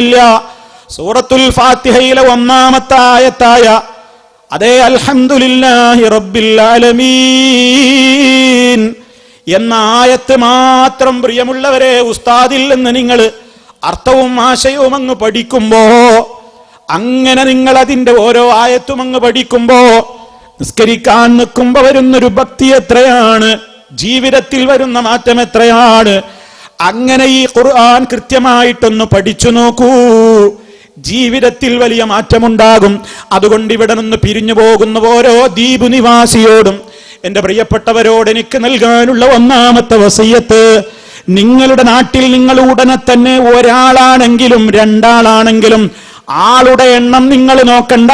ഇല്ല. സൂറത്തുൽ ഫാത്തിഹയിലെ ഒന്നാമത്തെ ആയത്തായ അതേ അൽഹംദുലില്ലാഹി റബ്ബിൽ ആലമീൻ എന്ന ആയത്ത് മാത്രം പ്രിയമുള്ളവരെ ഉസ്താദിൽ നിന്ന് നിങ്ങൾ അർത്ഥവും ആശയവും അങ്ങ് പഠിക്കുമ്പോ, അങ്ങനെ നിങ്ങൾ അതിന്റെ ഓരോ ആയത്തും അങ്ങ് പഠിക്കുമ്പോ, നിസ്കരിക്കാൻ നിൽക്കുമ്പോ വരുന്നൊരു ഭക്തി എത്രയാണ്, ജീവിതത്തിൽ വരുന്ന മാറ്റം എത്രയാണ്. അങ്ങനെ ഈ ഖുർആൻ കൃത്യമായിട്ടൊന്ന് പഠിച്ചു നോക്കൂ, ജീവിതത്തിൽ വലിയ മാറ്റമുണ്ടാകും. അതുകൊണ്ട് ഇവിടെ നിന്ന് പിരിഞ്ഞു പോകുന്ന ഓരോ ദ്വീപ് നിവാസിയോടും എന്റെ പ്രിയപ്പെട്ടവരോട് എനിക്ക് നൽകാനുള്ള ഒന്നാമത്തെ വസിയത്ത്, നിങ്ങളുടെ നാട്ടിൽ നിങ്ങൾ ഉടനെ തന്നെ ഒരാളാണെങ്കിലും രണ്ടാളാണെങ്കിലും ആളുടെ എണ്ണം നിങ്ങൾ നോക്കണ്ട.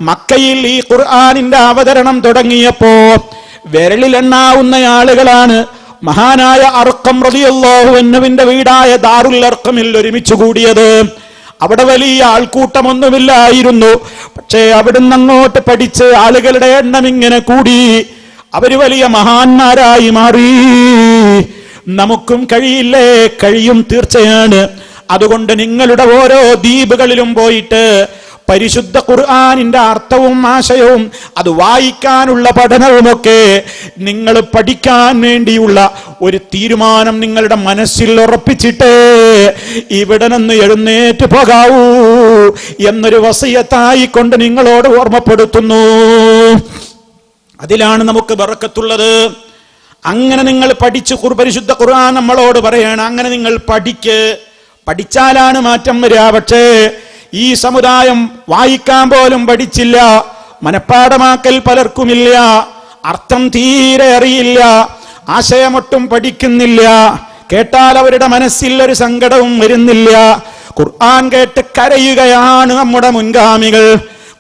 മക്കയിൽ ഈ ഖുർആനിന്റെ അവതരണം തുടങ്ങിയപ്പോ വിരലിലെണ്ണാവുന്ന ആളുകളാണ് മഹാനായ അർഖം റളിയല്ലാഹു അൻഹുവിന്റെ വീടായ ദാറുൽ അർഖമിൽ ഒരുമിച്ച് കൂടിയത്. അവിടെ വലിയ ആൾക്കൂട്ടമൊന്നുമില്ലായിരുന്നു. പക്ഷേ അവിടുന്ന് അങ്ങോട്ട് പഠിച്ച് ആളുകളുടെ എണ്ണം ഇങ്ങനെ കൂടി, അവര് വലിയ മഹാന്മാരായി മാറി. നമുക്കും കഴിയില്ലേ? കഴിയും, തീർച്ചയാണ്. അതുകൊണ്ട് നിങ്ങളുടെ ഓരോ ദ്വീപുകളിലും പോയിട്ട് പരിശുദ്ധ ഖുർആനിന്റെ അർത്ഥവും ആശയവും അത് വായിക്കാനുള്ള പഠനവുമൊക്കെ നിങ്ങൾ പഠിക്കാൻ വേണ്ടിയുള്ള ഒരു തീരുമാനം നിങ്ങളുടെ മനസ്സിൽ ഉറപ്പിച്ചിട്ട് ഇവിടെ നിന്ന് എഴുന്നേറ്റ് പോകാവൂ എന്നൊരു വസിയത്തായി കൊണ്ട് നിങ്ങളോട് ഓർമ്മപ്പെടുത്തുന്നു. അതിലാണ് നമുക്ക് ബറക്കത്തുള്ളത്. അങ്ങനെ നിങ്ങൾ പഠിച്ച് പരിശുദ്ധ ഖുർആൻ നമ്മളോട് പറയണം, അങ്ങനെ നിങ്ങൾ പഠിച്ചാലാണ് മാറ്റം വരിക. പക്ഷേ ഈ സമുദായം വായിക്കാൻ പോലും പഠിച്ചില്ല, മനപ്പാഠമാക്കൽ പലർക്കുമില്ല, അർത്ഥം തീരെ അറിയില്ല, ആശയമൊട്ടും പഠിക്കുന്നില്ല. കേട്ടാൽ അവരുടെ മനസ്സിൽ ഒരു സങ്കടവും വരുന്നില്ല. ഖുർആൻ കേട്ട് കരയുകയാണ് നമ്മുടെ മുൻഗാമികൾ.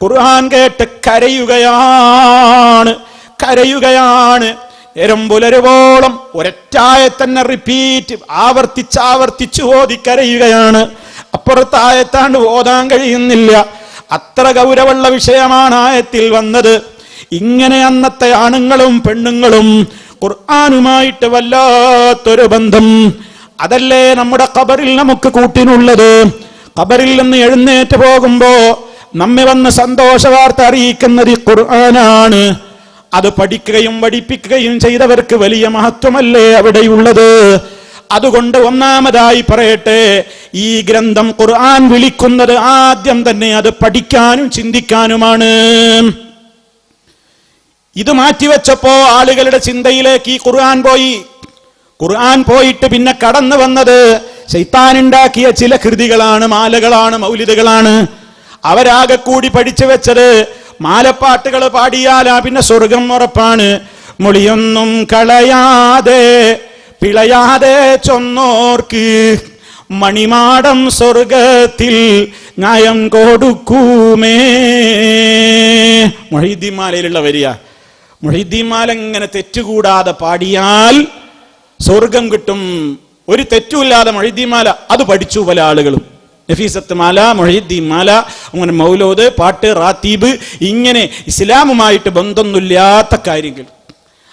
ഖുർആൻ കേട്ട് കരയുകയാണ്. നേരം പുലരുവോളം ഒരൊറ്റായ തന്നെ റിപ്പീറ്റ് ആവർത്തിച്ച് ഓതി കരയുകയാണ്. അപ്പുറത്തായത്താണ്ട് ഓതാൻ കഴിയുന്നില്ല. അത്ര ഗൗരവമുള്ള വിഷയമാണ് ആയത്തിൽ വന്നത്. ഇങ്ങനെ അന്നത്തെ ആണുങ്ങളും പെണ്ണുങ്ങളും ഖുർആനുമായിട്ട് വല്ലാത്തൊരു ബന്ധം. അതല്ലേ നമ്മുടെ ഖബറിൽ നമുക്ക് കൂട്ടിനുള്ളത്. ഖബറിൽ നിന്ന് എഴുന്നേറ്റ് പോകുമ്പോ നമ്മെ വന്ന് സന്തോഷ വാർത്ത അറിയിക്കുന്നത് ഖുർആനാണ്. അത് പഠിക്കുകയും പഠിപ്പിക്കുകയും ചെയ്തവർക്ക് വലിയ മഹത്വമല്ലേ അവിടെയുള്ളത്. അതുകൊണ്ട് ഒന്നാമതായി പറയട്ടെ, ഈ ഗ്രന്ഥം ഖുർആൻ വിളിക്കുന്നത് ആദ്യം തന്നെ അത് പഠിക്കാനും ചിന്തിക്കാനുമാണ്. ഇത് മാറ്റിവെച്ചപ്പോ ആളുകളുടെ ചിന്തയിലേക്ക് ഈ ഖുർആൻ പോയിട്ട് പിന്നെ കടന്നു വന്നത് ശൈത്താനുണ്ടാക്കിയ ചില കൃതികളാണ്, മാലകളാണ്, മൗലിദുകളാണ്. അവരാകെ കൂടി പഠിച്ചു വെച്ചത് മാലപ്പാട്ടുകൾ പാടിയാലാ പിന്നെ സ്വർഗം ഉറപ്പാണ്. മൊഴിയൊന്നും കളയാതെ പിളയാതെ ചൊന്നോർക്ക് മണിമാടം സ്വർഗത്തിൽ ന്യായം കൊടുക്കുമേ. മുഹീദ്ദീൻ മാലയിലുള്ള വരിയ. മുഹീദ്ദീൻ മാല ഇങ്ങനെ തെറ്റുകൂടാതെ പാടിയാൽ സ്വർഗം കിട്ടും. ഒരു തെറ്റുമില്ലാതെ മുഹീദ്ദീൻ മാല അത് പഠിച്ചു പല ആളുകളും. നഫീസത്ത് മാല, മുഹീദ്ദീൻ മാല, അങ്ങനെ മൗലൂദ്, പാട്ട്, റാത്തീബ്, ഇങ്ങനെ ഇസ്ലാമുമായിട്ട് ബന്ധമൊന്നുമില്ലാത്ത കാര്യങ്ങൾ.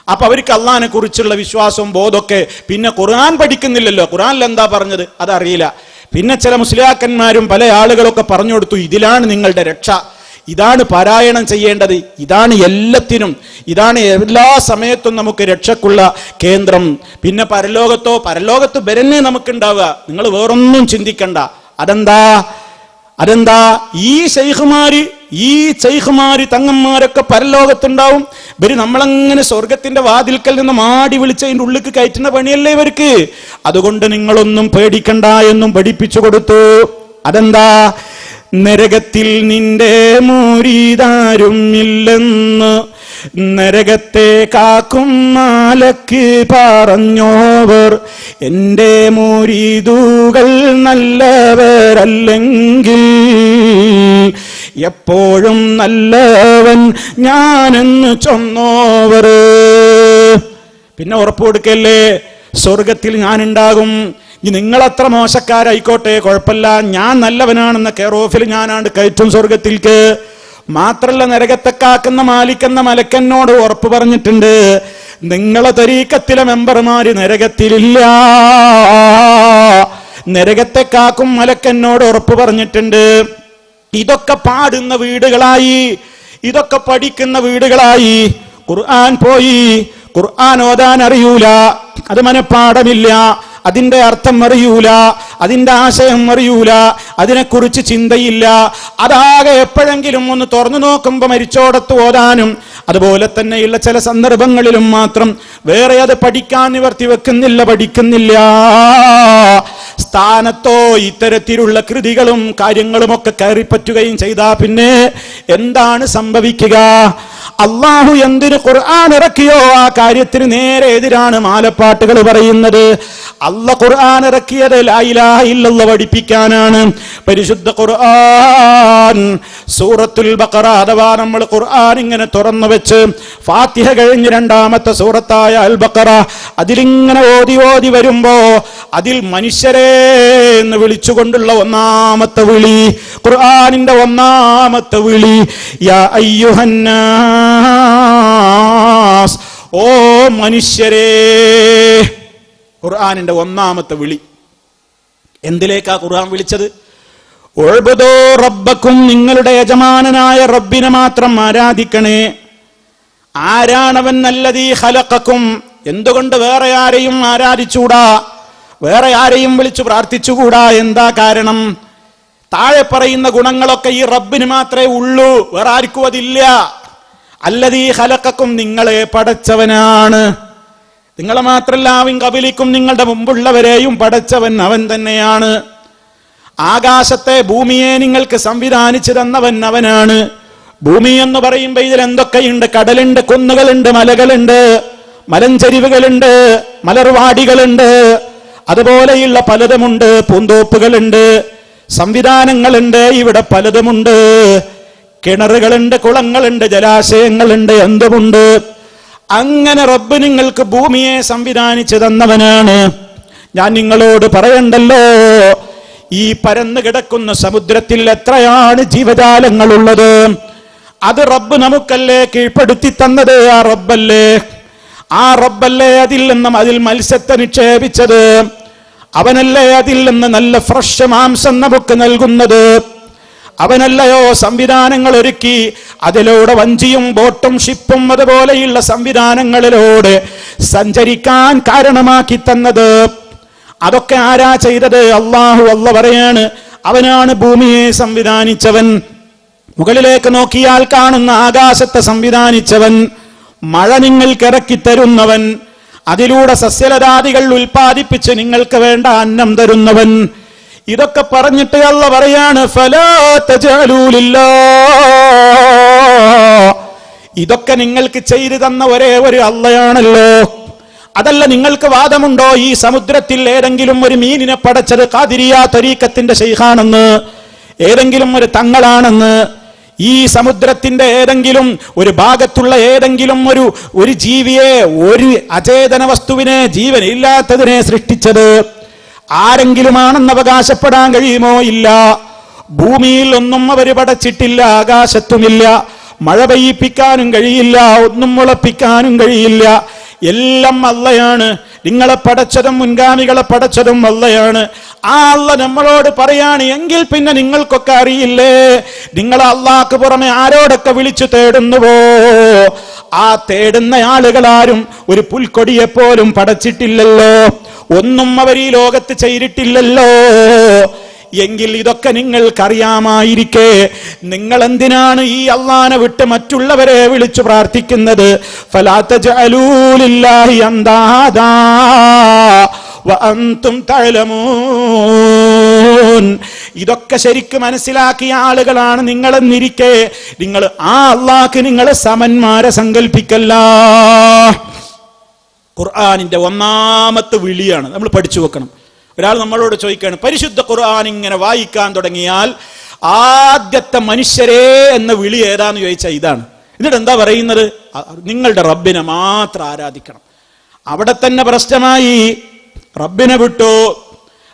അപ്പൊ അവർക്ക് അള്ളാഹിനെ കുറിച്ചുള്ള വിശ്വാസവും ബോധമൊക്കെ. പിന്നെ ഖുർആൻ പഠിക്കുന്നില്ലല്ലോ, ഖുർആനിൽ എന്താ പറഞ്ഞത് അതറിയില്ല. പിന്നെ ചില മുസ്ലിയാക്കന്മാരും പല ആളുകളൊക്കെ പറഞ്ഞു കൊടുത്തു, ഇതിലാണ് നിങ്ങളുടെ രക്ഷ, ഇതാണ് പാരായണം ചെയ്യേണ്ടത്, ഇതാണ് എല്ലാത്തിനും, ഇതാണ് എല്ലാ സമയത്തും നമുക്ക് രക്ഷക്കുള്ള കേന്ദ്രം. പിന്നെ പരലോകത്ത് വരന്നെ നമുക്കുണ്ടാവുക, നിങ്ങൾ വേറൊന്നും ചിന്തിക്കണ്ട. അതെന്താ ഈ ശൈഖുമാര് തങ്ങന്മാരൊക്കെ പരലോകത്തുണ്ടാവും. ഇവര് നമ്മളങ്ങനെ സ്വർഗത്തിന്റെ വാതിൽക്കൽ നിന്ന് മാടി വിളിച്ചതിന്റെ ഉള്ളിലേക്ക് കയറ്റുന്ന പണിയല്ലേ ഇവർക്ക്. അതുകൊണ്ട് നിങ്ങളൊന്നും പേടിക്കണ്ട എന്നും പഠിപ്പിച്ചു കൊടുത്തു. അതെന്താ? നരകത്തിൽ നിന്റെ മുരീദാരും ഇല്ലെന്ന് നരകത്തെ കാക്കും മാലക്ക് പറഞ്ഞോവർ. എന്റെ മുരീദുകൾ നല്ലവരല്ലെങ്കിൽ എപ്പോഴും നല്ലവൻ ഞാനെന്ന് ചൊന്നോവർ. പിന്നെ ഉറപ്പ് കൊടുക്കല്ലേ, സ്വർഗത്തിൽ ഞാനുണ്ടാകും. നിങ്ങളത്ര മോശക്കാരായിക്കോട്ടെ കുഴപ്പമില്ല, ഞാൻ നല്ലവനാണെന്ന കെയർ ഓഫിൽ ഞാനാണ്ട് കയറ്റും സ്വർഗത്തിൽക്ക്. മാത്രല്ല നരകത്തെ കാക്കുന്ന മാലിക്കെന്ന മലക്കനോട് ഉറപ്പ് പറഞ്ഞിട്ടുണ്ട്, നിങ്ങളെ തരീക്കത്തിലെ മെമ്പർമാര് നരകത്തിലില്ല. നരകത്തെ കാക്കും മലക്കെന്നോട് ഉറപ്പ് പറഞ്ഞിട്ടുണ്ട്. ഇതൊക്കെ പാടുന്ന വീടുകളായി, ഇതൊക്കെ പഠിക്കുന്ന വീടുകളായി. ഖുർആൻ പോയി, ഖുർആൻ ഓതാൻ അറിയൂല, അത് മനപ്പാഠമില്ല, അതിന്റെ അർത്ഥം അറിയൂല, അതിന്റെ ആശയം അറിയൂല, അതിനെക്കുറിച്ച് ചിന്തയില്ല. അതാകെ എപ്പോഴെങ്കിലും ഒന്ന് തുറന്നു നോക്കുമ്പോൾ മരിച്ചോടത്ത് ഓതാനും അതുപോലെ തന്നെയുള്ള ചില സന്ദർഭങ്ങളിലും മാത്രം, വേറെ അത് പഠിക്കാൻ നിവർത്തി വെക്കുന്നില്ല, പഠിക്കുന്നില്ല. സ്ഥാനത്തോ ഇത്തരത്തിലുള്ള കൃതികളും കാര്യങ്ങളുമൊക്കെ കയറിപ്പറ്റുകയും ചെയ്താൽ പിന്നെ എന്താണ് സംഭവിക്കുക? അള്ളാഹു എന്തിന് ഖുർആൻ ഇറക്കിയോ ആ കാര്യത്തിന് നേരെ എതിരാണ് മാലപ്പാട്ടുകൾ പറയുന്നത്. അല്ലാഹു ഖുർആൻ ഇറക്കിയത് ലാ ഇലാഹ ഇല്ലല്ലാഹ് പഠിപ്പിക്കാനാണ്. പരിശുദ്ധ ഖുർആൻ സൂറത്തുൽ ബഖറ അഥവാ നമ്മൾ ഖുർആൻ ഇങ്ങനെ തുറന്നു വെച്ച് ഫാത്തിഹ കഴിഞ്ഞ് രണ്ടാമത്തെ സൂറത്തായ അൽ ബഖറ അതിലിങ്ങനെ ഓതി ഓതി വരുമ്പോ അതിൽ മനുഷ്യരെ എന്ന് വിളിച്ചുകൊണ്ടുള്ള ഒന്നാമത്തെ വിളി, ഖുർആനിന്റെ ഒന്നാമത്തെ വിളി, യാ അയ്യുഹന്നാസ്, ഓ മനുഷ്യരേ. ഖുർആനിന്റെ ഒന്നാമത്തെ വിളി. എന്തിലേക്കാ ഖുർആൻ വിളിച്ചത്? ഉഅ്ബുദൂ റബ്ബക്കും, നിങ്ങളുടെ യജമാനനായ റബ്ബിനെ മാത്രം ആരാധിക്കണേ. ആരാണവൻ? അല്ലദീ ഖലഖക്കും, എന്തുകൊണ്ട് വേറെ ആരെയും ആരാധിച്ചുകൂടാ, വേറെ ആരെയും വിളിച്ചു പ്രാർത്ഥിച്ചുകൂടാ? എന്താ കാരണം? താഴെ പറയുന്ന ഗുണങ്ങളൊക്കെ ഈ റബ്ബിന് മാത്രമേ ഉള്ളൂ, വേറെ ആർക്കും അതില്ല. അല്ലദീ ഖലഖക്കും, നിങ്ങളെ പടച്ചവനാണ്. നിങ്ങളെ മാത്രല്ല അവൻ കബലിക്കും, നിങ്ങളുടെ മുമ്പുള്ളവരെയും പടച്ചവൻ അവൻ തന്നെയാണ്. ആകാശത്തെ ഭൂമിയെ നിങ്ങൾക്ക് സംവിധാനിച്ചു തന്നവൻ അവനാണ്. ഭൂമി എന്ന് പറയുമ്പോൾ ഇതിൽ എന്തൊക്കെയുണ്ട്? കടലുണ്ട്, കുന്നുകളുണ്ട്, മലകളുണ്ട്, മലഞ്ചരിവുകളുണ്ട്, മലർവാടികളുണ്ട്, അതുപോലെയുള്ള പലതുമുണ്ട്, പൂന്തോപ്പുകളുണ്ട്, സംവിധാനങ്ങളുണ്ട്, ഇവിടെ പലതുമുണ്ട്. കിണറുകളുണ്ട്, കുളങ്ങളുണ്ട്, ജലാശയങ്ങളുണ്ട്, എന്തുമുണ്ട്. അങ്ങനെ റബ്ബ് നിങ്ങൾക്ക് ഭൂമിയെ സംവിധാനിച്ചു തന്നവനാണ്. ഞാൻ നിങ്ങളോട് പറയണ്ടല്ലോ, ഈ പരന്നു കിടക്കുന്ന സമുദ്രത്തിൽ എത്രയാണ് ജീവജാലങ്ങളുള്ളത്? അത് റബ്ബ് നമുക്കല്ലേ കീഴ്പ്പെടുത്തി തന്നത്? ആ റബ്ബല്ലേ, ആ റബ്ബല്ലേ അതിൽ നിന്നും അതിൽ മത്സ്യത്തെ നിക്ഷേപിച്ചത്? അവനല്ലേ അതിൽ നിന്ന് നല്ല ഫ്രഷ് മാംസം നമുക്ക് നൽകുന്നത്? അവനല്ലയോ സംവിധാനങ്ങൾ ഒരുക്കി അതിലൂടെ വഞ്ചിയും ബോട്ടും ഷിപ്പും അതുപോലെയുള്ള സംവിധാനങ്ങളിലൂടെ സഞ്ചരിക്കാൻ കാരണമാക്കി തന്നത്? അതൊക്കെ ആരാ ചെയ്തത്? അള്ളാഹു. അല്ലാഹു പറയാണ്, അവനാണ് ഭൂമിയെ സംവിധാനിച്ചവൻ. മുകളിലേക്ക് നോക്കിയാൽ കാണുന്ന ആകാശത്തെ സംവിധാനിച്ചവൻ, മഴ നിങ്ങൾക്ക് ഇറക്കിത്തരുന്നവൻ, അതിലൂടെ സസ്യലതാദികൾ ഉൽപ്പാദിപ്പിച്ച് നിങ്ങൾക്ക് വേണ്ട അന്നം തരുന്നവൻ. ഇതൊക്കെ പറഞ്ഞിട്ട് അല്ലാഹു പറയാണ്, ഫലാ തജഅലൂ ലില്ലാഹ്, ഇതൊക്കെ നിങ്ങൾക്ക് ചെയ്തു തന്ന ഒരേ ഒരു അല്ലാഹയാണല്ലോ. അതല്ല നിങ്ങൾക്ക് വാദമുണ്ടോ ഈ സമുദ്രത്തിൽ ഏതെങ്കിലും ഒരു മീനിനെ പടച്ചത് ഖാദിരിയ തരീഖത്തിന്റെ ശൈഖാണെന്ന്, ഏതെങ്കിലും ഒരു തങ്ങളാണെന്ന്? ഈ സമുദ്രത്തിന്റെ ഏതെങ്കിലും ഒരു ഭാഗത്തുള്ള ഏതെങ്കിലും ഒരു ജീവിയെ, ഒരു അചേതന വസ്തുവിനെ, ജീവനില്ലാത്തതിനെ സൃഷ്ടിച്ചത് ആരെങ്കിലുമാണെന്ന് അവകാശപ്പെടാൻ കഴിയുമോ? ഇല്ല. ഭൂമിയിൽ ഒന്നും അവർ പടച്ചിട്ടില്ല, ആകാശത്തുമില്ല. മഴ പെയ്യിപ്പിക്കാനും കഴിയില്ല, ഒന്നും മുളപ്പിക്കാനും കഴിയില്ല. എല്ലാം അള്ളയാണ്. നിങ്ങളെ പടച്ചതും മുൻഗാമികളെ പടച്ചതും അള്ളയാണ്. ആ അള്ള നമ്മളോട് പറയാണ്, എങ്കിൽ പിന്നെ നിങ്ങൾക്കൊക്കെ അറിയില്ലേ, നിങ്ങൾ അള്ളാഹ്ക്ക് പുറമെ ആരോടൊക്കെ വിളിച്ചു തേടുന്നുവോ, ആ തേടുന്ന ആളുകളാരും ഒരു പുൽക്കൊടിയെപ്പോലും പടച്ചിട്ടില്ലല്ലോ, ഒന്നും അവർ ഈ ലോകത്ത് ചെയ്തിട്ടില്ലല്ലോ. എങ്കിൽ ഇതൊക്കെ നിങ്ങൾക്കറിയാമായിരിക്കെ നിങ്ങൾ എന്തിനാണ് ഈ അള്ളാനെ വിട്ട് മറ്റുള്ളവരെ വിളിച്ചു പ്രാർത്ഥിക്കുന്നത്? ഫലാ തജഅലൂ ലില്ലാഹി അൻദാദാ വഅൻതും തഅലമൂൻ. ഇതൊക്കെ ശരിക്കും മനസ്സിലാക്കിയ ആളുകളാണ് നിങ്ങളെന്നിരിക്കെ നിങ്ങൾ ആ അള്ളാഹ്ക്ക് നിങ്ങൾ സമന്മാരെ സങ്കല്പിക്കല്ല. ഖുർആനിന്റെ ഒന്നാമത്തെ വിളിയാണ്, നമ്മൾ പഠിച്ചു വെക്കണം. ഒരാൾ നമ്മളോട് ചോദിക്കുകയാണ്, പരിശുദ്ധ ഖുർആൻ ഇങ്ങനെ വായിക്കാൻ തുടങ്ങിയാൽ ആദ്യത്തെ മനുഷ്യരെ എന്ന വിളി ഏതാന്ന് ചോദിച്ചാൽ ഇതാണ്. എന്നിട്ട് എന്താ പറയുന്നത്? നിങ്ങളുടെ റബ്ബിനെ മാത്രം ആരാധിക്കണം. അവിടെ തന്നെ പ്രശ്നമായി. റബ്ബിനെ വിട്ടു,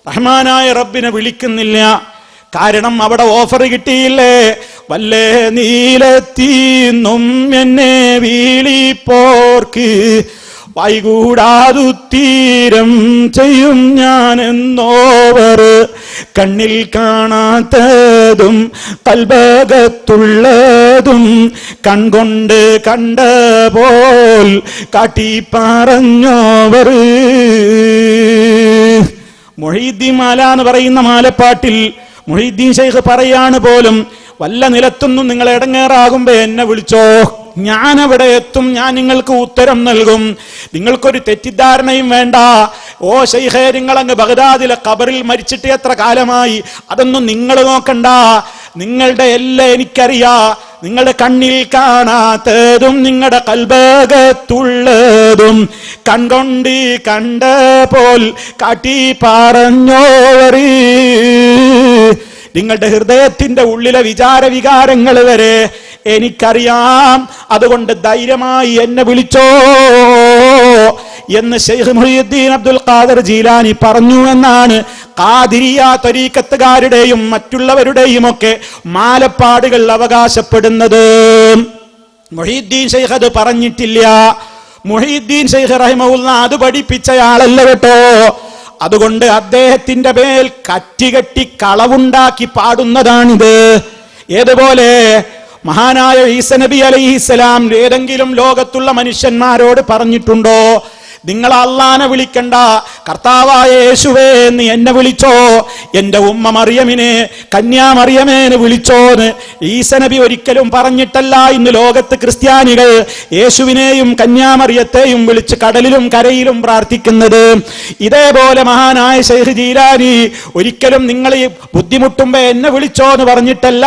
റഹ്മാനായ റബ്ബിനെ വിളിക്കുന്നില്ല. കാരണം അവിടെ ഓഫർ കിട്ടിയില്ലേ? വല്ലേ നീലെത്തീന്നും എന്നെ വീളിപ്പോർക്ക് വൈകൂടാതുത്തീരം ചെയ്യും ഞാൻ എന്നോവർ കണ്ണിൽ കാണാത്തതും കൽബകത്തുള്ളതും കൺകൊണ്ട് കണ്ട പോൽ കാട്ടി പറഞ്ഞോവർ. മുഹീദ്ദീൻ മാല എന്ന് പറയുന്ന മാലപ്പാട്ടിൽ മുഹീദ്ദീൻ ശൈഖ് പറയാണ് പോലും, വല്ല നിലത്തൊന്നും നിങ്ങൾ ഇടങ്ങേറാകുമ്പോ എന്നെ വിളിച്ചോ, ഞാൻ അവിടെ എത്തും, ഞാൻ നിങ്ങൾക്ക് ഉത്തരം നൽകും. നിങ്ങൾക്കൊരു തെറ്റിദ്ധാരണയും വേണ്ട. ഓ ശൈഖേ, നിങ്ങളങ്ങ് ബഗ്ദാദിലെ ഖബറിൽ മരിച്ചിട്ട് എത്ര കാലമായി, അതൊന്നും നിങ്ങൾ നോക്കണ്ട. നിങ്ങളുടെ എല്ലാം എനിക്കറിയാ. നിങ്ങളുടെ കണ്ണിൽ കാണാത്തതും നിങ്ങളുടെ കൽബകത്തുള്ളതും കൺകൊണ്ട് കണ്ട പോൽ കാട്ടി പറഞ്ഞോറി. നിങ്ങളുടെ ഹൃദയത്തിന്റെ ഉള്ളിലെ വിചാരവികാരങ്ങൾ വരെ എനിക്കറിയാം. അതുകൊണ്ട് ധൈര്യമായി എന്നെ വിളിച്ചോ എന്ന് ശൈഖ് മുഹ്യിദ്ദീൻ അബ്ദുൽ ഖാദിർ ജീലാനി പറഞ്ഞു എന്നാണ് ഖാദിരിയ ത്വരീഖത്തുകാരുടെയും മറ്റുള്ളവരുടെയും ഒക്കെ മാലപ്പാടുകൾ അവകാശപ്പെടുന്നത്. മുഹ്യിദ്ദീൻ ശൈഖ് അത് പറഞ്ഞിട്ടില്ല. മുഹ്യിദ്ദീൻ ശൈഖ് റഹിമഹുല്ലാഹ് അത് പഠിപ്പിച്ചയാളല്ല കേട്ടോ. അതുകൊണ്ട് അദ്ദേഹത്തിന്റെ മേൽ കറ്റികെട്ടി കളവുണ്ടാക്കി പാടുന്നതാണിത്. ഏതുപോലെ മഹാനായ ഈസ നബി അലൈഹിസ്സലാം ഏതെങ്കിലും ലോകത്തുള്ള മനുഷ്യന്മാരോട് പറഞ്ഞിട്ടുണ്ടോ, നിങ്ങൾ അള്ളാനെ വിളിക്കണ്ട, കർത്താവായ യേശുവേ എന്ന് എന്നെ വിളിച്ചോ, എന്റെ ഉമ്മ മറിയമിനെ കന്യാ മറിയമേന് വിളിച്ചോന്ന് ഈസ നബി ഒരിക്കലും പറഞ്ഞിട്ടല്ല. ഇന്ന് ലോകത്ത് ക്രിസ്ത്യാനികൾ യേശുവിനെയും കന്യാമറിയത്തെയും വിളിച്ച് കടലിലും കരയിലും പ്രാർത്ഥിക്കുന്നത്. ഇതേപോലെ മഹാനായ ശൈഖ് ജീലാനി ഒരിക്കലും നിങ്ങൾ ഈ ബുദ്ധിമുട്ടുമ്പോ എന്നെ വിളിച്ചോ എന്ന് പറഞ്ഞിട്ടല്ല.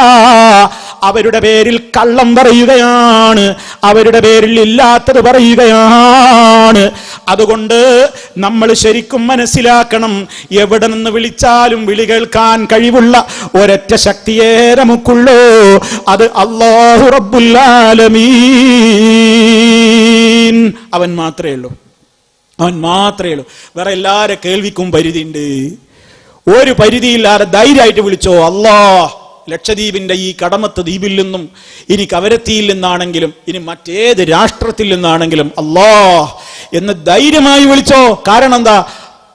അവരുടെ പേരിൽ കള്ളം പറയുകയാണ്, അവരുടെ പേരിൽ ഇല്ലാത്തത് പറയുകയാണ്. അതുകൊണ്ട് നമ്മൾ ശരിക്കും മനസ്സിലാക്കണം, എവിടെ നിന്ന് വിളിച്ചാലും വിളി കേൾക്കാൻ കഴിവുള്ള ഒരൊറ്റ ശക്തിയേ നമുക്കുള്ളൂ, അത് അല്ലാഹു റബ്ബുൽ ആലമീൻ. അവൻ മാത്രമേ ഉള്ളൂ, അവൻ മാത്രമേ ഉള്ളൂ. വേറെ എല്ലാരെ കേൾവിക്കും പരിധിയുണ്ട്. ഒരു പരിധിയില്ലാതെ ധൈര്യമായിട്ട് വിളിച്ചോ അല്ലാഹ്. ലക്ഷദ്വീപിന്റെ ഈ കടമത്ത് ദ്വീപിൽ നിന്നും, ഇനി കവരത്തിയിൽ നിന്നാണെങ്കിലും, ഇനി മറ്റേത് രാഷ്ട്രത്തിൽ നിന്നാണെങ്കിലും അല്ലാഹ് എന്ന് ധൈര്യമായി വിളിച്ചോ. കാരണം എന്താ,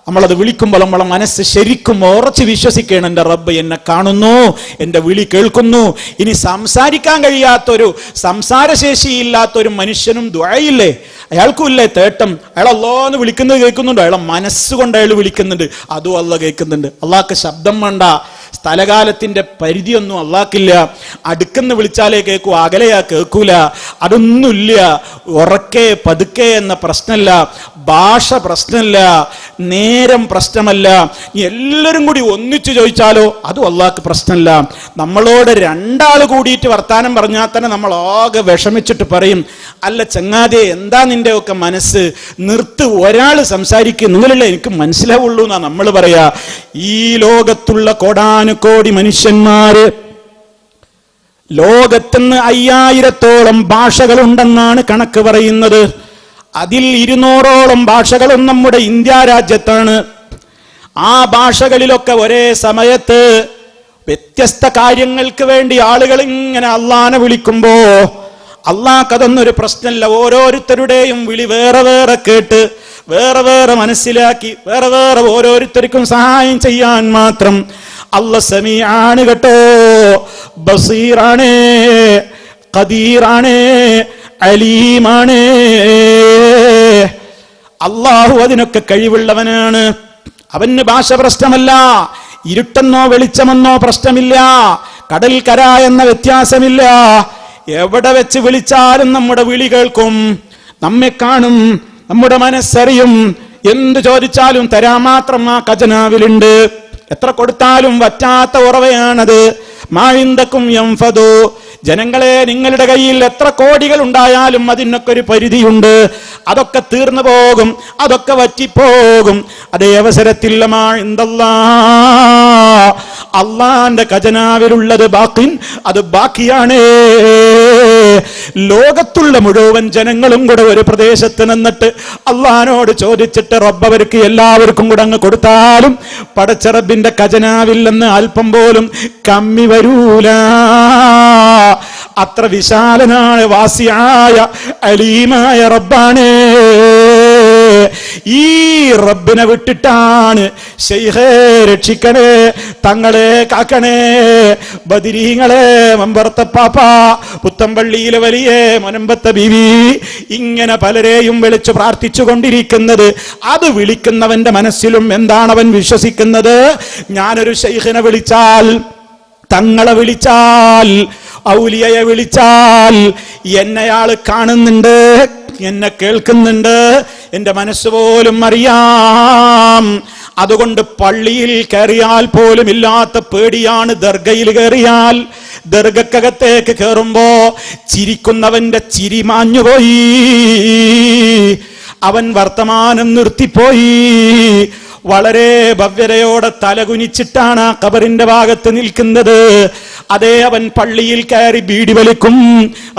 നമ്മളത് വിളിക്കുമ്പോൾ നമ്മളെ മനസ്സ് ശരിക്കും ഉറച്ച് വിശ്വസിക്കണം, എൻ്റെ റബ്ബ് എന്നെ കാണുന്നു, എൻ്റെ വിളി കേൾക്കുന്നു. ഇനി സംസാരിക്കാൻ കഴിയാത്തൊരു, സംസാരശേഷിയില്ലാത്തൊരു മനുഷ്യനും ദുആയില്ലേ, അയാൾക്കും ഇല്ലേ തേട്ടം. അയാൾ അല്ലാഹ് വിളിക്കുന്നത് കേൾക്കുന്നുണ്ട്, അയാളെ മനസ്സുകൊണ്ട് അയാൾ വിളിക്കുന്നുണ്ട്, അതും അല്ലാഹ് കേൾക്കുന്നുണ്ട്. അള്ളാഹ്ക്ക് ശബ്ദം വേണ്ട, സ്ഥലകാലത്തിന്റെ പരിധിയൊന്നും അള്ളാഹ്ക്കില്ല. അടുക്കെന്ന് വിളിച്ചാലേ കേൾക്കൂ, അകലെയാ കേൾക്കൂല, അതൊന്നുമില്ല. ഉറക്കെ പതുക്കെ എന്ന പ്രശ്നമല്ല, ഭാഷ പ്രശ്നമല്ല, നേരം പ്രശ്നമല്ല. എല്ലാവരും കൂടി ഒന്നിച്ചു ചോദിച്ചാലോ അതും അള്ളാഹ്ക്ക് പ്രശ്നമല്ല. നമ്മളോട് രണ്ടാൾ കൂടിയിട്ട് വർത്താനം പറഞ്ഞാൽ തന്നെ നമ്മൾ ആകെ വിഷമിച്ചിട്ട് പറയും, അല്ല ചങ്ങാതെ എന്താ നിന്റെ ഒക്കെ മനസ്സ്, നിർത്ത്, ഒരാൾ സംസാരിക്കുക, നിങ്ങളല്ലേ എനിക്ക് മനസ്സിലാവുള്ളൂ എന്നാ നമ്മൾ പറയാ. ഈ ലോകത്തുള്ള കോടാനുകോടി മനുഷ്യന്മാര്, ലോകത്തുനിന്ന് 5000-ഓളം ഭാഷകളുണ്ടെന്നാണ് കണക്ക് പറയുന്നത്. അതിൽ 200-ഓളം ഭാഷകളും നമ്മുടെ ഇന്ത്യ രാജ്യത്താണ്. ആ ഭാഷകളിലൊക്കെ ഒരേ സമയത്ത് വ്യത്യസ്ത കാര്യങ്ങൾക്ക് വേണ്ടി ആളുകൾ ഇങ്ങനെ അള്ളാനെ വിളിക്കുമ്പോ അള്ളാഹ്ക്കതൊന്നൊരു പ്രശ്നമല്ല. ഓരോരുത്തരുടെയും വിളി വേറെ വേറെ കേട്ട്, വേറെ വേറെ മനസ്സിലാക്കി, വേറെ വേറെ ഓരോരുത്തർക്കും സഹായം ചെയ്യാൻ മാത്രം അല്ലാഹ് സമീആണ് കേട്ടോ, ബസീറാണ്, ഖദീറാണ്, അലീമാണ്. അള്ളാഹു അതിനൊക്കെ കഴിവുള്ളവനാണ്. അവന് ഭാഷ പ്രശ്നമല്ല, ഇരുട്ടെന്നോ വെളിച്ചമെന്നോ പ്രശ്നമില്ല, കടൽ കര എന്ന വ്യത്യാസമില്ല. എവിടെ വെച്ച് വിളിച്ചാലും നമ്മുടെ വിളി കേൾക്കും, നമ്മെ കാണും, നമ്മുടെ മനസ്സറിയും. എന്ത് ചോദിച്ചാലും തരാൻ മാത്രം ആ ഖജനാവിലുണ്ട്. എത്ര കൊടുത്താലും വറ്റാത്ത ഉറവയാണത്. മാഇന്ദക്കും യൻഫദു. ജനങ്ങളെ, നിങ്ങളുടെ കയ്യിൽ എത്ര കോടികൾ ഉണ്ടായാലും അതിനൊക്കെ ഒരു പരിധിയുണ്ട്. അതൊക്കെ തീർന്നു പോകും, അതൊക്കെ വറ്റിപ്പോകും. അതേ അവസരത്തിൽ അള്ളാന്റെ ഖജനാവിലുള്ളത് ബാക്കിൻ, അത് ബാക്കിയാണ്. ലോകത്തുള്ള മുഴുവൻ ജനങ്ങളും കൂടെ ഒരു പ്രദേശത്ത് നിന്നിട്ട് അള്ളഹാനോട് ചോദിച്ചിട്ട് റബ്ബ് അവർക്ക് എല്ലാവർക്കും കൂടെ അങ്ങ് കൊടുത്താലും പടച്ച റബ്ബിന്റെ ഖജനാവിൽ നിന്ന് അല്പം പോലും കമ്മി വരൂല. അത്ര വിശാലനായ, വാസിയായ, അലീമായ റബ്ബാണ്. ഈ റബ്ബിനെ വിട്ടിട്ടാണ് ശൈഖേ രക്ഷിക്കണേ, തങ്ങളെ കാക്കണേ, ബദിരീങ്ങളെ, മമ്പർത്തപ്പാപ്പ, പുത്തമ്പള്ളിയിലെ വലിയ മൊനമ്പത്ത ബീവി, ഇങ്ങനെ പലരെയും വിളിച്ചു പ്രാർത്ഥിച്ചു കൊണ്ടിരിക്കുന്നത്. അത് വിളിക്കുന്നവന്റെ മനസ്സിലും എന്താണ് അവൻ വിശ്വസിക്കുന്നത്? ഞാനൊരു ശൈഖിനെ വിളിച്ചാൽ, തങ്ങളെ വിളിച്ചാൽ, ഔലിയയെ വിളിച്ചാൽ എന്നയാള് കാണുന്നുണ്ട്, എന്നെ കേൾക്കുന്നുണ്ട്, എന്റെ മനസ്സ് പോലും അറിയാം. അതുകൊണ്ട് പള്ളിയിൽ കയറിയാൽ പോലും ഇല്ലാത്ത പേടിയാണ് ദർഗയിൽ കയറിയാൽ. ദർഗക്കകത്തേക്ക് കയറുമ്പോ ചിരിക്കുന്നവന്റെ ചിരി മാഞ്ഞുപോയി, അവൻ വർത്തമാനം നിർത്തിപ്പോയി. വളരെ ഭവ്യതയോടെ തലകുനിച്ചിട്ടാണ് ആ ഖബറിന്റെ ഭാഗത്ത് നിൽക്കുന്നത്. അതേ, അവൻ പള്ളിയിൽ കയറി ബീഡി വലിക്കും,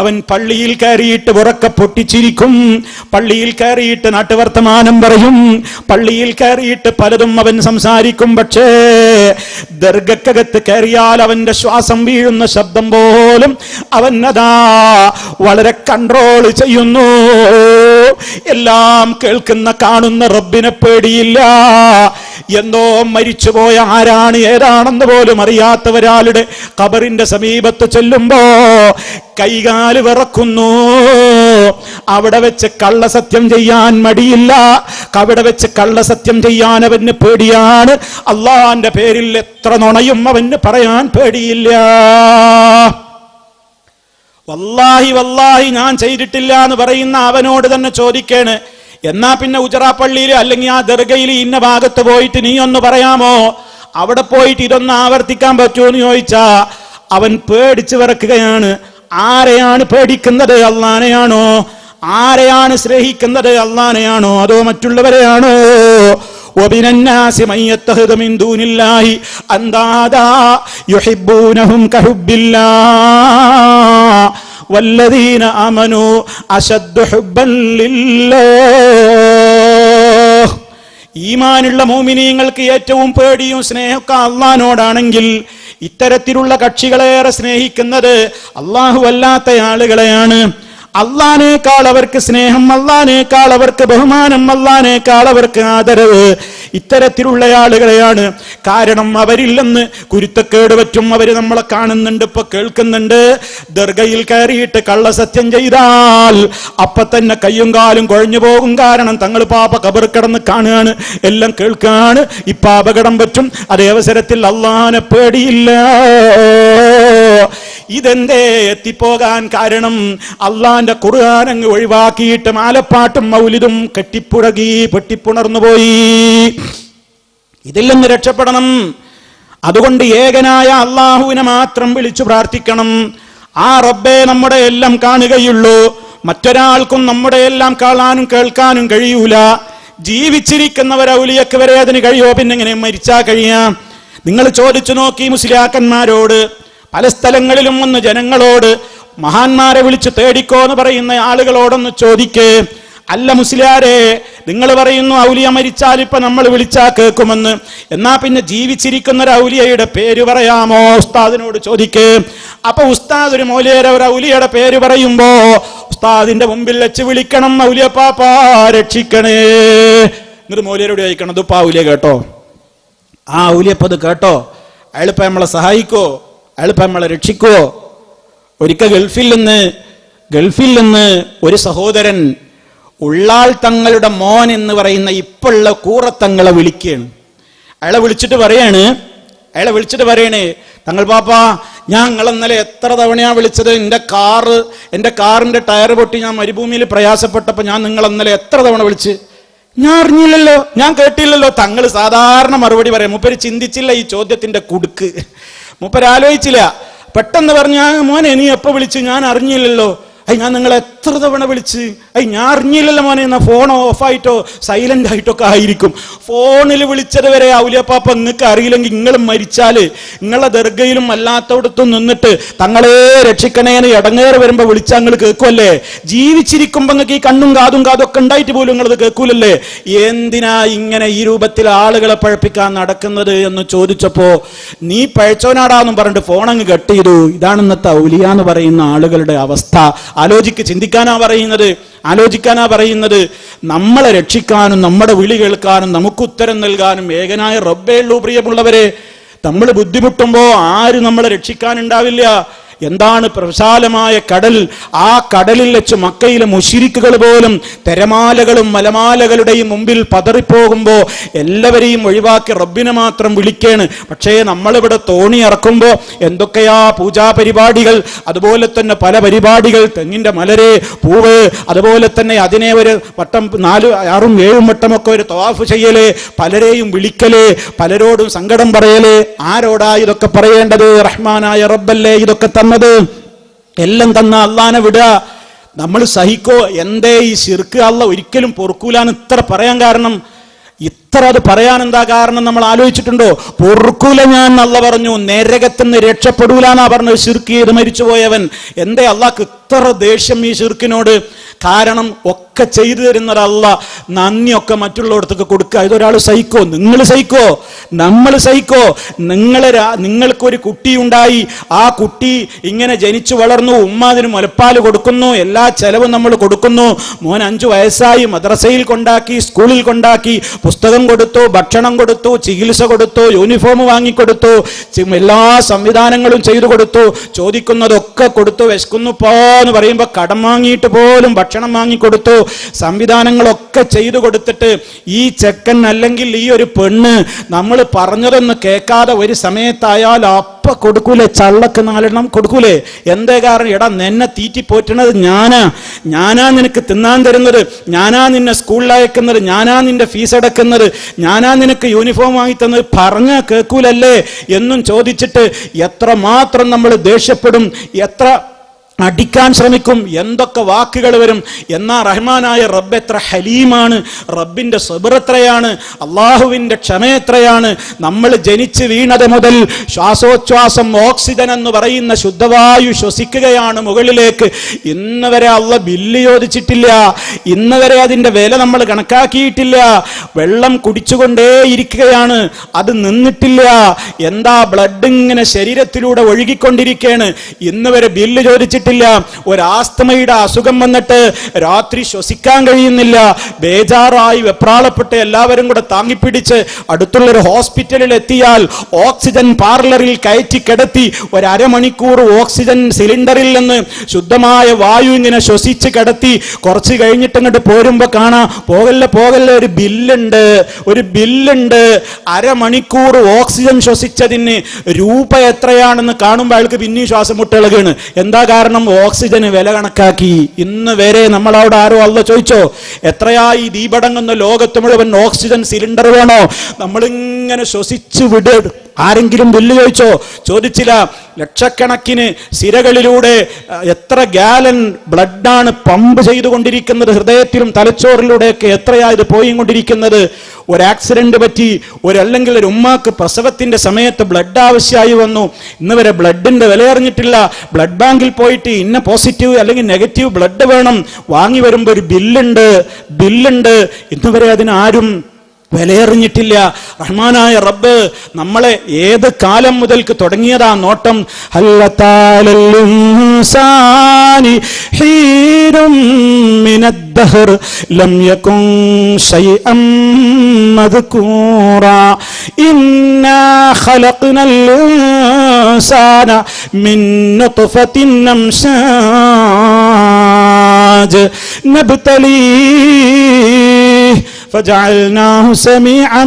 അവൻ പള്ളിയിൽ കയറിയിട്ട് ഉറക്കെ പൊട്ടിച്ചിരിക്കും, പള്ളിയിൽ കയറിയിട്ട് നാട്ടുവർത്തമാനം പറയും, പള്ളിയിൽ കയറിയിട്ട് പലതും അവൻ സംസാരിക്കും. പക്ഷേ ദർഗക്കകത്ത് കയറിയാൽ അവന്റെ ശ്വാസം വീഴുന്ന ശബ്ദം പോലും അവൻ അതാ വളരെ കൺട്രോൾ ചെയ്യുന്നു. എല്ലാം കേൾക്കുന്ന കാണുന്ന റബ്ബിനെ പേടിയില്ല. എന്തോ മരിച്ചുപോയ ആരാണ് ഏതാണെന്ന് പോലും അറിയാത്ത ഒരാളുടെ ഖബറിന്റെ സമീപത്ത് ചെല്ലുമ്പോ കൈകാല് വിറക്കുന്നു. അവിടെ വെച്ച് കള്ളസത്യം ചെയ്യാൻ മടിയില്ല, അവിടെ വെച്ച് കള്ളസത്യം ചെയ്യാൻ അവന് പേടിയാണ്. അള്ളാന്റെ പേരിൽ എത്ര നുണയും അവന് പറയാൻ പേടിയില്ല. വല്ലാഹി വല്ലാഹി ഞാൻ ചെയ്തിട്ടില്ല എന്ന് പറയുന്ന അവനോട് തന്നെ ചോദിക്കേണ്, എന്നാ പിന്നെ ഉജറാപ്പള്ളിയിൽ അല്ലെങ്കിൽ ആ ദർഗയിൽ ഇന്ന ഭാഗത്ത് പോയിട്ട് നീ ഒന്ന് പറയാമോ, അവിടെ പോയിട്ട് ഇതൊന്ന് ആവർത്തിക്കാൻ പറ്റുമോ എന്ന് ചോദിച്ചാ അവൻ പേടിച്ചു വിറക്കുകയാണ്. ആരെയാണ് പേടിക്കുന്നത്? അള്ളാനെയാണോ? ആരെയാണ് സ്നേഹിക്കുന്നത്? അള്ളാനെയാണോ അതോ മറ്റുള്ളവരെയാണോ? وَمِنَ النَّاسِ مَن يَتَّخِذُ مِن دُونِ اللَّهِ أَندَادًا يُحِبُّونَهُم كَحُبِّ اللَّهِ وَالَّذِينَ آمَنُوا أَشَدُّ حُبًّا لِلَّهِ. ഈമാനുള്ള മുഅ്മിനീങ്ങൾക്ക് ഏറ്റവും പേടിയും സ്നേഹമൊക്കെ അള്ളാഹിനോടാണെങ്കിൽ ഇത്തരത്തിലുള്ള കക്ഷികളേറെ സ്നേഹിക്കുന്നത് അള്ളാഹു അല്ലാത്ത ആളുകളെയാണ്. അള്ളാഹിനേക്കാൾ അവർക്ക് സ്നേഹം, അള്ളാഹിനേക്കാൾ അവർക്ക് ബഹുമാനം, അള്ളാഹിനേക്കാൾ അവർക്ക് ആദരവ് ഇത്തരത്തിലുള്ള ആളുകളെയാണ്. കാരണം അവരില്ലെന്ന് കുരുത്തക്കേട് പറ്റും. അവര് നമ്മളെ കാണുന്നുണ്ട്, ഇപ്പൊ കേൾക്കുന്നുണ്ട്. ദർഗയിൽ കയറിയിട്ട് കള്ളസത്യം ചെയ്താൽ അപ്പൊ തന്നെ കയ്യും കാലും കുഴഞ്ഞു പോകും. കാരണം തങ്ങൾ പാപ്പ ഖബർ കിടന്ന് കാണുകയാണ്, എല്ലാം കേൾക്കാണ്. ഇപ്പൊ അപകടം പറ്റും. അതേ അവസരത്തിൽ അള്ളാഹിനെ പേടിയില്ല. ഇതെന്തേ എത്തിപ്പോകാൻ കാരണം? അള്ളാന്റെ ഖുർആൻ അങ്ങ് ഒഴിവാക്കിയിട്ട് മാലപ്പാട്ടും മൗലിദും കെട്ടിപ്പുഴകി പൊട്ടിപ്പുണർന്നുപോയി. ഇതിൽ നിന്ന് രക്ഷപ്പെടണം. അതുകൊണ്ട് ഏകനായ അള്ളാഹുവിനെ മാത്രം വിളിച്ചു പ്രാർത്ഥിക്കണം. ആ റബ്ബേ നമ്മുടെ എല്ലാം കാണുകയുള്ളൂ. മറ്റൊരാൾക്കും നമ്മുടെ എല്ലാം കാണാനും കേൾക്കാനും കഴിയൂല. ജീവിച്ചിരിക്കുന്നവർ ഔലിയക്ക് വരെ അതിന് കഴിയോ? പിന്നെ എങ്ങനെ മരിച്ചാ കഴിയാം? നിങ്ങൾ ചോദിച്ചു നോക്കി മുസ്ലിയാക്കന്മാരോട്, പല സ്ഥലങ്ങളിലും വന്ന് ജനങ്ങളോട് മഹാന്മാരെ വിളിച്ച് തേടിക്കോ എന്ന് പറയുന്ന ആളുകളോടൊന്ന് ചോദിക്കേ. അല്ല മുസ്ലിയാരെ, നിങ്ങൾ പറയുന്നു ഔലിയ മരിച്ചാൽ ഇപ്പൊ നമ്മൾ വിളിച്ചാ കേൾക്കുമെന്ന്. എന്നാ പിന്നെ ജീവിച്ചിരിക്കുന്ന ഒരു ഔലിയയുടെ പേര് പറയാമോ? ഉസ്താദിനോട് ചോദിക്കേ. അപ്പൊ ഉസ്താദ് ഒരു മൗലിയരെ ഒരു ഔലിയയുടെ പേര് പറയുമ്പോ ഉസ്താദിന്റെ മുമ്പിൽ വെച്ച് വിളിക്കണം, ഔലിയ പാപ്പാ രക്ഷിക്കണേ. എന്നിട്ട് മൗലിയരോട് ചോദിക്കണം, ഇതിപ്പോ ഔലിയ കേട്ടോ, ആ ഔലിയപ്പത് കേട്ടോ, അയാളിപ്പ നമ്മളെ സഹായിക്കോ, അയാളിപ്പ നമ്മളെ രക്ഷിക്കോ? ഒരിക്കൽ ഗൾഫിൽ നിന്ന് ഒരു സഹോദരൻ ഉള്ളാൾ തങ്ങളുടെ മോൻ എന്ന് പറയുന്ന ഇപ്പോഴുള്ള കൂറത്തങ്ങളെ വിളിക്കുകയാണ്. അയാളെ വിളിച്ചിട്ട് പറയണേ, തങ്ങൾ പാപ്പാ, ഞാൻ നിങ്ങളെ ഇന്നലെ എത്ര തവണയാ വിളിച്ചത്? എന്റെ കാറിന്റെ ടയർ പൊട്ടി ഞാൻ മരുഭൂമിയിൽ പ്രയാസപ്പെട്ടപ്പോ ഞാൻ നിങ്ങളെ ഇന്നലെ എത്ര തവണ വിളിച്ച്? ഞാൻ അറിഞ്ഞില്ലല്ലോ, ഞാൻ കേട്ടില്ലല്ലോ. തങ്ങൾ സാധാരണ മറുപടി പറയാം. മൂപ്പര് ചിന്തിച്ചില്ല ഈ ചോദ്യത്തിന്റെ കുടുക്ക്, മൂപ്പര് ആലോചിച്ചില്ല. പെട്ടെന്ന് പറഞ്ഞ, മോനെ നീ എപ്പോ വിളിച്ചു? ഞാൻ അറിഞ്ഞില്ലല്ലോ. ഞാൻ നിങ്ങളെ എത്ര തവണ വിളിച്ച്? ഞാൻ അറിഞ്ഞില്ലല്ലോ മോനെ. എന്നാ ഫോൺ ഓഫായിട്ടോ സൈലന്റ് ആയിട്ടോ ഒക്കെ ആയിരിക്കും. ഫോണിൽ വിളിച്ചത് വരെ ഔലിയപ്പാപ്പ നിങ്ങൾക്ക് അറിയില്ലെങ്കിൽ നിങ്ങൾ മരിച്ചാല് നിങ്ങളെ ദർഗയിലും അല്ലാത്തവിടത്തും നിന്നിട്ട് തങ്ങളെ രക്ഷിക്കണേന്ന് ഇടങ്ങേറ് വരുമ്പോ വിളിച്ചാൽ നിങ്ങൾ കേൾക്കുമല്ലേ? ജീവിച്ചിരിക്കുമ്പോ നിങ്ങൾക്ക് ഈ കണ്ണും കാതും ഒക്കെ ഉണ്ടായിട്ട് പോലും നിങ്ങളത് കേൾക്കൂലല്ലേ? എന്തിനാ ഇങ്ങനെ ഈ രൂപത്തിൽ ആളുകളെ പഴപ്പിക്കാൻ നടക്കുന്നത് എന്ന് ചോദിച്ചപ്പോ, നീ പഴച്ചോനാടാന്നും പറഞ്ഞിട്ട് ഫോൺ അങ്ങ് കട്ട് ചെയ്തു. ഇതാണ് ഇന്നത്തെ ഔലിയ എന്ന് പറയുന്ന ആളുകളുടെ അവസ്ഥ. ചിന്തിക്കാനാ പറയുന്നത്. നമ്മളെ രക്ഷിക്കാനും നമ്മുടെ വിളി കേൾക്കാനും നമുക്ക് ഉത്തരം നൽകാനും ഏകനായ റബ്ബേ ഉള്ളൂ. പ്രിയമുള്ളവരെ, നമ്മൾ ബുദ്ധിമുട്ടുമ്പോ ആരും നമ്മളെ രക്ഷിക്കാനുണ്ടാവില്ല. എന്താണ് പ്രവിശാലമായ കടൽ, ആ കടലിൽ വെച്ച് മക്കയിലെ മുശ്രിക്കുകൾ പോലും തിരമാലകളും മലമാലകളുടെയും മുമ്പിൽ പതറിപ്പോകുമ്പോ എല്ലാവരെയും ഒഴിവാക്കി റബ്ബിനെ മാത്രം വിളിക്കേണ്. പക്ഷേ നമ്മളിവിടെ തോണി ഇറക്കുമ്പോ എന്തൊക്കെയാ പൂജാ പരിപാടികൾ, അതുപോലെ തന്നെ പല പരിപാടികൾ, തെങ്ങിന്റെ മലരെ പൂവ്, അതുപോലെ തന്നെ അതിനെ ഒരു വട്ടം 4, 6, 7 വട്ടമൊക്കെ ഒരു തവാഫ് ചെയ്യല്, പലരെയും വിളിക്കല്, പലരോടും സങ്കടം പറയല്. ആരോടാ ഇതൊക്കെ പറയേണ്ടത്? റഹ്മാനായ റബ്ബല്ലേ ഇതൊക്കെ തന്നത്. എല്ലാം തന്ന അള്ളാനെ വിടുക. നമ്മൾ സഹിക്കോ? എന്തേ ഈ ശിർക്ക് അള്ളാഹ് ഒരിക്കലും പൊറുക്കൂലാന്ന് ഇത്ര പറയാൻ കാരണം? അത് പറയാൻ എന്താ കാരണം നമ്മൾ ആലോചിച്ചിട്ടുണ്ടോ? പൊറുക്കൂല ഞാൻ അള്ളാഹ് പറഞ്ഞു, നരകത്തിന്ന് രക്ഷപ്പെടൂലാന്നാ പറഞ്ഞത് ശിർക്ക് ചെയ്ത് മരിച്ചുപോയവൻ. എന്തേ അള്ളാഹ്ക്ക് ഇത്ര ദേഷ്യം ഈ ശിർക്കിനോട്? കാരണം ഒക്കെ ചെയ്തു തരുന്നത് അള്ളാഹ്, നന്ദിയൊക്കെ മറ്റുള്ളവർക്ക് കൊടുക്കുക. ഇതൊരാൾ സഹിക്കോ? നിങ്ങൾ സഹിക്കോ? നമ്മൾ സഹിക്കോ? നിങ്ങൾക്കൊരു കുട്ടി ഉണ്ടായി, ആ കുട്ടി ഇങ്ങനെ ജനിച്ചു വളർന്നു, ഉമ്മ അതിന് മുലപ്പാൽ കൊടുക്കുന്നു, എല്ലാ ചെലവും നമ്മൾ കൊടുക്കുന്നു. മോൻ 5 വയസ്സായി, മദ്രസയിൽ കൊണ്ടാക്കി, സ്കൂളിൽ കൊണ്ടാക്കി, പുസ്തകം കൊടുത്തു, ഭക്ഷണം കൊടുത്തു, ചികിത്സ കൊടുത്തു, യൂണിഫോം വാങ്ങിക്കൊടുത്തു, എല്ലാ സംവിധാനങ്ങളും ചെയ്തു കൊടുത്തു, ചോദിക്കുന്നതൊക്കെ കൊടുത്തു. വിശക്കുന്നു പോന്ന് പറയുമ്പോ കടം വാങ്ങിയിട്ട് പോലും ഭക്ഷണം വാങ്ങിക്കൊടുത്തു, സംവിധാനങ്ങളൊക്കെ ചെയ്തു കൊടുത്തിട്ട് ഈ ചെക്കൻ അല്ലെങ്കിൽ ഈ ഒരു പെണ്ണ് നമ്മൾ പറഞ്ഞതൊന്ന് കേൾക്കാതെ ഒരു സമയത്തായാൽ അപ്പ കൊടുക്കൂലേ? ചള്ളക്ക് 4 എണ്ണം കൊടുക്കൂലേ? എന്തേ കാരണം? എടാ, നിന്നെ തീറ്റിപ്പോറ്റുന്നത് ഞാനാ നിനക്ക് തിന്നാൻ തരുന്നത്, ഞാനാ നിന്നെ സ്കൂളിൽ അയക്കുന്നത്, ഞാനാ നിന്റെ ഫീസ് അടക്കുന്നത്, ഞാനാ നിനക്ക് യൂണിഫോം വാങ്ങി തന്നത്, പറഞ്ഞ കേൾക്കൂലല്ലേ എന്നും ചോദിച്ചിട്ട് എത്രമാത്രം നമ്മൾ ദേഷ്യപ്പെടും, എത്ര അടിക്കാൻ ശ്രമിക്കും, എന്തൊക്കെ വാക്കുകൾ വരും. എന്നാ റഹ്മാനായ റബ്ബ് എത്ര ഹലീമാണ്, റബ്ബിന്റെ സബ്ർ എത്രയാണ്, അള്ളാഹുവിന്റെ ക്ഷമ എത്രയാണ്. നമ്മൾ ജനിച്ച് വീണത് മുതൽ ശ്വാസോച്ഛ്വാസം ഓക്സിജൻ എന്ന് പറയുന്ന ശുദ്ധവായു ശ്വസിക്കുകയാണ് മുകളിലേക്ക്. ഇന്ന് വരെ അള്ളാഹ് ബില്ല് ചോദിച്ചിട്ടില്ല, ഇന്ന് വരെ അതിന്റെ വില നമ്മൾ കണക്കാക്കിയിട്ടില്ല. വെള്ളം കുടിച്ചുകൊണ്ടേയിരിക്കുകയാണ്, അത് നിന്നിട്ടില്ല. എന്താ, ബ്ലഡ് ഇങ്ങനെ ശരീരത്തിലൂടെ ഒഴുകിക്കൊണ്ടിരിക്കുകയാണ്. ഇന്ന് വരെ ബില്ല് ചോദിച്ചിട്ടില്ല. ഒരു ആസ്തമയുടെ അസുഖം വന്നിട്ട് രാത്രി ശ്വസിക്കാൻ കഴിയുന്നില്ല, ബേജാറായി വെപ്രാളപ്പെട്ട് എല്ലാവരും കൂടെ താങ്ങിപ്പിടിച്ച് അടുത്തുള്ളൊരു ഹോസ്പിറ്റലിൽ എത്തിയാൽ ഓക്സിജൻ പാർലറിൽ കയറ്റി കിടത്തി 1/2 മണിക്കൂർ ഓക്സിജൻ സിലിണ്ടറിൽ നിന്ന് ശുദ്ധമായ വായു ഇങ്ങനെ ശ്വസിച്ച് കിടത്തി. കുറച്ച് കഴിഞ്ഞിട്ട് ഇങ്ങോട്ട് പോരുമ്പോ കാണാം, പോകല്ലേ ഒരു ബില്ലുണ്ട്. 1/2 മണിക്കൂർ ഓക്സിജൻ ശ്വസിച്ചതിന് രൂപ എത്രയാണെന്ന് കാണുമ്പോൾ അയാൾക്ക് പിന്നെയും ശ്വാസം മുട്ടിളകാണ്. എന്താ കാരണം? ഓക്സിജന് വില കണക്കാക്കി. ഇന്ന് വരെ നമ്മളവിടെ ആരോ അള്ളാഹ് ചോദിച്ചോ, എത്രയായി ദീപടങ്ങുന്ന ലോകത്ത് മുഴുവൻ ഓക്സിജൻ സിലിണ്ടർ വേണോ? നമ്മളിങ്ങനെ ശ്വസിച്ചു വിട്. ആരെങ്കിലും ബില്ല് ചോദിച്ചോ? ചോദിച്ചില്ല. ലക്ഷക്കണക്കിന് സിരകളിലൂടെ എത്ര ഗാലൻ ബ്ലഡാണ് പമ്പ് ചെയ്തുകൊണ്ടിരിക്കുന്നത്, ഹൃദയത്തിലും തലച്ചോറിലൂടെയൊക്കെ എത്രയാ ഇത് പോയിക്കൊണ്ടിരിക്കുന്നത്. ഒരു ആക്സിഡന്റ് പറ്റി, അല്ലെങ്കിൽ ഒരു ഉമ്മാക്ക് പ്രസവത്തിന്റെ സമയത്ത് ബ്ലഡ് ആവശ്യമായി വന്നു, ഇന്ന് വരെ ബ്ലഡിന്റെ വില അറിഞ്ഞിട്ടില്ല. ബ്ലഡ് ബാങ്കിൽ പോയിട്ട് ഇന്ന പോസിറ്റീവ് അല്ലെങ്കിൽ നെഗറ്റീവ് ബ്ലഡ് വേണം, വാങ്ങി വരുമ്പോൾ ഒരു ബില്ലുണ്ട്. ഇന്ന് വരെ അതിനാരും വിലയറിഞ്ഞിട്ടില്ല. റഹ്മാനായ റബ്ബ് നമ്മളെ ഏത് കാലം മുതൽക്ക് തുടങ്ങിയതാ നോട്ടം. ലം യകുൻ ശൈഅൻ മദ്കൂറാ ഇന്നാ ഖലഖ്നൽ ഇൻസാന മിൻ നുത്ഫത്തിൻ അംശാജ് നബ്തലീഹി فجعلناه سميعا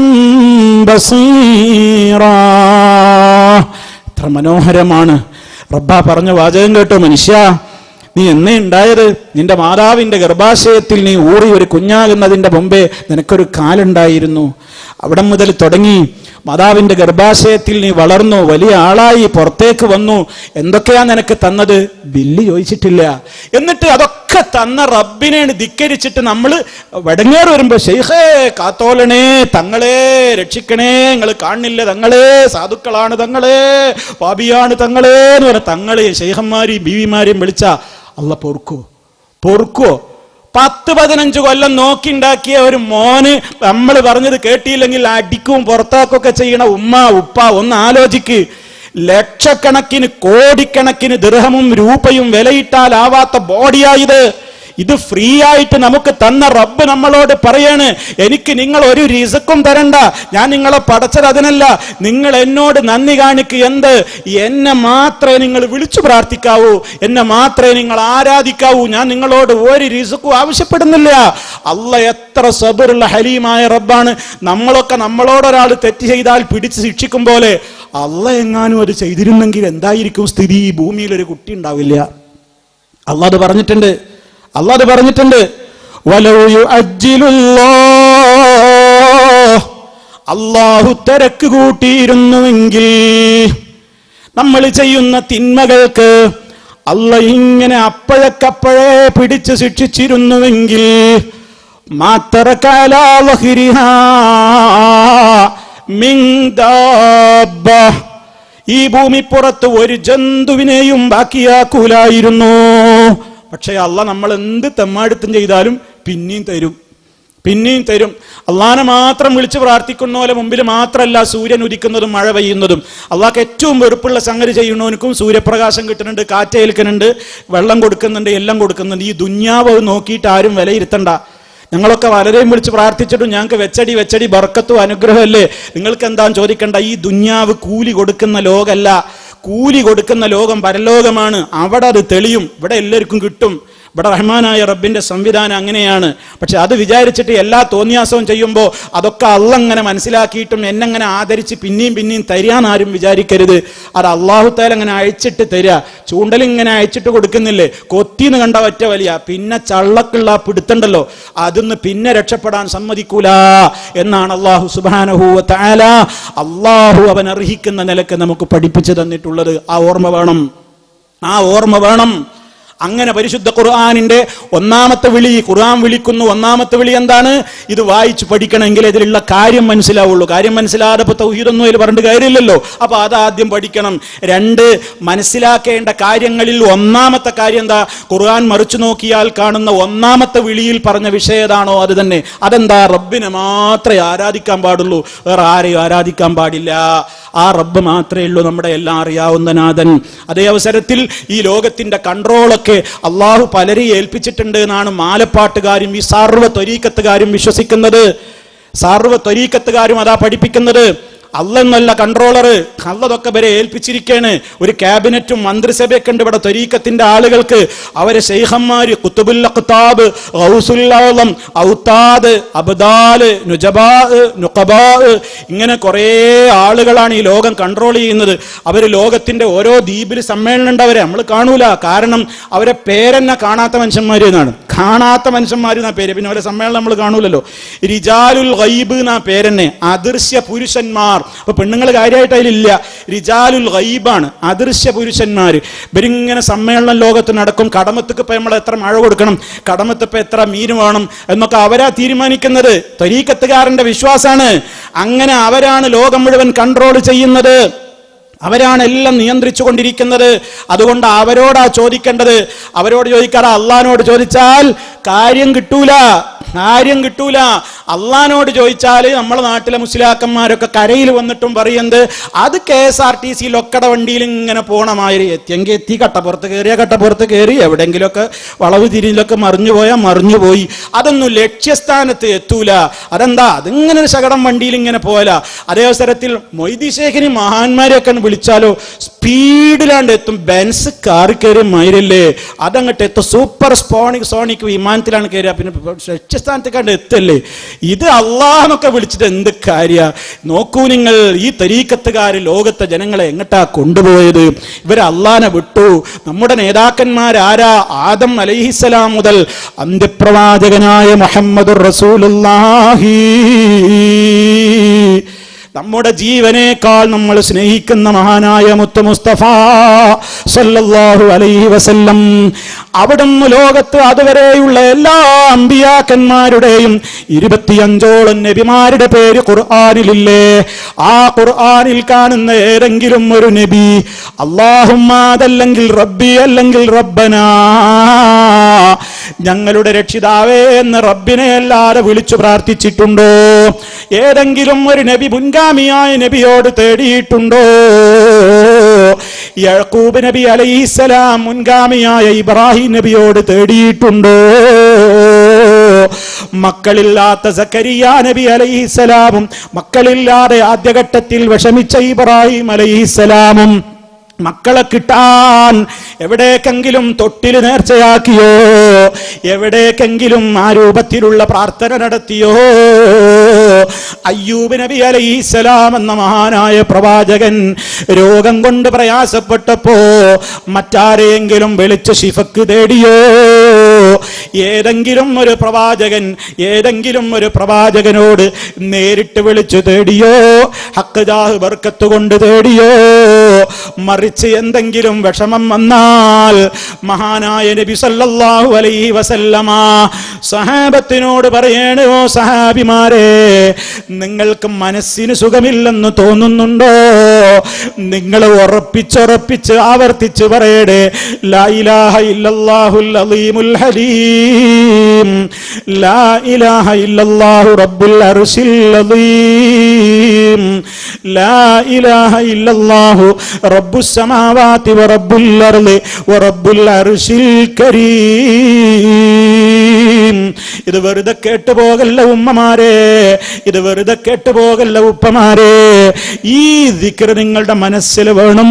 بصيرا. എത്ര മനോഹരമാണ് റബ്ബാ പറഞ്ഞ വാചകം കേട്ടോ. മനുഷ്യ, നീ എന്നേ ഉണ്ടായത്? നിന്റെ മാതാവിന്റെ ഗർഭാശയത്തിൽ നീ ഊറി ഒരു കുഞ്ഞാകുന്നതിന്റെ മുമ്പേ നിനക്കൊരു കാലുണ്ടായിരുന്നു. അവിടെ മുതൽ തുടങ്ങി മാതാവിന്റെ ഗർഭാശയത്തിൽ നീ വളർന്നു, വലിയ ആളായി പുറത്തേക്ക് വന്നു. എന്തൊക്കെയാ നിനക്ക് തന്നത്? ബില്ല് ചോദിച്ചിട്ടില്ല. എന്നിട്ട് അതൊക്കെ തന്ന റബ്ബിനെ ധിക്കരിച്ചിട്ട് നമ്മൾ വടങ്ങേറ് വരുമ്പോ ശൈഖേ കാത്തോളണേ, തങ്ങളെ രക്ഷിക്കണേ, നിങ്ങൾ കാണില്ല, തങ്ങളെ സാധുക്കളാണ്, തങ്ങളെ പാപിയാണ്, തങ്ങളെ എന്ന് പറഞ്ഞ തങ്ങളെ ശൈഖന്മാരെയും ബീവിമാരെയും വിളിച്ച അള്ളാഹ് പൊറുക്കോ? 10-15 കൊല്ലം നോക്കിണ്ടാക്കിയ ഒരു മോന് നമ്മൾ പറഞ്ഞത് കേട്ടിയില്ലെങ്കിൽ അടിക്കും പുറത്താക്കൊക്കെ ചെയ്യണ ഉമ്മ ഉപ്പ ഒന്ന് ആലോചിക്ക്. ലക്ഷക്കണക്കിന് കോടിക്കണക്കിന് ദിർഹമും രൂപയും വിലയിട്ടാലാവാത്ത ബോഡിയായത്. ഇത് ഫ്രീ ആയിട്ട് നമുക്ക് തന്ന റബ്ബ് നമ്മളോട് പറയാണ്, എനിക്ക് നിങ്ങൾ ഒരു റിസ്ക്കും തരണ്ട, ഞാൻ നിങ്ങളെ പടച്ചത് അതിനല്ല, നിങ്ങൾ എന്നോട് നന്ദി കാണിക്ക്. എന്ത്? എന്നെ മാത്രമേ നിങ്ങൾ വിളിച്ചു പ്രാർത്ഥിക്കാവൂ, എന്നെ മാത്രമേ നിങ്ങൾ ആരാധിക്കാവൂ, ഞാൻ നിങ്ങളോട് ഒരു റിസ്ക്കും ആവശ്യപ്പെടുന്നില്ല. അള്ളാഹ് എത്ര സബറുള്ള ഹലീമായ റബ്ബാണ്. നമ്മളൊക്കെ നമ്മളോടൊരാൾ തെറ്റ് ചെയ്താൽ പിടിച്ച് ശിക്ഷിക്കും പോലെ അള്ളാഹ് എങ്ങാനും അത് ചെയ്തിരുന്നെങ്കിൽ എന്തായിരിക്കും സ്ഥിതി? ഈ ഭൂമിയിൽ ഒരു കുട്ടി ഉണ്ടാവില്ല. അള്ളാഹ് അത് പറഞ്ഞിട്ടുണ്ട്. അല്ലാഹു പറഞ്ഞിട്ടുണ്ട്, അല്ലാഹു തിരക്ക് കൂട്ടിയിരുന്നുവെങ്കിൽ, നമ്മൾ ചെയ്യുന്ന തിന്മകൾക്ക് അല്ലാഹ് ഇങ്ങനെ അപ്പോഴക്കപ്പോഴേ പിടിച്ച് ശിക്ഷിച്ചിരുന്നുവെങ്കിൽ, ഈ ഭൂമിപ്പുറത്ത് ഒരു ജന്തുവിനെയും ബാക്കിയാക്കൂലായിരുന്നു. പക്ഷേ അള്ളാഹ് നമ്മൾ എന്ത് തെമ്മാടുത്തും ചെയ്താലും പിന്നെയും തരും. അള്ളാഹനെ മാത്രം വിളിച്ച് പ്രാർത്ഥിക്കുന്ന പോലെ മുമ്പിൽ മാത്രമല്ല സൂര്യൻ ഉദിക്കുന്നതും മഴ പെയ്യുന്നതും. അള്ളാഹ്ക്ക് ഏറ്റവും വെറുപ്പുള്ള സംഗതി ചെയ്യുന്നവനക്കും സൂര്യപ്രകാശം കിട്ടുന്നുണ്ട്, കാറ്റേൽക്കുന്നുണ്ട്, വെള്ളം കൊടുക്കുന്നുണ്ട്, എല്ലാം കൊടുക്കുന്നുണ്ട്. ഈ ദുന്യാവ് നോക്കിയിട്ട് ആരും വിലയിരുത്തണ്ട. ഞങ്ങളൊക്കെ വളരെയും വിളിച്ച് പ്രാർത്ഥിച്ചിട്ടും ഞങ്ങൾക്ക് വെച്ചടി ബർക്കത്തും അനുഗ്രഹമല്ലേ. നിങ്ങൾക്ക് എന്താന്ന് ചോദിക്കണ്ട. ഈ ദുന്യാവ് കൂലി കൊടുക്കുന്ന ലോകമല്ല, കൂലി കൊടുക്കുന്ന ലോകം പരലോകമാണ്. അവിടെ അത് തെളിയും, ഇവിടെ എല്ലാവർക്കും കിട്ടും. ഇവിടെ റഹ്മാനായ റബ്ബിന്റെ സംവിധാനം അങ്ങനെയാണ്. പക്ഷെ അത് വിചാരിച്ചിട്ട് എല്ലാ തോന്നിയാസവും ചെയ്യുമ്പോൾ അതൊക്കെ അള്ളങ്ങനെ മനസ്സിലാക്കിയിട്ടും എന്നെങ്ങനെ ആദരിച്ച് പിന്നെയും തരികയെന്നാരും വിചാരിക്കരുത്. അത് അള്ളാഹു തആല അങ്ങനെ അയച്ചിട്ട് തരിക. ചൂണ്ടലിങ്ങനെ അയച്ചിട്ട് കൊടുക്കുന്നില്ലേ, കൊത്തിന്ന് കണ്ട ഒറ്റ വലിയ, പിന്നെ ചള്ളക്കുള്ള പിടുത്തണ്ടല്ലോ, അതിന്ന് പിന്നെ രക്ഷപ്പെടാൻ സമ്മതിക്കൂല എന്നാണ് അള്ളാഹു സുബ്ഹാനഹു വ തആല അള്ളാഹു അവൻ അർഹിക്കുന്ന നിലക്ക് നമുക്ക് പഠിപ്പിച്ചു തന്നിട്ടുള്ളത്. ആ ഓർമ്മ വേണം. അങ്ങനെ പരിശുദ്ധ ഖുർആനിന്റെ ഒന്നാമത്തെ വിളി, ഖുർആൻ വിളിക്കുന്നു. ഒന്നാമത്തെ വിളി എന്താണ്? ഇത് വായിച്ചു പഠിക്കണമെങ്കിൽ ഇതിലുള്ള കാര്യം മനസ്സിലാവുള്ളൂ. കാര്യം മനസ്സിലാതെ ഇപ്പൊ തൗഹീദൊന്നും അതിൽ പറഞ്ഞിട്ട് കാര്യമില്ലല്ലോ. അപ്പൊ അതാദ്യം പഠിക്കണം. 2, മനസ്സിലാക്കേണ്ട കാര്യങ്ങളിൽ ഒന്നാമത്തെ കാര്യം എന്താ? ഖുർആൻ മറിച്ചു നോക്കിയാൽ കാണുന്ന ഒന്നാമത്തെ വിളിയിൽ പറഞ്ഞ വിഷയം ഏതാണോ അത് തന്നെ. അതെന്താ? റബ്ബിനെ മാത്രമേ ആരാധിക്കാൻ പാടുള്ളൂ, വേറെ ആരെയും ആരാധിക്കാൻ പാടില്ല. ആ റബ്ബ് മാത്രമേ ഉള്ളൂ നമ്മുടെ എല്ലാം അറിയാവുന്ന നാഥൻ. അതേ അവസരത്തിൽ ഈ ലോകത്തിന്റെ കൺട്രോളൊക്കെ അള്ളാഹു പലരെയും ഏൽപ്പിച്ചിട്ടുണ്ട് എന്നാണ് മാലപ്പാട്ടുകാരും ഈ സർവ്വ ത്വരീഖത്തുകാരും വിശ്വസിക്കുന്നത്. സർവ്വ ത്വരീഖത്തുകാരും അതാ പഠിപ്പിക്കുന്നത്. അല്ലെന്നല്ല കൺട്രോളർ, അള്ളതൊക്കെ വരെ ഏൽപ്പിച്ചിരിക്കുകയാണ്. ഒരു ക്യാബിനറ്റും മന്ത്രിസഭയൊക്കെ ഉണ്ട് ഇവിടെ ത്വരീഖത്തിന്റെ ആളുകൾക്ക്. അവരെ ശൈഖന്മാര്, ഖുതുബുൽ അഖ്താബ്, ഗൗസുൽ ആളം, ഔതാദ്, അബ്ദാല്, നുജബാ, നുഖബാ, ഇങ്ങനെ കുറേ ആളുകളാണ് ഈ ലോകം കൺട്രോൾ ചെയ്യുന്നത്. അവര് ലോകത്തിന്റെ ഓരോ ദ്വീപിൽ സമ്മേളനം ഉണ്ടവരെ നമ്മൾ കാണൂല. കാരണം അവരെ പേരെന്നെ കാണാത്ത മനുഷ്യന്മാര് എന്നാണ്. കാണാത്ത മനുഷ്യന്മാര് എന്നാ പേര്. പിന്നെ അവരെ സമ്മേളനം നമ്മൾ കാണൂലല്ലോ. റിജാലുൽ ഗൈബ് എന്നാ പേരെന്നെ, അദൃശ്യ പുരുഷന്മാർ. അപ്പൊ പെണ്ണുങ്ങൾ കാര്യമായിട്ട് അതിലില്ല. റിജാലുൽ ഗൈബാണ്, അദൃശ്യ പുരുഷന്മാര്. ഇവരിങ്ങനെ സമ്മേളനം ലോകത്ത് നടക്കും. കടമത്തേക്ക് ഇപ്പൊ നമ്മൾ എത്ര മഴ കൊടുക്കണം, കടമത്തിപ്പോ എത്ര മീൻ വേണം എന്നൊക്കെ അവരാ തീരുമാനിക്കുന്നത്. ത്വരീഖത്തുകാരന്റെ വിശ്വാസാണ്. അങ്ങനെ അവരാണ് ലോകം മുഴുവൻ കൺട്രോൾ ചെയ്യുന്നത്. അവരാണ് എല്ലാം നിയന്ത്രിച്ചു കൊണ്ടിരിക്കുന്നത്. അതുകൊണ്ട് അവരോടാ ചോദിക്കേണ്ടത്. അവരോട് ചോദിക്കാതെ അള്ളാഹിനോട് ചോദിച്ചാൽ കാര്യം കിട്ടൂല. അള്ളാഹിനോട് ചോദിച്ചാൽ നമ്മളെ നാട്ടിലെ മുസ്ലിയാക്കന്മാരൊക്കെ കരയിൽ വന്നിട്ടും പറയുന്നത് അത് KSRTC ലൊക്കട വണ്ടിയിൽ ഇങ്ങനെ പോണമാതിരി എത്തിയെങ്കിൽ എത്തി, കട്ടപ്പുറത്ത് കയറി എവിടെയെങ്കിലുമൊക്കെ വളവ് തിരിഞ്ഞിലൊക്കെ മറിഞ്ഞുപോയി. അതൊന്നും ലക്ഷ്യസ്ഥാനത്ത് എത്തൂല. അതെന്താ? അതിങ്ങനെ ഒരു ശകടം വണ്ടിയിൽ ഇങ്ങനെ പോല. അതേ അവസരത്തിൽ മൊയ്തി ശേഖിനി മഹാന്മാരെയൊക്കെ വിളിച്ചാലോ സ്പീഡിലാണ്ട് എത്തും. ബെൻസ് കാർ കയറി മയിലല്ലേ, അതങ്ങോട്ട് എത്തും. സൂപ്പർ സോണിക് വിമാനത്തിലാണ് കയറുക. പിന്നെ ലക്ഷ്യസ്ഥാനത്തേക്കാണ്ട് എത്തല്ലേ. ഇത് അള്ളാഹെന്നൊക്കെ വിളിച്ചിട്ട് എന്ത് കാര്യ? നോക്കൂ നിങ്ങൾ, ഈ ത്വരീഖത്തുകാര് ലോകത്തെ ജനങ്ങളെ എങ്ങട്ടാ കൊണ്ടുപോയത്? ഇവർ അള്ളാഹിനെ വിട്ടു. നമ്മുടെ നേതാക്കന്മാരാരാ? ആദം അലൈഹിസ്സലാം മുതൽ അന്ത്യപ്രവാചകനായ മുഹമ്മദുർ റസൂലുള്ളാഹി, നമ്മുടെ ജീവനേക്കാൾ നമ്മൾ സ്നേഹിക്കുന്ന മഹാനായ മുത്ത് മുസ്തഫ സല്ലല്ലാഹു അലൈഹി വസല്ലം, അവിടുന്ന് ലോകത്ത് അതുവരെയുള്ള എല്ലാ അമ്പിയാക്കന്മാരുടെയും 25ഓളം നബിമാരുടെ പേര് ഖുർആനിലില്ലേ? ആ ഖുർആനിൽ കാണുന്ന ഏതെങ്കിലും ഒരു നബി അല്ലാഹുമ്മ അതല്ലെങ്കിൽ റബ്ബി അല്ലെങ്കിൽ റബ്ബനാ ഞങ്ങളുടെ രക്ഷിതാവേ എന്ന് റബ്ബിനെ അല്ലാതെ വിളിച്ചു പ്രാർത്ഥിച്ചിട്ടുണ്ടോ? ഏതെങ്കിലും ഒരു നബി മുൻഗാമിയായ നബിയോട് തേടിയിട്ടുണ്ടോ? യഅ്ഖൂബ് നബി അലൈഹിസ്സലാം മുൻഗാമിയായ ഇബ്രാഹിം നബിയോട് തേടിയിട്ടുണ്ടോ? മക്കളില്ലാത്ത സക്കരിയ നബി അലൈഹിസ്സലാമും മക്കളില്ലാതെ ആദ്യഘട്ടത്തിൽ വിഷമിച്ച ഇബ്രാഹിം അലൈഹിസ്സലാമും മക്കളെ കിട്ടാൻ എവിടേക്കെങ്കിലും തൊട്ടില് നേർച്ചയാക്കിയോ? എവിടേക്കെങ്കിലും ആ രൂപത്തിലുള്ള പ്രാർത്ഥന നടത്തിയോ? അയ്യൂബ് നബി അലൈഹിസ്സലാം എന്ന മഹാനായ പ്രവാചകൻ രോഗം കൊണ്ട് പ്രയാസപ്പെട്ടപ്പോ മറ്റാരെയെങ്കിലും വിളിച്ച് ശിഫക്ക് തേടിയോ? ഏതെങ്കിലും ഒരു പ്രവാചകനോട് നേരിട്ട് വിളിച്ചു തേടിയോ? ഹക്ക് ജാഹ് ബർക്കത്ത് കൊണ്ട് തേടിയോ? മറിച്ച് എന്തെങ്കിലും വിഷമം വന്നാൽ മഹാനായ നബി സല്ലല്ലാഹു അലൈഹി വസല്ലമ സഹാബത്തിനോട് പറയണോ, സഹാബിമാരെ, നിങ്ങൾക്ക് മനസ്സിന് സുഖമില്ലെന്ന് തോന്നുന്നുണ്ടോ? നിങ്ങൾ ഉറപ്പിച്ച് ആവർത്തിച്ച് പറയണേ, ലാ ഇലാഹ ഇല്ലല്ലാഹുൽ അലീമുൽ ഹലീം, ലാ ഇലാഹ ഇല്ലല്ലാഹു റബ്ബുൽ അർശിൽ അലീം, ലാ ഇലാഹ ഇല്ലല്ലാഹു റബ്ബുസ് സമാവാതി വറബ്ബുൽ അർളി വറബ്ബുൽ അർശിൽ കരീം. ഇത് വെറുതെ കേട്ടുപോകല്ല ഉമ്മമാരെ, ഇത് വെറുതെ കേട്ടുപോകല്ല ഉപ്പമാരെ. ഈ ദിക്ർ നിങ്ങളുടെ മനസ്സിൽ വേണം.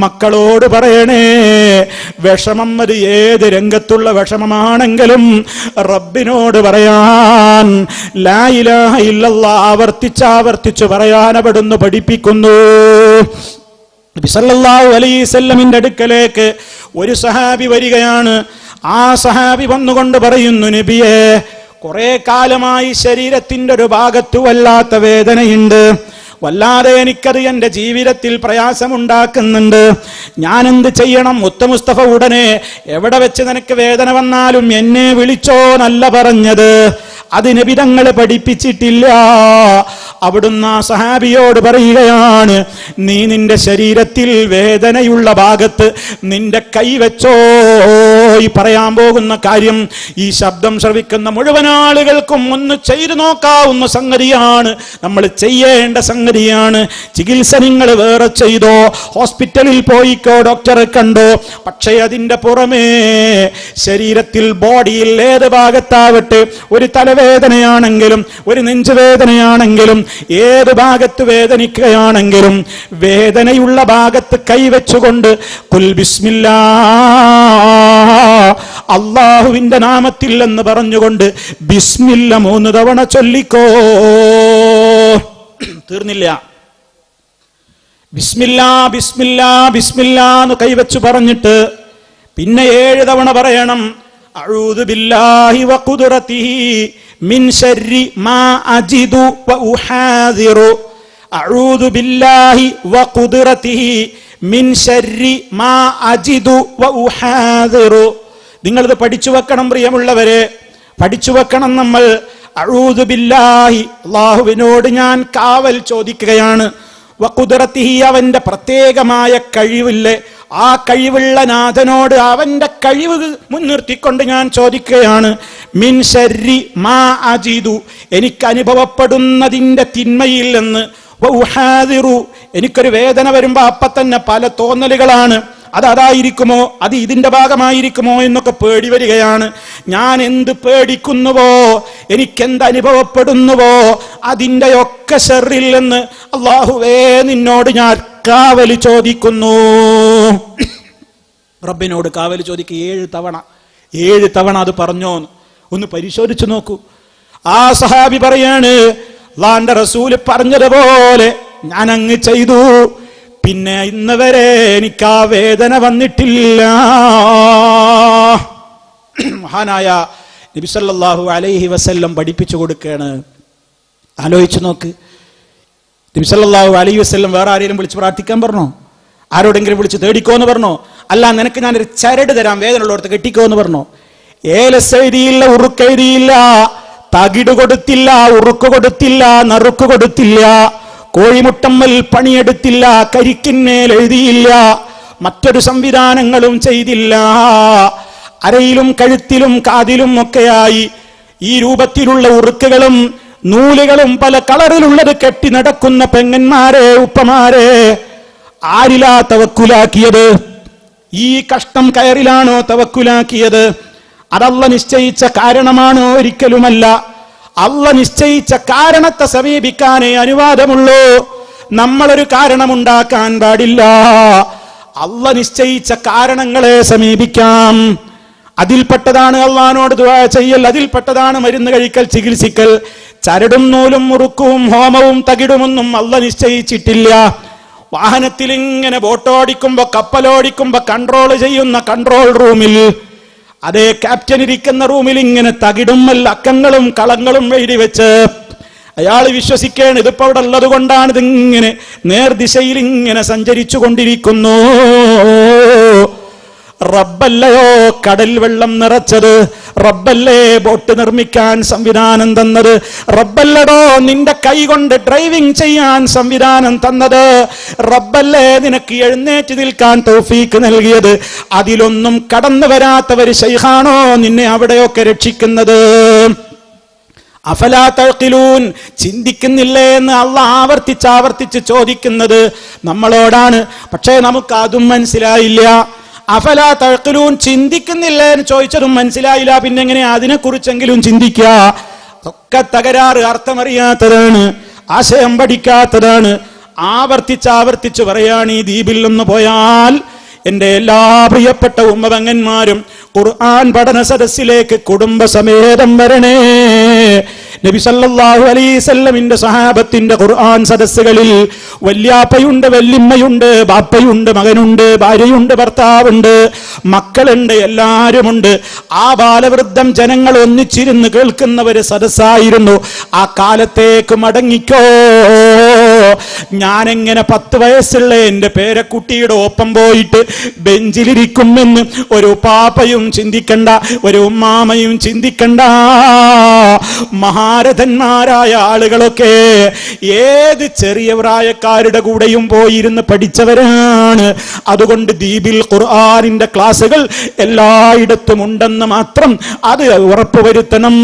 മക്കളോട് പറയണേ, വിഷമം അത് ഏത് രംഗത്തുള്ള വിഷമമാണെങ്കിലും റബ്ബിനോട് പറയാൻ, ലാ ഇലാഹ ഇല്ലല്ലാഹ് ആവർത്തിച്ച് പറയാൻ അവിടുന്ന് പഠിപ്പിക്കുന്നു. നബി സല്ലല്ലാഹു അലൈഹി വസല്ലമിന്റെ അടുക്കലേക്ക് ഒരു സഹാബി വരികയാണ്. ആ സഹാബി വന്നുകൊണ്ട് പറയുന്നു, നബിയേ, കുറെ കാലമായി ശരീരത്തിന്റെ ഒരു ഭാഗത്ത് വല്ലാത്ത വേദനയുണ്ട്, വല്ലാതെ എനിക്കത് എൻ്റെ ജീവിതത്തിൽ പ്രയാസമുണ്ടാക്കുന്നുണ്ട്, ഞാൻ എന്ത് ചെയ്യണം? മുസ്തഫ ഉടനെ എവിടെ വെച്ച് നിനക്ക് വേദന വന്നാലും എന്നെ വിളിച്ചോ എന്നല്ല പറഞ്ഞത്, അത് നബി തങ്ങൾ പഠിപ്പിച്ചിട്ടില്ല. അവിടുന്ന് ആ സഹാബിയോട് പറയുകയാണ്, നീ നിന്റെ ശരീരത്തിൽ വേദനയുള്ള ഭാഗത്ത് നിന്റെ കൈ വെച്ചോ. ഈ പറയാൻ പോകുന്ന കാര്യം ഈ ശബ്ദം ശ്രവിക്കുന്ന മുഴുവൻ ആളുകൾക്കും ഒന്ന് ചെയ്തു നോക്കാവുന്ന സംഗതിയാണ്, നമ്മൾ ചെയ്യേണ്ട സംഗതിയാണ്. ചികിത്സ നിങ്ങൾ വേറെ ചെയ്തോ, ഹോസ്പിറ്റലിൽ പോയിക്കോ, ഡോക്ടറെ കണ്ടോ, പക്ഷേ അതിൻ്റെ പുറമേ ശരീരത്തിൽ ബോഡിയിൽ ഏത് ഭാഗത്താവട്ടെ, ഒരു തലവേദനയാണെങ്കിലും ഒരു നെഞ്ചുവേദനയാണെങ്കിലും ഏത് ഭാഗത്ത് വേദനിക്കുകയാണെങ്കിലും വേദനയുള്ള ഭാഗത്ത് കൈവച്ചുകൊണ്ട് ഖുൽ ബിസ്മില്ലാഹ്, അല്ലാഹുവിന്റെ നാമത്തിൽ എന്ന് പറഞ്ഞുകൊണ്ട് ബിസ്മില്ല 3 തവണ ചൊല്ലിക്കോ. തീർന്നില്ല. ബിസ്മില്ലാ ബിസ്മില്ലാ ബിസ്മില്ലാ എന്ന് കൈവച്ചു പറഞ്ഞിട്ട് പിന്നെ 7 തവണ പറയണം. അഊദു ബില്ലാഹി വ ഖുദ്റതിഹി മിൻ ശർരി മാ അജിദു വ ഉഹാദിറു. അഊദു ബില്ലാഹി വ ഖുദ്റതിഹി മിൻ ശർരി മാ അജിദു വ ഉഹാദിറു. നിങ്ങളിത് പഠിച്ചു വെക്കണം പ്രിയമുള്ളവരെ, പഠിച്ചു വെക്കണം. നമ്മൾ അഊദു ബില്ലാഹി, അല്ലാഹുവിനോട് ഞാൻ കാവൽ ചോദിക്കുകയാണ്, വ ഖുദ്റതിഹി, അവന്റെ പ്രത്യേകമായ കഴിവില്ലേ, ആ കഴിവുള്ള നാഥനോട് അവന്റെ കഴിവ് മുൻനിർത്തിക്കൊണ്ട് ഞാൻ ചോദിക്കുകയാണ്. മിൻ ശർരി മാ അജിദു, എനിക്ക് അനുഭവപ്പെടുന്നതിന്റെ തിന്മയിൽ നിന്ന്, വ ഉഹാദിറു, എനിക്കൊരു വേദന വരുമ്പോ അപ്പൊ തന്നെ പല തോന്നലുകളാണ്, അതായിരിക്കുമോ, അത് ഇതിന്റെ ഭാഗമായിരിക്കുമോ എന്നൊക്കെ പേടി വരികയാണ്. ഞാൻ എന്ത് പേടിക്കുന്നുവോ, എനിക്കെന്ത് അനുഭവപ്പെടുന്നുവോ അതിൻ്റെ ഒക്കെ ശർറിൽ നിന്ന് അല്ലാഹുവേ നിന്നോട് ഞാൻ കാവല് ചോദിക്കുന്നു. റബ്ബിനോട് കാവല് ചോദിക്കുക 7 തവണ അത് പറഞ്ഞോ ഒന്ന് പരിശോധിച്ചു നോക്കൂ. ആ സഹാബി പറയാണ്, അല്ലാഹുവിന്റെ റസൂല് പറഞ്ഞതുപോലെ ഞാൻ അങ്ങ് ചെയ്തു, പിന്നെ ഇന്ന് വരെ എനിക്ക് ആ വേദന വന്നിട്ടില്ല. മഹാനായ നബി സല്ലല്ലാഹു അലൈഹി വസല്ലം പഠിപ്പിച്ചു കൊടുക്കുകയാണ്. ആലോചിച്ചു നോക്ക്, നബി സല്ലല്ലാഹു അലൈഹി വസല്ലം വേറെ ആരെങ്കിലും വിളിച്ച് പ്രാർത്ഥിക്കാൻ പറഞ്ഞോ? ആരോടെങ്കിലും വിളിച്ച് തേടിക്കോ എന്ന് പറഞ്ഞോ? അല്ല, നിനക്ക് ഞാനൊരു ചരട് തരാം, വേദനയുള്ളവർക്ക് കെട്ടിക്കോ എന്ന് പറഞ്ഞോ? ഏലസ് എഴുതിയില്ല, ഉറുക്ക് എഴുതിയില്ല, തകിട് കൊടുത്തില്ല, ഉറുക്ക് കൊടുത്തില്ല, നറുക്ക് കൊടുത്തില്ല, കോഴിമുട്ടമ്മൽ പണിയെടുത്തില്ല, കരിക്കിന്മേൽ എഴുതിയില്ല, മറ്റൊരു സംവിധാനങ്ങളും ചെയ്തില്ല. അരയിലും കഴുത്തിലും കാതിലും ഒക്കെയായി ഈ രൂപത്തിലുള്ള ഉറുക്കുകളും നൂലുകളും പല കളറിലുള്ളത് കെട്ടി നടക്കുന്ന പെങ്ങന്മാരെ, ഉപ്പമാരെ, ആരിലാ തവക്കുലാക്കിയത്? ഈ കഷ്ടം കയറിലാണോ തവക്കുലാക്കിയത്? അതല്ല നിശ്ചയിച്ച കാരണമാണോ? ഒരിക്കലുമല്ല. അല്ല നിശ്ചയിച്ച കാരണത്തെ സമീപിക്കാനേ അനുവാദമുള്ളൂ. നമ്മളൊരു കാരണമുണ്ടാക്കാൻ പാടില്ല. അല്ല നിശ്ചയിച്ച കാരണങ്ങളെ സമീപിക്കാം. അതിൽപ്പെട്ടതാണ് അള്ളാനോട് ദുആ ചെയ്യൽ, അതിൽപ്പെട്ടതാണ് മരുന്ന് കഴിക്കൽ, ചികിത്സിക്കൽ. ചരടും നൂലും മുറുക്കും ഹോമവും തകിടുമൊന്നും അല്ല നിശ്ചയിച്ചിട്ടില്ല. വാഹനത്തിൽ ഇങ്ങനെ ബോട്ടോടിക്കുമ്പോ കപ്പലോടിക്കുമ്പോ കൺട്രോൾ ചെയ്യുന്ന കൺട്രോൾ റൂമിൽ, അതേ ക്യാപ്റ്റൻ ഇരിക്കുന്ന റൂമിൽ ഇങ്ങനെ തകിടും അക്കങ്ങളും കളങ്ങളും എഴുതി വെച്ച് അയാൾ വിശ്വസിക്കേണ്ട ഇതിപ്പോ അവിടെ ഉള്ളത് കൊണ്ടാണ് ഇതിങ്ങനെ നേർദിശയിൽ ഇങ്ങനെ സഞ്ചരിച്ചു കൊണ്ടിരിക്കുന്നു. റബ്ബല്ലയോ കടൽ വെള്ളം നിറച്ചത്? റബ്ബല്ലേ ബോട്ട് നിർമ്മിക്കാൻ സംവിധാനം തന്നത്? റബ്ബല്ലടോ നിന്റെ കൈ കൊണ്ട് ഡ്രൈവിംഗ് ചെയ്യാൻ സംവിധാനം തന്നത്? റബ്ബല്ലേ നിനക്ക് എഴുന്നേറ്റ് നിൽക്കാൻ തൗഫീക്ക് നൽകിയത്? അതിലൊന്നും കടന്നു വരാത്തവർ ശൈഖാണോ നിന്നെ അവിടെയൊക്കെ രക്ഷിക്കുന്നത്? അഫലാ തഅഖിലൂൻ, ചിന്തിക്കുന്നില്ലേ എന്ന് അള്ളാഹ് ആവർത്തിച്ച് ചോദിക്കുന്നത് നമ്മളോടാണ്. പക്ഷേ നമുക്ക് അതും മനസ്സിലായില്ല. അഫലാ തഅഖിലൂൻ, ചിന്തിക്കുന്നില്ലേ എന്ന് ചോദിച്ചതും മനസ്സിലായില്ല. പിന്നെ എങ്ങനെ അതിനെക്കുറിച്ചെങ്കിലും ചിന്തിക്കുക? ഒക്കെ തകരാറ്, അർത്ഥമറിയാത്തതാണ്, ആശയം പഠിക്കാത്തതാണ്. ആവർത്തിച്ച് പറയാണ് ഈ ദ്വീപിൽ നിന്ന് പോയാൽ എന്റെ എല്ലാ പ്രിയപ്പെട്ട ഉമ്മപെങ്ങന്മാരും ഖുർആൻ പഠന സദസ്സിലേക്ക് കുടുംബസമേതം വരണേ. നബി സല്ലല്ലാഹു അലൈഹി വസല്ലമിന്റെ സഹാബത്തിന്റെ ഖുർആൻ സദസ്സുകളിൽ വല്യാപ്പയുണ്ട്, വല്യമ്മയുണ്ട്, ബാപ്പയുണ്ട്, മകനുണ്ട്, ഭാര്യയുണ്ട്, ഭർത്താവുണ്ട്, മക്കളുണ്ട്, എല്ലാവരുമുണ്ട്. ആ ബാലവൃദ്ധം ജനങ്ങൾ ഒന്നിച്ചിരുന്ന് കേൾക്കുന്ന ഒരു സദസ്സായിരുന്നു. ആ കാലത്തേക്ക് മടങ്ങിക്കോ. ഞാനെങ്ങനെ 10 വയസ്സുള്ള എന്റെ പേരക്കുട്ടിയുടെ ഒപ്പം പോയിട്ട് ബെഞ്ചിലിരിക്കുമെന്ന് ഒരു പാപ്പയും ചിന്തിക്കണ്ട, ഒരു ഉമ്മാമയും ചിന്തിക്കണ്ട. മഹാരഥന്മാരായ ആളുകളൊക്കെ ഏത് ചെറിയ പ്രായക്കാരുടെ കൂടെയും പോയിരുന്ന് പഠിച്ചവരാണ്. അതുകൊണ്ട് ദ്വീപിൽ ഖുർആനിന്റെ ക്ലാസുകൾ എല്ലായിടത്തും ഉണ്ടെന്ന് മാത്രം അത് ഉറപ്പുവരുത്തണം.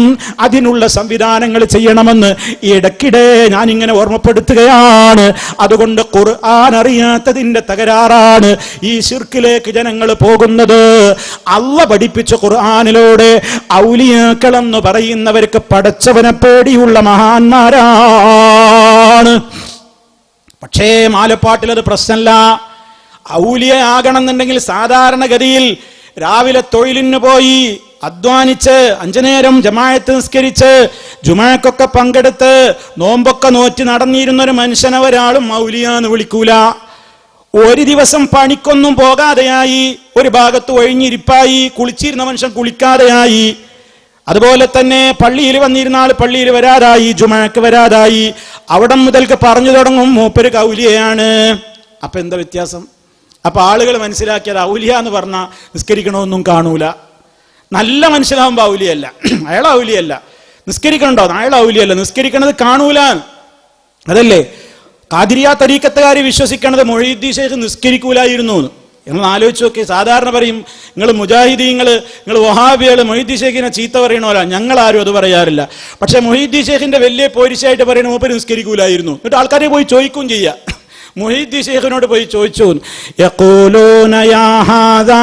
അതിനുള്ള സംവിധാനങ്ങൾ ചെയ്യണമെന്ന് ഇടയ്ക്കിടെ ഞാനിങ്ങനെ ഓർമ്മപ്പെടുത്തുകയാണ്. അതുകൊണ്ട് ഖുർആൻ അറിയാത്തതിന്റെ തകരാറാണ് ഈ ശിർക്കിലേക്ക് ജനങ്ങൾ പോകുന്നത്. അല്ലാഹ് പഠിപ്പിച്ച ഖുർആനിലൂടെ ഔലിയാക്കളെന്ന് പറയുന്നവർക്ക് പടച്ചവനെ പേടിയുള്ള മഹാന്മാരാണ്. പക്ഷേ മാലപ്പാട്ടിൽ അത് പ്രശ്നമല്ല. ഔലിയ ആകണമെന്നുണ്ടെങ്കിൽ സാധാരണഗതിയിൽ രാവിലെ തൊഴിലിന് പോയി അധ്വാനിച്ച് 5 നേരം ജമാഅത്ത് നിസ്കരിച്ച് ജുമാക്കൊക്കെ പങ്കെടുത്ത് നോമ്പൊക്കെ നോറ്റ് നടന്നിരുന്നൊരു മനുഷ്യനെ ഒരാളും ഔലിയാന്ന് വിളിക്കൂല. ഒരു ദിവസം പണിക്കൊന്നും പോകാതെയായി, ഒരു ഭാഗത്ത് ഒഴിഞ്ഞിരിപ്പായി, കുളിച്ചിരുന്ന മനുഷ്യൻ കുളിക്കാതെയായി, അതുപോലെ തന്നെ പള്ളിയിൽ വന്നിരുന്ന ആൾ പള്ളിയിൽ വരാതായി, ജുമാക്ക് വരാതായി. അവിടെ മുതൽക്ക് പറഞ്ഞു തുടങ്ങും മൂപ്പര് ഔലിയയാണ്. അപ്പൊ എന്താ വ്യത്യാസം? അപ്പൊ ആളുകൾ മനസ്സിലാക്കിയത് ഔലിയ എന്ന് പറഞ്ഞാൽ നിസ്കരിക്കണമെന്നും കാണൂല. നല്ല മനസ്സിലാവുമ്പോ ഔലിയല്ല, അയാൾ ഔലിയല്ല. നിസ്കരിക്കണുണ്ടോ? അയാൾ ഔലിയല്ല, നിസ്കരിക്കണത് കാണൂല. അതല്ലേ ഖാദിരിയ തരീഖത്തുകാർ വിശ്വസിക്കണത് മൊഹീദ്ദീൻ ശൈഖ് നിസ്കരിക്കൂലായിരുന്നു എന്ന്. നിങ്ങൾ ആലോചിച്ച് നോക്കി. സാധാരണ പറയും നിങ്ങൾ മുജാഹിദീങ്ങൾ, നിങ്ങൾ വഹാബികൾ മൊഹീദ്ദീൻ ശൈഖിനെ ചീത്ത പറയണോല. ഞങ്ങളാരും അത് പറയാറില്ല. പക്ഷെ മൊഹീദ്ദീൻ ശൈഖിന്റെ വലിയ പോരിശായിട്ട് പറയണ മൂപ്പര് നിസ്കരിക്കൂലായിരുന്നു. എന്നിട്ട് ആൾക്കാരെ പോയി ചോദിക്കും ചെയ്യാ. മൊഹീദ്ദീൻ ശൈഖിനോട് പോയി ചോദിച്ചു, യഖൂലൂന യാ ഹാദാ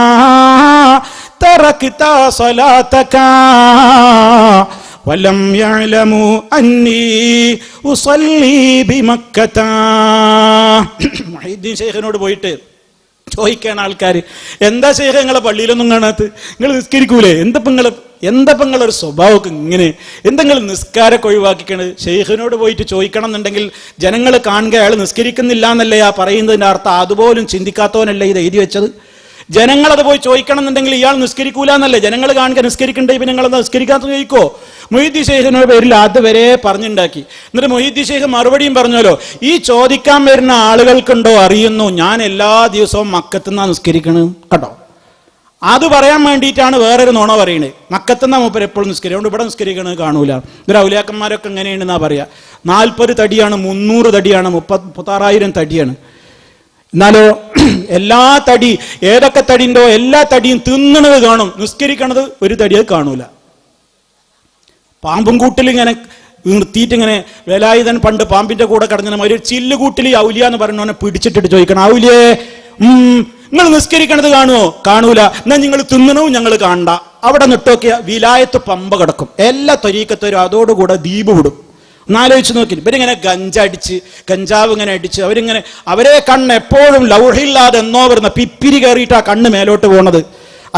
തറക്ത സ്വലാതക വലം യഅലമു അന്നി ഉസല്ലി ബിമക്കത. മൊഹീദ്ദീൻ ശൈഖിനോട് പോയിട്ട് ചോദിക്കാണ് ആൾക്കാർ, എന്താ ശൈഖ് നിങ്ങളെ പള്ളിയിലൊന്നും കാണാത്ത, നിങ്ങൾ നിസ്കരിക്കൂലേ? എന്തപ്പങ്ങളൊരു സ്വഭാവമൊക്കെ ഇങ്ങനെ, എന്തെങ്കിലും നിസ്കാരമൊക്കെ ഒഴിവാക്കിക്കണത്? ശൈഖിനോട് പോയിട്ട് ചോദിക്കണം എന്നുണ്ടെങ്കിൽ ജനങ്ങൾ കാണുക അയാൾ നിസ്കരിക്കുന്നില്ല എന്നല്ലേ ആ പറയുന്നതിന്റെ അർത്ഥം? അതുപോലും ചിന്തിക്കാത്തവനല്ലേ ഇത് എഴുതി വെച്ചത്? ജനങ്ങളത് പോയി ചോദിക്കണം എന്നുണ്ടെങ്കിൽ ഇയാൾ നിസ്കരിക്കൂല എന്നല്ലേ ജനങ്ങൾ കാണുക? നിസ്കരിക്കണ്ടേ പിന്നെ നിങ്ങൾ നിസ്കരിക്കാത്ത ചോദിക്കോ? മൊഹീദ്ദീൻ ശൈഖിനോട് പേരിൽ അതുവരെ പറഞ്ഞുണ്ടാക്കി. എന്നിട്ട് മൊഹീദ്ദീൻ ശൈഖ് മറുപടിയും പറഞ്ഞല്ലോ, ഈ ചോദിക്കാൻ വരുന്ന ആളുകൾക്കുണ്ടോ അറിയുന്നു ഞാൻ എല്ലാ ദിവസവും മക്കത്തുനിന്നാ നിസ്കരിക്കണത് കേട്ടോ. അത് പറയാൻ വേണ്ടിയിട്ടാണ് വേറൊരു നുണ പറയണേ. മക്കത്തുനിന്നാ മൂപ്പർ എപ്പോഴും നിസ്കരിക്കും, അതുകൊണ്ട് ഇവിടെ നിസ്കരിക്കണത് കാണൂല. ഇവർ ഔലിയാക്കന്മാരൊക്കെ എങ്ങനെയുണ്ടെന്നാ പറയാ. 40 തടിയാണ്, 300 തടിയാണ്, 36,000 തടിയാണ്. എന്നാലോ എല്ലാ തടി, ഏതൊക്കെ തടിയുണ്ടോ എല്ലാ തടിയും തിന്നണത് കാണും, നിസ്കരിക്കണത് ഒരു തടി അത് കാണൂല. പാമ്പും കൂട്ടിൽ ഇങ്ങനെ നിർത്തിയിട്ട് ഇങ്ങനെ വേലായുധൻ പണ്ട് പാമ്പിന്റെ കൂടെ കിടന്ന ഒരു ചില്ലുകൂട്ടിൽ ഔലിയ എന്ന് പറഞ്ഞവനെ പിടിച്ചിട്ടിട്ട് ചോദിക്കണം, ഔലിയേ നിങ്ങൾ നിസ്കരിക്കണത് കാണുമോ? കാണൂല. എന്നാ നിങ്ങൾ തിന്നണവും ഞങ്ങൾ കാണണ്ട. അവിടെ നിട്ടോക്കിയ വിലായത്ത് പമ്പ കിടക്കും. എല്ലാ ത്വരീക്കത്തരും അതോടുകൂടെ ദീപ് വിടും. ഒന്നാലോചിച്ച് നോക്കി, ഇവരിങ്ങനെ ഗഞ്ചാവ് ഇങ്ങനെ അടിച്ച് അവരെ കണ്ണ് എപ്പോഴും ലൗഹില്ലാതെ എന്നോ വരുന്ന പിപ്പിരി കയറിയിട്ട് ആ കണ്ണ് മേലോട്ട് പോണത്.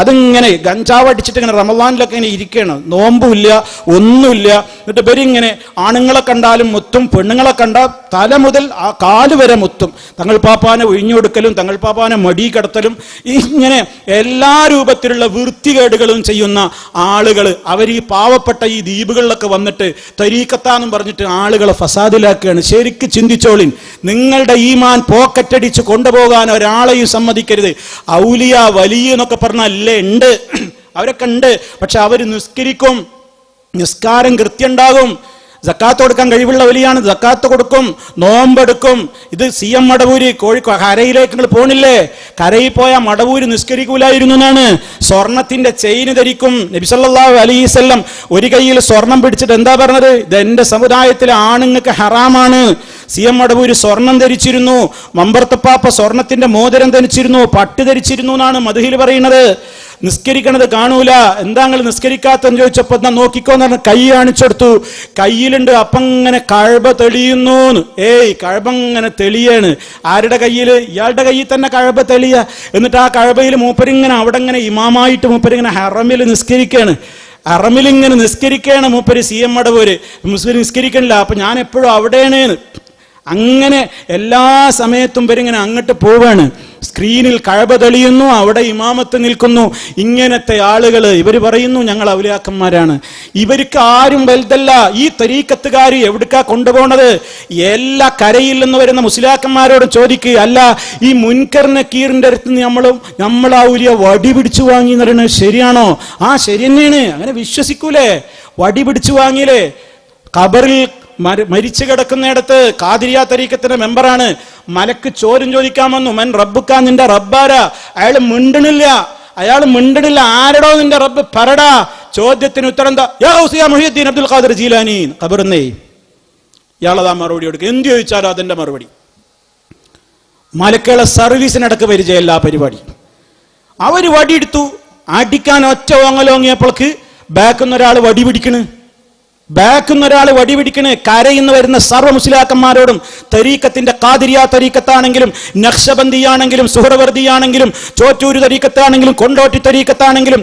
അതിങ്ങനെ ഗഞ്ചാവ് അടിച്ചിട്ട് ഇങ്ങനെ റമദാനിലൊക്കെ ഇങ്ങനെ ഇരിക്കുകയാണ്, നോമ്പുമില്ല ഒന്നുമില്ല. എന്നിട്ട് ഇവരിങ്ങനെ ആണുങ്ങളെ കണ്ടാലും മുത്തും, പെണ്ണുങ്ങളെ കണ്ടാൽ തല മുതൽ ആ കാല് വരെ മുത്തും. തങ്ങൾ പാപ്പാനെ ഒഴിഞ്ഞു കൊടുക്കലും തങ്ങൾ പാപ്പാനെ മടി കിടത്തലും ഇങ്ങനെ എല്ലാ രൂപത്തിലുള്ള വൃത്തികേടുകളും ചെയ്യുന്ന ആളുകൾ അവർ ഈ പാവപ്പെട്ട ഈ ദ്വീപുകളിലൊക്കെ വന്നിട്ട് തരീക്കത്താന്നും പറഞ്ഞിട്ട് ആളുകളെ ഫസാദിലാക്കുകയാണ്. ശരിക്ക് ചിന്തിച്ചോളിൻ, നിങ്ങളുടെ ഈമാൻ പോക്കറ്റടിച്ച് കൊണ്ടുപോകാൻ ഒരാളെയും സമ്മതിക്കരുത്. ഔലിയ വലിയ എന്നൊക്കെ പറഞ്ഞാൽ ഉണ്ട്, അവരൊക്കെ ഉണ്ട്. പക്ഷെ അവര് നിസ്കരിക്കും, നിസ്കാരം കൃത്യണ്ടാകും, സക്കാത്ത് കൊടുക്കാൻ കഴിവുള്ള വലിയാണ്, സക്കാത്ത് കൊടുക്കും, നോമ്പെടുക്കും. ഇത് CM മടവൂര് കോഴിക്കോട് കരയിലേക്ക് നിങ്ങൾ പോണില്ലേ, കരയിൽ പോയാൽ മടവൂര് നിസ്കരിക്കൂലായിരുന്നു എന്നാണ്. സ്വർണത്തിന്റെ ചെയിന് ധരിക്കും. നബി സല്ലല്ലാഹു അലൈഹി വസല്ലം ഒരു കയ്യിൽ സ്വർണം പിടിച്ചിട്ട് എന്താ പറഞ്ഞത്? ഇത് എന്റെ സമുദായത്തിലെ ആണുങ്ങൾക്ക് ഹറാമാണ്. CM മടവൂര് സ്വർണം ധരിച്ചിരുന്നു, മമ്പർത്തപ്പാപ്പ സ്വർണത്തിന്റെ മോതിരം ധരിച്ചിരുന്നു, പട്ട് ധരിച്ചിരുന്നു എന്നാണ് മദ്ഹിൽ പറയുന്നത്. നിസ്കരിക്കണത് കാണൂല. എന്താ നിങ്ങൾ നിസ്കരിക്കാത്തെന്ന് ചോദിച്ചപ്പോ എന്നാ നോക്കിക്കോന്ന് പറഞ്ഞ കൈ കാണിച്ചെടുത്തു. കയ്യിലുണ്ട്. അപ്പം ഇങ്ങനെ കഴബ തെളിയുന്നു. കഴബ ഇങ്ങനെ തെളിയാണ്. ആരുടെ കയ്യില്? ഇയാളുടെ കയ്യിൽ തന്നെ കഴബ തെളിയ. എന്നിട്ട് ആ കഴബയിൽ മൂപ്പരിങ്ങനെ അവിടെ ഇങ്ങനെ ഇമാമായിട്ട് മൂപ്പരിങ്ങനെ ഹറമിൽ നിസ്കരിക്കാണ്. ഹറമിലിങ്ങനെ നിസ്കരിക്കുകയാണ് മൂപ്പര്. CM മടവൂര് മുസ്ലിം നിസ്കരിക്കണില്ല. അപ്പൊ ഞാൻ എപ്പോഴും അവിടെയാണ്. അങ്ങനെ എല്ലാ സമയത്തും ഇവരിങ്ങനെ അങ്ങോട്ട് പോവാണ്. സ്ക്രീനിൽ കഅബ തെളിയുന്നു, അവിടെ ഇമാമത്ത് നിൽക്കുന്നു. ഇങ്ങനത്തെ ആളുകൾ ഇവർ പറയുന്നു ഞങ്ങൾ ഔലിയാക്കന്മാരാണ്. ഇവർക്ക് ആരും വലുതല്ല. ഈ തരീക്കത്തുകാർ എവിടേക്കാ കൊണ്ടുപോണത്? എല്ലാ കരയിൽ നിന്ന് വരുന്ന മുസ്ലിയാക്കന്മാരോട് ചോദിക്കുക, അല്ല ഈ മുൻകർ നക്കീറിന്റെ അടുത്ത് നമ്മൾ ഔലിയ വടി പിടിച്ചു വാങ്ങി എന്ന് പറയുന്നത് ശരിയാണോ? ആ ശരി തന്നെയാണ്. അങ്ങനെ വിശ്വസിക്കൂലേ? വടി പിടിച്ചു വാങ്ങിയില്ലേ? ഖബറിൽ മരിച്ചു കിടക്കുന്നിടത്ത് ഖാദിരിയ തരീക്കത്തിന്റെ മെമ്പറാണ്. മലക്ക് ചോദ്യം ചോദിക്കാൻ വന്നു, മൻ റബ്ബുക്ക, നിന്റെ റബ്ബാരാ? അയാൾ മിണ്ടണില്ല. ആരടോ നിന്റെ റബ്ബ്? പറടാ. ചോദ്യത്തിന് ഉത്തരം എന്താ? യാ ഗൗസിയ മുഹ്യിദ്ദീൻ അബ്ദുൽ ഖാദിർ ജീലാനി. ഖബറിന്നേ ഇയാളതാ മറുപടി കൊടുക്കുക. എന്ത് ചോദിച്ചാലോ അതിന്റെ മറുപടി. മലക്കുകളെ സർവീസിനിടക്ക് പരിചയമില്ല ആ പരിപാടി. അവര് വടിയെടുത്തു. അടിക്കാൻ ഒറ്റ ഓങ്ങലോങ്ങിയപ്പോൾക്ക് ബാക്കിന്ന് ഒരാൾ വടി പിടിക്കണ്. കരയിന്ന് വരുന്ന സർവ്വ മുസ്ലിയാക്കന്മാരോടും, തരീക്കത്തിന്റെ ഖാദിരിയ തരീക്കത്താണെങ്കിലും, നഖ്ശബന്ദിയാണെങ്കിലും, സുഹ്റവർദിയാണെങ്കിലും, ചോറ്റൂര് തരീക്കത്താണെങ്കിലും, കൊണ്ടോട്ടി തരീക്കത്താണെങ്കിലും,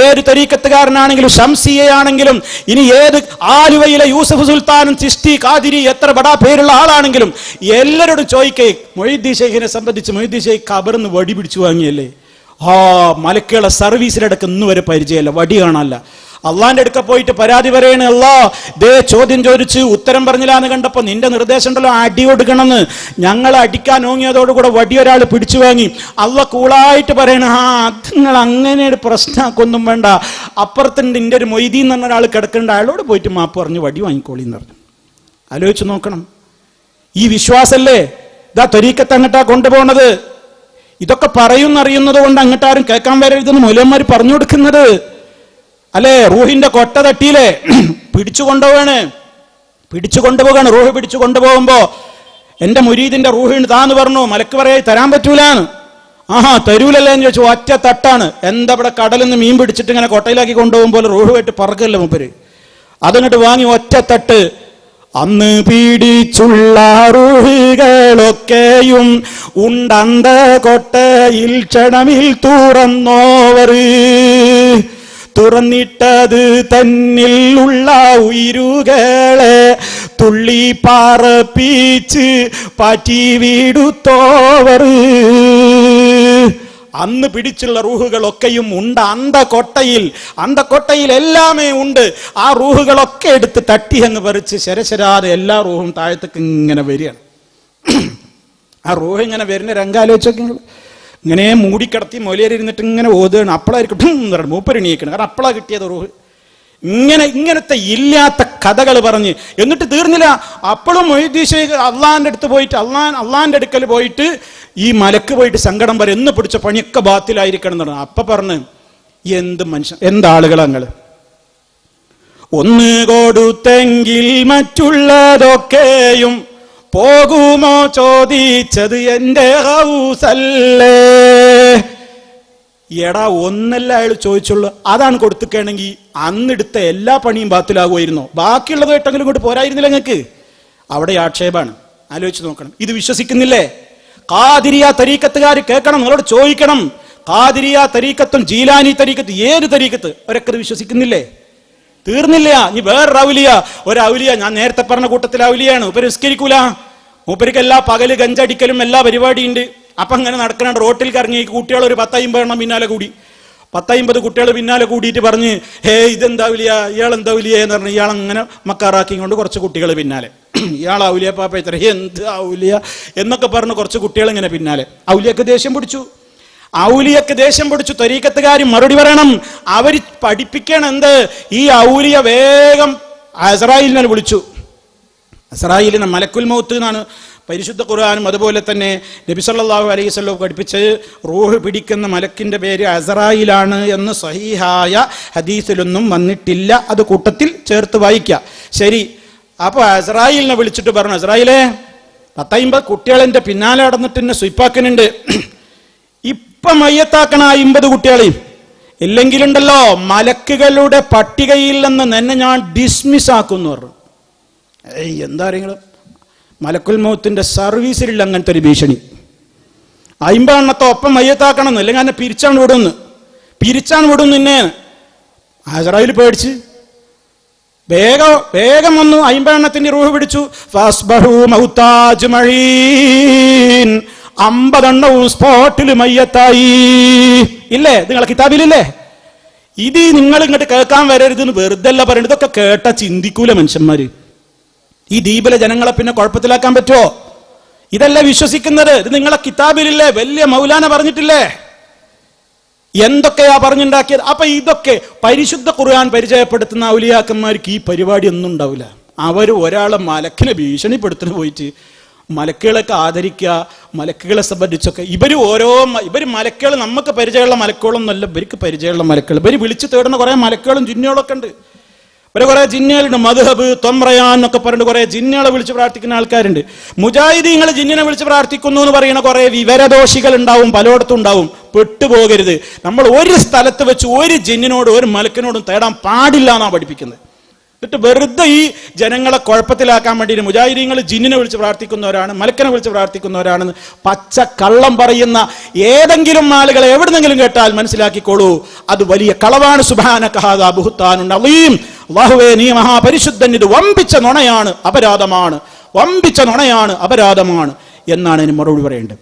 ഏത് തരീക്കത്തുകാരനാണെങ്കിലും, ഷംസിയയാണെങ്കിലും, ഇനി ഏത് ആലുവയിലെ യൂസഫ് സുൽത്താനും ചിശ്തി ഖാദിരി എത്ര ബടാ പേരുള്ള ആളാണെങ്കിലും എല്ലാവരോടും ചോദിക്കേ, മൊയ്തീൻ ഷെയ്ഖിനെ സംബന്ധിച്ച് മൊയ്തീൻ ഷെയ്ഖ് ഖബറിന്ന് വടി പിടിച്ചു വാങ്ങിയല്ലേ? മലക്കുകളെ സർവീസിലടക്കം ഇന്ന് വരെ പരിചയമല്ല, വടി കാണാനല്ല. അള്ളാന്റെ അടുക്ക പോയിട്ട് പരാതി പറയണേ, അല്ലാ ദേ ചോദ്യം ചോദിച്ച് ഉത്തരം പറഞ്ഞില്ല എന്ന് കണ്ടപ്പോ നിന്റെ നിർദ്ദേശം ഉണ്ടല്ലോ അടി കൊടുക്കണമെന്ന്. ഞങ്ങൾ അടിക്കാൻ ഓങ്ങിയതോടുകൂടെ വടി ഒരാൾ പിടിച്ചു വാങ്ങി. അള്ള കൂളായിട്ട് പറയണ, അത് നിങ്ങൾ അങ്ങനെ ഒരു പ്രശ്നമാക്കൊന്നും വേണ്ട, അപ്പുറത്തുണ്ട് നിന്റെ ഒരു മൊയ്തീൻ എന്ന് പറഞ്ഞ ഒരാൾ കിടക്കുന്നുണ്ട്, അയാളോട് പോയിട്ട് മാപ്പ് പറഞ്ഞ് വടി വാങ്ങിക്കോളി എന്ന് പറഞ്ഞു. ആലോചിച്ച് നോക്കണം. ഈ വിശ്വാസല്ലേ ഇതാ ത്വരീക്കത്ത് അങ്ങട്ടാ കൊണ്ടുപോകണത്. ഇതൊക്കെ പറയുന്നറിയുന്നത് കൊണ്ട് അങ്ങോട്ടാരും കേൾക്കാൻ വരരുതെന്ന് മൗലവിമാർ പറഞ്ഞു കൊടുക്കുന്നത് അല്ലേ? റൂഹിന്റെ കൊട്ട തട്ടിയില്ലേ? പിടിച്ചു കൊണ്ടുപോവാണ്. റൂഹ് പിടിച്ചു കൊണ്ടുപോകുമ്പോ എന്റെ മുരീദിന്റെ റൂഹിന് താന്ന് പറഞ്ഞു. മലക്ക് പറയാ തരാൻ പറ്റൂലാന്ന്. തരൂലല്ലേ എന്ന് ചോദിച്ചു. ഒറ്റ തട്ടാണ്. എന്താ ഇവിടെ കടലിൽ നിന്ന് മീൻ പിടിച്ചിട്ട് ഇങ്ങനെ കൊട്ടയിലാക്കി കൊണ്ടുപോകുമ്പോൾ റൂഹുമായിട്ട് പറക്കല്ലേ മൂപ്പര്. അതങ്ങോട്ട് വാങ്ങി ഒറ്റ തട്ട്. അന്ന് പീഡിച്ചുള്ള റൂഹുകളൊക്കെയും ഉണ്ടന്ത കൊട്ടയിൽ ക്ഷണമിൽ തുറന്നിട്ടത് തന്നിൽ ഉള്ള ഉയിരുകളെ തുള്ളി പാറപ്പിച്ച് പാറ്റി വീടുത്തോവർ. അന്ന് പിടിച്ചുള്ള റൂഹുകളൊക്കെയും ഉണ്ട് അന്തക്കൊട്ടയിൽ എല്ലാമേ ഉണ്ട്. ആ റൂഹുകളൊക്കെ എടുത്ത് തട്ടി അങ്ങ് പറിച്ച് ശരശരാതെ എല്ലാ റൂഹും താഴത്തേക്ക് ഇങ്ങനെ വരികയാണ്. ആ റൂഹ് ഇങ്ങനെ വരുന്ന രംഗാലോചിച്ചൊക്കെ ഇങ്ങനെ മൂടിക്കിടത്തി മൊലിയരിരുന്നിട്ട് ഇങ്ങനെ ഓതുകയാണ്. അപ്പളായിരിക്കും മൂപ്പര് എണീക്കണം. കാരണം അപ്പളാ കിട്ടിയത് റൂഹ്. ഇങ്ങനത്തെ ഇല്ലാത്ത കഥകൾ പറഞ്ഞ് എന്നിട്ട് തീർന്നില്ല. അപ്പോഴും മൊയ്തീൻ ശൈഖ് അള്ളാന്റെ അടുത്ത് പോയിട്ട് അള്ളാന്റെ അടുക്കൽ പോയിട്ട് ഈ മലക്ക് പോയിട്ട് സങ്കടം പറയും, എന്ന് പിടിച്ച പണിയൊക്കെ ബാത്തിലായിരിക്കണം എന്ന് പറഞ്ഞു. അപ്പൊ പറഞ്ഞു, എന്ത് മനുഷ്യൻ, എന്താളുകളാ നിങ്ങള്, ഒന്ന് കൊടുത്തെങ്കിൽ മറ്റുള്ളതൊക്കെയും പോകുമോ ചോദിച്ചത് എന്റെ ഹൗസല്ലേ. എടാ ഒന്നല്ല അയാൾ ചോദിച്ചുള്ളൂ, അതാണ് കൊടുത്തിക്കുകയാണെങ്കിൽ അന്നെടുത്ത എല്ലാ പണിയും ബാത്തിലാകുമായിരുന്നോ? ബാക്കിയുള്ളത് കേട്ടെങ്കിലും ഇങ്ങോട്ട് പോരായിരുന്നില്ല നിങ്ങൾക്ക്? അവിടെ ആക്ഷേപമാണ്. ആലോചിച്ച് നോക്കണം. ഇത് വിശ്വസിക്കുന്നില്ലേ? ഖാദിരിയ തരീക്കത്തുകാർ കേൾക്കണം, നിങ്ങളോട് ചോദിക്കണം. ഖാദിരിയ തരീക്കത്തും ജീലാനി തരീക്കത്തും ഏത് തരീക്കത്ത് അവരൊക്കെ ഇത് വിശ്വസിക്കുന്നില്ലേ? തീർന്നില്ല. ഇനി വേറൊരു ഔലിയ, ഒരൗലിയ, ഞാൻ നേരത്തെ പറഞ്ഞ കൂട്ടത്തിലെ ഔലിയാണ്. മൂപ്പര് നിസ്കരിക്കൂല, മൂപ്പർക്ക് എല്ലാ പകല് ഗഞ്ചടിക്കലും എല്ലാ പരിപാടിയുണ്ട്. അപ്പൊ അങ്ങനെ നടക്കണ റോട്ടിൽ കറങ്ങി കുട്ടികൾ ഒരു 10-50 പിന്നാലെ കൂടി, 10-50 കുട്ടികൾ പിന്നാലെ കൂടിയിട്ട് പറഞ്ഞ്, ഹേ ഇതെന്താ ഔലിയ, ഇയാൾ എന്താ ഔലിയ എന്ന് പറഞ്ഞ് ഇയാളങ്ങനെ മക്കാറാക്കി കൊണ്ട് കുറച്ച് കുട്ടികൾ പിന്നാലെ, ഇയാൾ ഔലിയ പാപ്പ ഇത്ര എന്ത് ഔലിയ എന്നൊക്കെ പറഞ്ഞ് കുറച്ച് കുട്ടികൾ ഇങ്ങനെ പിന്നാലെ. ഔലിയക്ക് ദേഷ്യം പിടിച്ചു, ഔലിയക്ക് ദേഷ്യം പിടിച്ചു. തരീക്കത്തുകാർ മറുപടി പറയണം. അവർ പഠിപ്പിക്കണം എന്ത്, ഈ ഔലിയ വേഗം അസ്രായീലിനെ വിളിച്ചു. അസ്രായീലിനെ മലക്കുൽ മൗത്ത് എന്നാണ് പരിശുദ്ധ ഖുർആനും അതുപോലെ തന്നെ നബി സല്ലല്ലാഹു അലൈഹി വസല്ലം പഠിപ്പിച്ച്, റൂഹ് പിടിക്കുന്ന മലക്കിന്റെ പേര് അസ്രായീലാണ് എന്ന് സ്വഹീഹായ ഹദീസിലൊന്നും വന്നിട്ടില്ല. അത് കൂട്ടത്തിൽ ചേർത്ത് വായിക്കുക. ശരി, അപ്പൊ അസ്രായീലിനെ വിളിച്ചിട്ട് പറഞ്ഞു, അസ്രായീലേ 10-50 കുട്ടികളെന്റെ പിന്നാലെ നടന്നിട്ട് എന്നെ സ്വീപ്പാക്കുന്നുണ്ട്, ഇപ്പൊ മയ്യത്താക്കണ 50 കുട്ടികളെയും, ഇല്ലെങ്കിലുണ്ടല്ലോ മലക്കുകളുടെ പട്ടികയിൽ നിന്ന് എന്നെ ഞാൻ ഡിസ്മിസ് ആക്കുന്നു പറഞ്ഞു. എന്താ അറിയുന്നത്, മലക്കുൽ മൗത്തിന്റെ സർവീസിലുള്ള അങ്ങനത്തെ ഒരു ഭീഷണി. 50 എണ്ണത്തെ ഒപ്പം മയ്യത്താക്കണം, അല്ലെങ്കിൽ എന്നെ പിരിച്ചാൻ വിടുന്നു എന്നെ. അസ്രായീൽ പേടിച്ച് വേഗം വന്നു, 50 എണ്ണത്തിന്റെ റൂഹ് പിടിച്ചു. 50 എണ്ണവും സ്പോട്ടിൽ മയ്യത്തായി. ഇല്ലേ, നിങ്ങളെ കിതാബിലില്ലേ? ഇത് നിങ്ങൾ ഇങ്ങോട്ട് കേൾക്കാൻ വരരുതെന്ന് വെറുതെ അല്ല പറയുന്നത്. ഇതൊക്കെ കേട്ടാ ചിന്തിക്കൂല മനുഷ്യന്മാര്. ഈ ദ്വീപിലെ ജനങ്ങളെ പിന്നെ കുഴപ്പത്തിലാക്കാൻ പറ്റുമോ? ഇതല്ല വിശ്വസിക്കുന്നത്. ഇത് നിങ്ങളെ കിതാബിലില്ലേ? വലിയ മൗലാന പറഞ്ഞിട്ടില്ലേ? എന്തൊക്കെയാ പറഞ്ഞുണ്ടാക്കിയത്? അപ്പൊ ഇതൊക്കെ പരിശുദ്ധ ഖുർആൻ പരിചയപ്പെടുത്തുന്ന ഔലിയാക്കന്മാർക്ക് ഈ പരിപാടി ഒന്നും ഉണ്ടാവില്ല. അവർ ഒരാളെ മലക്കിനെ ഭീഷണിപ്പെടുത്തുന്ന പോയിട്ട് മലക്കുകളൊക്കെ ആദരിക്കുക, മലക്കുകളെ സംബന്ധിച്ചൊക്കെ ഇവര് മലക്കുകൾ നമുക്ക് പരിചയമുള്ള മലക്കുകളൊന്നുമല്ല, ഇവർക്ക് പരിചയമുള്ള മലക്കുകൾ. ഇവര് വിളിച്ചു തേടുന്ന കുറെ മലക്കുകളും ജിന്നുകളൊക്കെ ഉണ്ട്. ഇവരെ കുറെ ജിന്നുകളുണ്ട്. മദ്ഹബ് തൊംറയാൻ എന്നൊക്കെ പറഞ്ഞിട്ട് കുറെ ജിന്നുകളെ വിളിച്ച് പ്രാർത്ഥിക്കുന്ന ആൾക്കാരുണ്ട്. മുജാഹിദീങ്ങൾ ജിന്നിനെ വിളിച്ച് പ്രാർത്ഥിക്കുന്നു എന്ന് പറയുന്ന കുറെ വിവരദോഷികൾ ഉണ്ടാവും, പലയിടത്തും ഉണ്ടാവും. പെട്ടുപോകരുത്. നമ്മൾ ഒരു സ്ഥലത്ത് വെച്ച് ഒരു ജിന്നിനോടും ഒരു മലക്കിനോടും തേടാൻ പാടില്ല എന്നാണ് പഠിപ്പിക്കുന്നത്. എന്നിട്ട് വെറുതെ ഈ ജനങ്ങളെ കുഴപ്പത്തിലാക്കാൻ വേണ്ടിയിട്ട് മുജാഹിദീങ്ങൾ ജിന്നിനെ വിളിച്ച് പ്രാർത്ഥിക്കുന്നവരാണ്, മലക്കനെ വിളിച്ച് പ്രാർത്ഥിക്കുന്നവരാണെന്ന് പച്ച കള്ളം പറയുന്ന ഏതെങ്കിലും ആളുകളെ എവിടുന്നെങ്കിലും കേട്ടാൽ മനസ്സിലാക്കിക്കോളൂ, അത് വലിയ കളവാണ്. സുബ്ഹാനക ഹാദാ ബുഹ്താനുൻ അളീം. അല്ലാഹുവേ, നീ മഹാപരിശുദ്ധൻ, ഇത് വമ്പിച്ച നുണയാണ്, അപരാധമാണ്, വമ്പിച്ച നുണയാണ്, അപരാധമാണ് എന്നാണ് ഇതിന് മറുപടി പറയേണ്ടത്.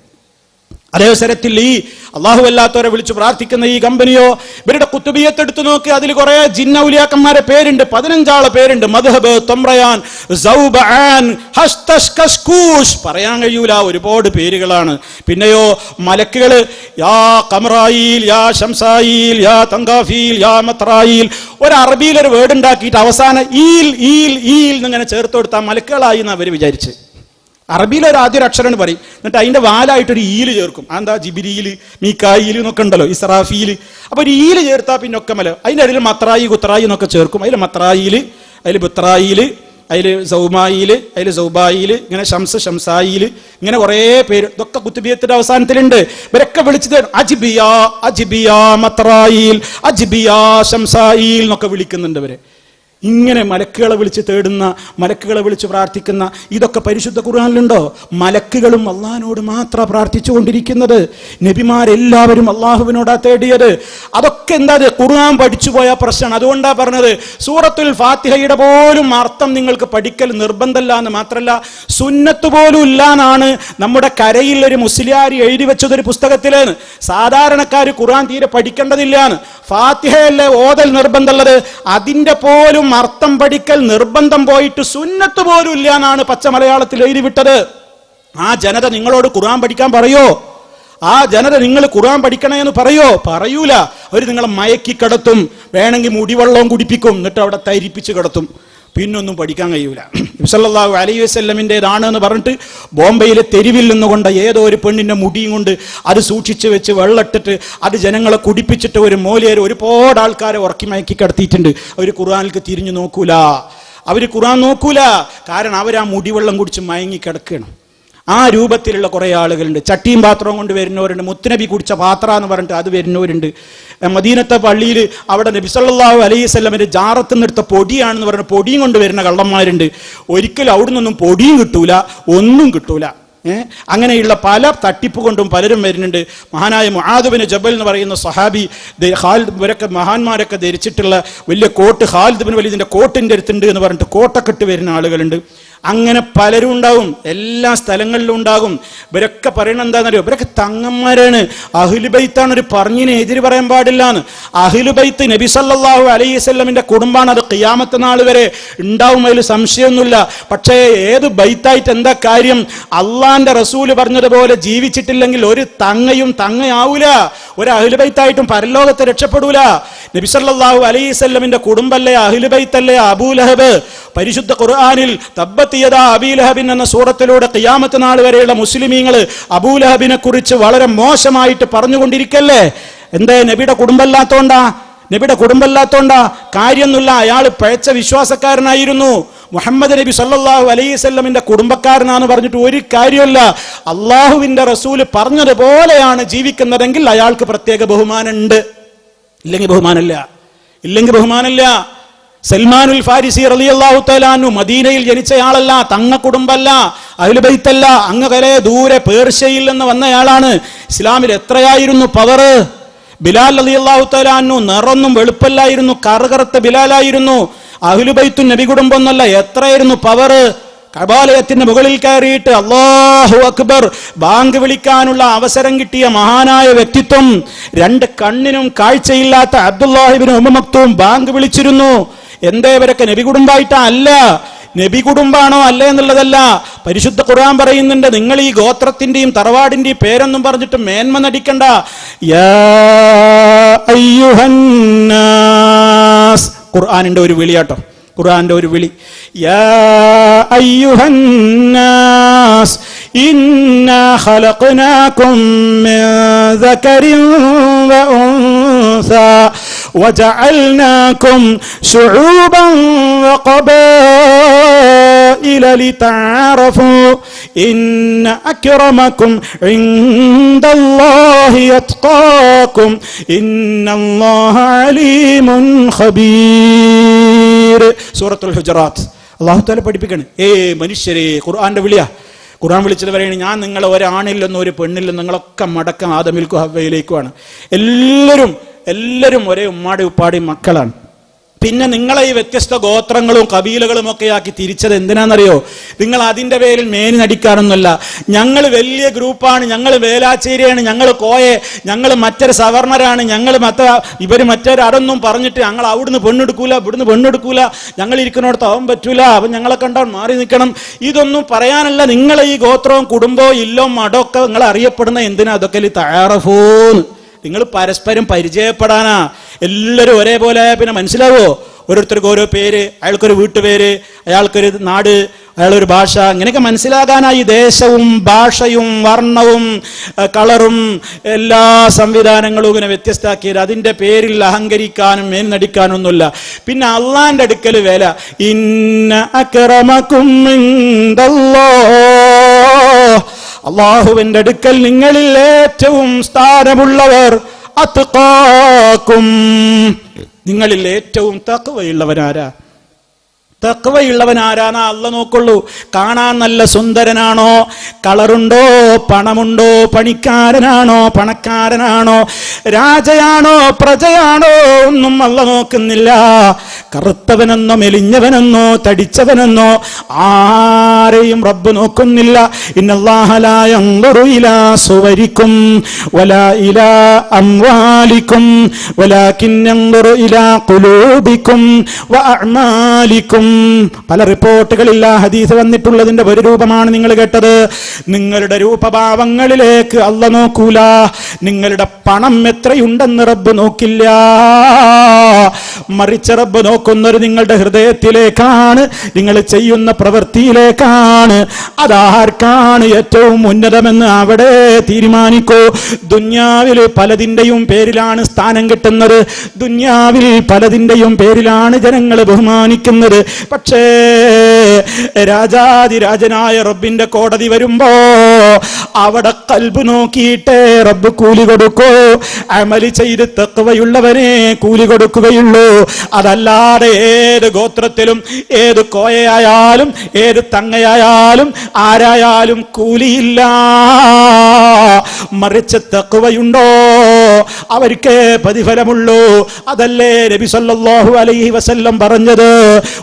അതേവസരത്തിൽ ഈ അള്ളാഹു അല്ലാത്തവരെ വിളിച്ചു പ്രാർത്ഥിക്കുന്ന ഈ കമ്പനിയോ ഇവരുടെ കുത്തുബിയത്ത് എടുത്തു നോക്കി, അതിൽ കുറെ ജിന്നൗലിയാക്കന്മാരെ പേരുണ്ട്, 15 പേരുണ്ട്. മദ്ഹബ്, തൊംറയാൻ, സൗബആൻ, ഹസ്തഷ്, കസ്കൂഷ്, പറയാൻ കഴിയൂല, ഒരുപാട് പേരുകളാണ്. പിന്നെയോ മലക്കുകള് യാ ഖമറായിൽ, യാ ശംസായിൽ, യാ തങ്കാഫീൽ, യാ മത്രായിൽ, ഒരു അറബിയിൽ ഒരു വേർഡ് ഉണ്ടാക്കിയിട്ട് അവസാനം ഈൽ ഈൽ ഈൽ എന്നിങ്ങനെ ചേർത്ത് കൊടുത്താൽ മലക്കുകളായി എന്ന് അവർ വിചാരിച്ച്. അറബിയിൽ ഒരു ആദ്യ അക്ഷരം പറയും, എന്നിട്ട് അതിന്റെ വാലായിട്ടൊരു ഈല് ചേർക്കും. എന്താ ജിബിരിയില്, മീക്കായിൽ എന്നൊക്കെ ഉണ്ടല്ലോ, ഇസ്രാഫീല്. അപ്പൊ ഒരു ഈല് ചേർത്താൽ പിന്നെ ഒക്കെ മല. അതിന്റെ ഇടയിൽ മത്രായി, കുത്രായി എന്നൊക്കെ ചേർക്കും. അതിൽ മത്രായില്, അതിൽ ബുത്രായില്, അതിൽ സൗമായില്, അതിൽ സൗബായില്, ഇങ്ങനെ ഷംസായില്, ഇങ്ങനെ കുറെ പേര്. ഇതൊക്കെ കുത്തുബിയത്തിന്റെ അവസാനത്തിലുണ്ട്. ഇവരൊക്കെ വിളിച്ചത് അജ്ബിയ, അജ്ബിയ മത്രായിൽ, അജ്ബിയ ശംസായിൽ എന്നൊക്കെ വിളിക്കുന്നുണ്ട് ഇവരെ. ഇങ്ങനെ മലക്കുകളെ വിളിച്ച് തേടുന്ന, മലക്കുകളെ വിളിച്ച് പ്രാർത്ഥിക്കുന്ന ഇതൊക്കെ പരിശുദ്ധ ഖുർആനിലുണ്ടോ? മലക്കുകളും അള്ളാഹിനോട് മാത്രം പ്രാർത്ഥിച്ചുകൊണ്ടിരിക്കുന്നത്. നബിമാരെല്ലാവരും അള്ളാഹുവിനോടാ തേടിയത്. അതൊക്കെ എന്താ, ഖുർആൻ പഠിച്ചു പോയ പ്രശ്നമാണ്. അതുകൊണ്ടാ പറഞ്ഞത് സൂറത്തുൽ ഫാത്തിഹയുടെ പോലും അർത്ഥം നിങ്ങൾക്ക് പഠിക്കൽ നിർബന്ധമല്ല എന്ന് മാത്രമല്ല, സുന്നത്ത് പോലും ഇല്ലാന്നാണ് നമ്മുടെ കരയിൽ ഒരു മുസ്ലിയാരി എഴുതി വെച്ചതൊരു പുസ്തകത്തിലേന്ന്. സാധാരണക്കാർ ഖുർആൻ തീരെ പഠിക്കേണ്ടതില്ലാന്ന്. ഫാത്തിഹയല്ലേ ഓതൽ നിർബന്ധമുള്ളത്, അതിന്റെ പോലും അർത്ഥം പഠിക്കൽ നിർബന്ധം പോയിട്ട് സുന്നത്ത് പോലും ഇല്ല എന്നാണ് പച്ച മലയാളത്തിൽ എഴുതി വിട്ടത്. ആ ജനത നിങ്ങളോട് ഖുർആൻ പഠിക്കാൻ പറയോ? ആ ജനത നിങ്ങൾ ഖുർആൻ പഠിക്കണേ എന്ന് പറയൂല. അവർ നിങ്ങളെ മയക്കി കിടത്തും, വേണമെങ്കിൽ മുടിവെള്ളവും കുടിപ്പിക്കും, എന്നിട്ട് അവിടെ തരിപ്പിച്ച് കിടത്തും. പിന്നൊന്നും പഠിക്കാൻ കഴിയൂല. നബി സല്ലല്ലാഹു അലൈഹി വസല്ലമിൻ്റെതാണ് എന്ന് പറഞ്ഞിട്ട് ബോംബെയിലെ തെരുവിൽ നിന്നുകൊണ്ട് ഏതോ ഒരു പെണ്ണിന്റെ മുടിയും കൊണ്ട് അത് സൂക്ഷിച്ചു വെച്ച് വെള്ളമിട്ടിട്ട് അത് ജനങ്ങളെ കുടിപ്പിച്ചിട്ട് ഒരു മോലിയർ ഒരുപാട് ആൾക്കാരെ ഉറക്കി മയക്കി കിടത്തിയിട്ടുണ്ട്. അവർ ഖുർആനിലേക്ക് തിരിഞ്ഞു നോക്കൂല. ഖുർആൻ നോക്കൂല. കാരണം അവർ ആ മുടിവെള്ളം കുടിച്ച് മയങ്ങി കിടക്കണം. ആ രൂപത്തിലുള്ള കുറെ ആളുകളുണ്ട്. ചട്ടിയും പാത്രവും കൊണ്ട് വരുന്നവരുണ്ട്. മുത്തുനബി കുടിച്ച പാത്ര എന്ന് പറഞ്ഞിട്ട് അത് വരുന്നവരുണ്ട്. മദീനത്തെ പള്ളിയിൽ അവിടെ നബി സല്ലല്ലാഹു അലൈഹി വസല്ലമിന്റെ ജാറത്ത് നിന്നെടുത്ത പൊടിയാണെന്ന് പറഞ്ഞ പൊടിയും കൊണ്ട് വരുന്ന കള്ളന്മാരുണ്ട്. ഒരിക്കലും അവിടെ നിന്നൊന്നും പൊടിയും കിട്ടൂല, ഒന്നും കിട്ടൂല. അങ്ങനെയുള്ള പല തട്ടിപ്പ് കൊണ്ടും പലരും വരുന്നുണ്ട്. മഹാനായ മുആദ് ബിൻ ജബൽ എന്ന് പറയുന്ന സഹാബി, ഖാലിദ്, ഇവരൊക്കെ മഹാന്മാരൊക്കെ ധരിച്ചിട്ടുള്ള വലിയ കോട്ട് ഖാലിദ് ബിൻ വലീദിന്റെ കോട്ടിന്റെ അടുത്തുണ്ട് എന്ന് പറഞ്ഞിട്ട് കോട്ടൊക്കെ ഇട്ട് വരുന്ന ആളുകളുണ്ട്. അങ്ങനെ പലരും ഉണ്ടാവും, എല്ലാ സ്ഥലങ്ങളിലും ഉണ്ടാകും. ഇവരൊക്കെ പറയണത് എന്താണെന്നറിയോ? ഇവരൊക്കെ തങ്ങന്മാരാണ്, അഹ്ലുബൈത്താണ്, ഒരു പറഞ്ഞിന് എതിര് പറയാൻ പാടില്ലാന്ന്. അഹ്ലുബൈത്ത് നബി സല്ലല്ലാഹു അലൈഹി വസല്ലമിന്റെ കുടുംബാണ്. അത് ഖിയാമത്ത് നാൾ വരെ ഉണ്ടാവും, അതിൽ സംശയമൊന്നുമില്ല. പക്ഷേ ഏത് ബൈത്തായിട്ട് എന്താ കാര്യം? അള്ളാന്റെ റസൂല് പറഞ്ഞതുപോലെ ജീവിച്ചിട്ടില്ലെങ്കിൽ ഒരു തങ്ങയും തങ്ങയാവൂല, ഒരു അഹ്ലുബൈത്തായിട്ടും പരലോകത്തെ രക്ഷപ്പെടൂല. നബി സല്ലല്ലാഹു അലൈഹി വസല്ലമിന്റെ കുടുംബല്ലേ അഹ്ലുബൈത്തല്ലേ അബൂലഹബ്? പരിശുദ്ധ ഖുർആനിൽ തബ്ബത് യദാ അബീ ലഹബിൻ എന്ന സൂറത്തിലൂടെ ഖിയാമത്ത് നാൾ വരെയുള്ള മുസ്ലിമീങ്ങൾ അബൂലഹബിനെ കുറിച്ച് വളരെ മോശമായിട്ട് പറഞ്ഞുകൊണ്ടിരിക്കല്ലേ. എന്തേ? നബിയുടെ കുടുംബല്ലാത്തോണ്ടാ? കാര്യമൊന്നുമില്ല. അയാൾ പിഴച്ച വിശ്വാസക്കാരനായിരുന്നു. മുഹമ്മദ് നബി സല്ലല്ലാഹു അലൈഹി വസല്ലമിന്റെ കുടുംബക്കാരനാന്ന് പറഞ്ഞിട്ട് ഒരു കാര്യമില്ല. അള്ളാഹുവിന്റെ റസൂല് പറഞ്ഞതുപോലെയാണ് ജീവിക്കുന്നതെങ്കിൽ അയാൾക്ക് പ്രത്യേക ബഹുമാനമുണ്ട്. ഇല്ലെങ്കിൽ ബഹുമാനമില്ല. സൽമാനുൽ ഫാരിസി റളിയല്ലാഹു തആല അൻഹു മദീനയിൽ ജനിച്ചയാളല്ല, തങ്ങ കുടുംബല്ല, അഹ്ലു ബൈത്തല്ല, അങ്ങകലെ ദൂരെ പേർഷ്യയിൽ നിന്ന് വന്നയാളാണ്. ഇസ്ലാമിൽ എത്രയായിരുന്നു പവർ! ബിലാൽ റളിയല്ലാഹു തആല അൻഹു നിറൊന്നും വെളുപ്പല്ലായിരുന്നു, കറുകറുത്ത ബിലാലായിരുന്നു. അഹ്ലു ബൈത്തുൻ നബി കുടുംബം എന്നല്ല, എത്രയായിരുന്നു പവർ! കഅബാലയത്തിന്റെ മുകളിൽ കയറിയിട്ട് അല്ലാഹു അക്ബർ ബാങ്ക് വിളിക്കാനുള്ള അവസരം കിട്ടിയ മഹാനായ വ്യക്തിത്വം. രണ്ട് കണ്ണിനും കാഴ്ചയില്ലാത്ത അബ്ദുല്ലാഹി ഇബ്നു ഉമ്മ മക്തൂം ബാങ്ക് വിളിച്ചിരുന്നു. എന്തേ? ഇവരൊക്കെ നബി കുടുംബായിട്ടാ? അല്ല. നബി കുടുംബാണോ അല്ല എന്നുള്ളതല്ല. പരിശുദ്ധ ഖുർആൻ പറയുന്നുണ്ട്, നിങ്ങൾ ഈ ഗോത്രത്തിന്റെയും തറവാടിന്റെയും പേരൊന്നും പറഞ്ഞിട്ട് മേന്മ നടിക്കണ്ട. യാ അയ്യുഹന്നാസ്, ഖുർആനിന്റെ ഒരു വിളിയാട്ടോ, ഖുർആന്റെ ഒരു വിളി. യാ അയ്യുഹന്നാസ് ഇന്നാ ഖലഖനാകും മിൻ ദകരിൻ വ ഉൻസാ വജഅൽനാകും ശുഊബൻ വഖബായില ലിതഅറഫു ഇന്ന അക്രമകും ഇൻദല്ലാഹി അത്ഖാകും ഇന്നല്ലാഹ അലീമുൻ ഖബീർ. സൂറത്തുൽ ഹുജറാത്ത് അല്ലാഹു തആല പഠിപ്പിക്കുകയാണ്. മനുഷ്യരെ, ഖുർആന്റെ വിളിയാ. ഖുർആൻ വിളിച്ചത് പറയാണ്, ഞാൻ നിങ്ങളെ ഒരാണിൽ നിന്നും ഒരു പെണ്ണിൽ നിന്നും നിങ്ങളൊക്കെ മടക്കം ആദമിൽക്കും ഹവ്വയിലേക്കുമാണ്. എല്ലാവരും ഒരേ ഉമ്മാടെ ഉപ്പാടെയും മക്കളാണ്. പിന്നെ നിങ്ങളെ ഈ വ്യത്യസ്ത ഗോത്രങ്ങളും കബീലകളും ഒക്കെ ആക്കി തിരിച്ചത് എന്തിനാണെന്നറിയോ? നിങ്ങൾ അതിന്റെ പേരിൽ മേനി നടിക്കാനൊന്നുമല്ല. ഞങ്ങൾ വലിയ ഗ്രൂപ്പാണ്, ഞങ്ങൾ വേലാച്ചേരിയാണ്, ഞങ്ങൾ കോയെ, ഞങ്ങൾ മറ്റൊരു സവർണരാണ്, ഞങ്ങൾ ഇവര് മറ്റൊരു അതൊന്നും പറഞ്ഞിട്ട് ഞങ്ങൾ അവിടുന്ന് പെണ്ണെടുക്കൂല, ഇവിടുന്ന് പെണ്ണെടുക്കൂല, ഞങ്ങൾ ഇരിക്കുന്നിടത്ത് ആവാൻ പറ്റൂല, അപ്പം ഞങ്ങളെ കണ്ടാൽ മാറി നിൽക്കണം. ഇതൊന്നും പറയാനല്ല. നിങ്ങളെ ഈ ഗോത്രവും കുടുംബവും ഇല്ലോ മടമൊക്കെ നിങ്ങൾ അറിയപ്പെടുന്ന എന്തിനാ? അതൊക്കെ തയ്യാറഫോന്ന്. നിങ്ങൾ പരസ്പരം പരിചയപ്പെടാനാ. എല്ലാവരും ഒരേപോലെ പിന്നെ മനസ്സിലാവോ? ഓരോരുത്തർക്ക് ഓരോ പേര്, അയാൾക്കൊരു വീട്ടുപേര്, അയാൾക്കൊരു നാട്, അയാളൊരു ഭാഷ, ഇങ്ങനെയൊക്കെ മനസ്സിലാകാനായി ദേശവും ഭാഷയും വർണ്ണവും കളറും എല്ലാ സംവിധാനങ്ങളും ഇങ്ങനെ വ്യത്യസ്തമാക്കിയത്. അതിൻ്റെ പേരിൽ അഹങ്കരിക്കാനും മേൽനടിക്കാനും ഒന്നുമില്ല. പിന്നെ അള്ളാന്റെ അടുക്കൽ വില, ഇന്ന അക്രമകും ഇൻദല്ലാഹ്, അള്ളാഹുവിന്റെ അടുക്കൽ നിങ്ങളിൽ ഏറ്റവും സ്ഥാനമുള്ളവർ, അത്ഖാകും, നിങ്ങളിൽ ഏറ്റവും തഖ്വയുള്ളവനാരാ? തഖ്വയുള്ളവനാരാന്നാ അല്ല നോക്കുള്ളൂ. കാണാൻ നല്ല സുന്ദരനാണോ, കളറുണ്ടോ, പണമുണ്ടോ, പണിക്കാരനാണോ, പണക്കാരനാണോ, രാജയാണോ, പ്രജയാണോ, ഒന്നും അല്ല നോക്കുന്നില്ല. കറുത്തവനെന്നോ മെലിഞ്ഞവനെന്നോ തടിച്ചവനെന്നോ ആരെയും റബ്ബ് നോക്കുന്നില്ല. ഇന്നല്ലാഹ ലാ യൻദുറു ഇലാ സുവരിക്കും വലാ ഇലാ അംവാലിക്കും വലാകിൻ യൻദുറു ഇലാ ഖുലൂബിക്കും വഅഅമാലിക്കും. പല റിപ്പോർട്ടുകളില്ല ഹദീസ് വന്നിട്ടുള്ളതിന്റെ ഒരു രൂപമാണ് നിങ്ങൾ കേട്ടത്. നിങ്ങളുടെ രൂപഭാവങ്ങളിലേക്ക് അല്ല നോക്കൂല, നിങ്ങളുടെ പണം എത്രയുണ്ടെന്ന് റബ്ബ് നോക്കില്ല. മറിച്ച് റബ്ബ് നോക്കുന്നൊരു നിങ്ങളുടെ ഹൃദയത്തിലേക്കാണ്, നിങ്ങൾ ചെയ്യുന്ന പ്രവൃത്തിയിലേക്കാണ്. അതാർക്കാണ് ഏറ്റവും ഉന്നതമെന്ന് അവിടെ തീരുമാനിക്കൂ. ദുന്യാവിൽ പലതിന്റെയും പേരിലാണ് സ്ഥാനം കിട്ടുന്നത്, ദുന്യാവിൽ പലതിന്റെയും പേരിലാണ് ജനങ്ങൾ ബഹുമാനിക്കുന്നത്. പക്ഷേ രാജാതിരാജനായ റബ്ബിന്റെ കോടതി വരുമ്പോ അവിടെ കൽബ് നോക്കിയിട്ടേ റബ്ബ് കൂലി കൊടുക്കൂ. അമല് ചെയ്ത് തഖ്വയുള്ളവനെ കൂലി കൊടുക്കുകയുള്ളൂ. അതല്ലാതെ ഏത് ഗോത്രത്തിലും ഏത് കോയയായാലും ഏത് തങ്ങയായാലും ആരായാലും കൂലിയില്ല. മറിച്ച് തഖ്വയുണ്ടോ അവർക്ക് പ്രതിഫലമുള്ളൂ. അതല്ലേ നബി സല്ലല്ലാഹു അലൈഹി വസല്ലം പറഞ്ഞത്,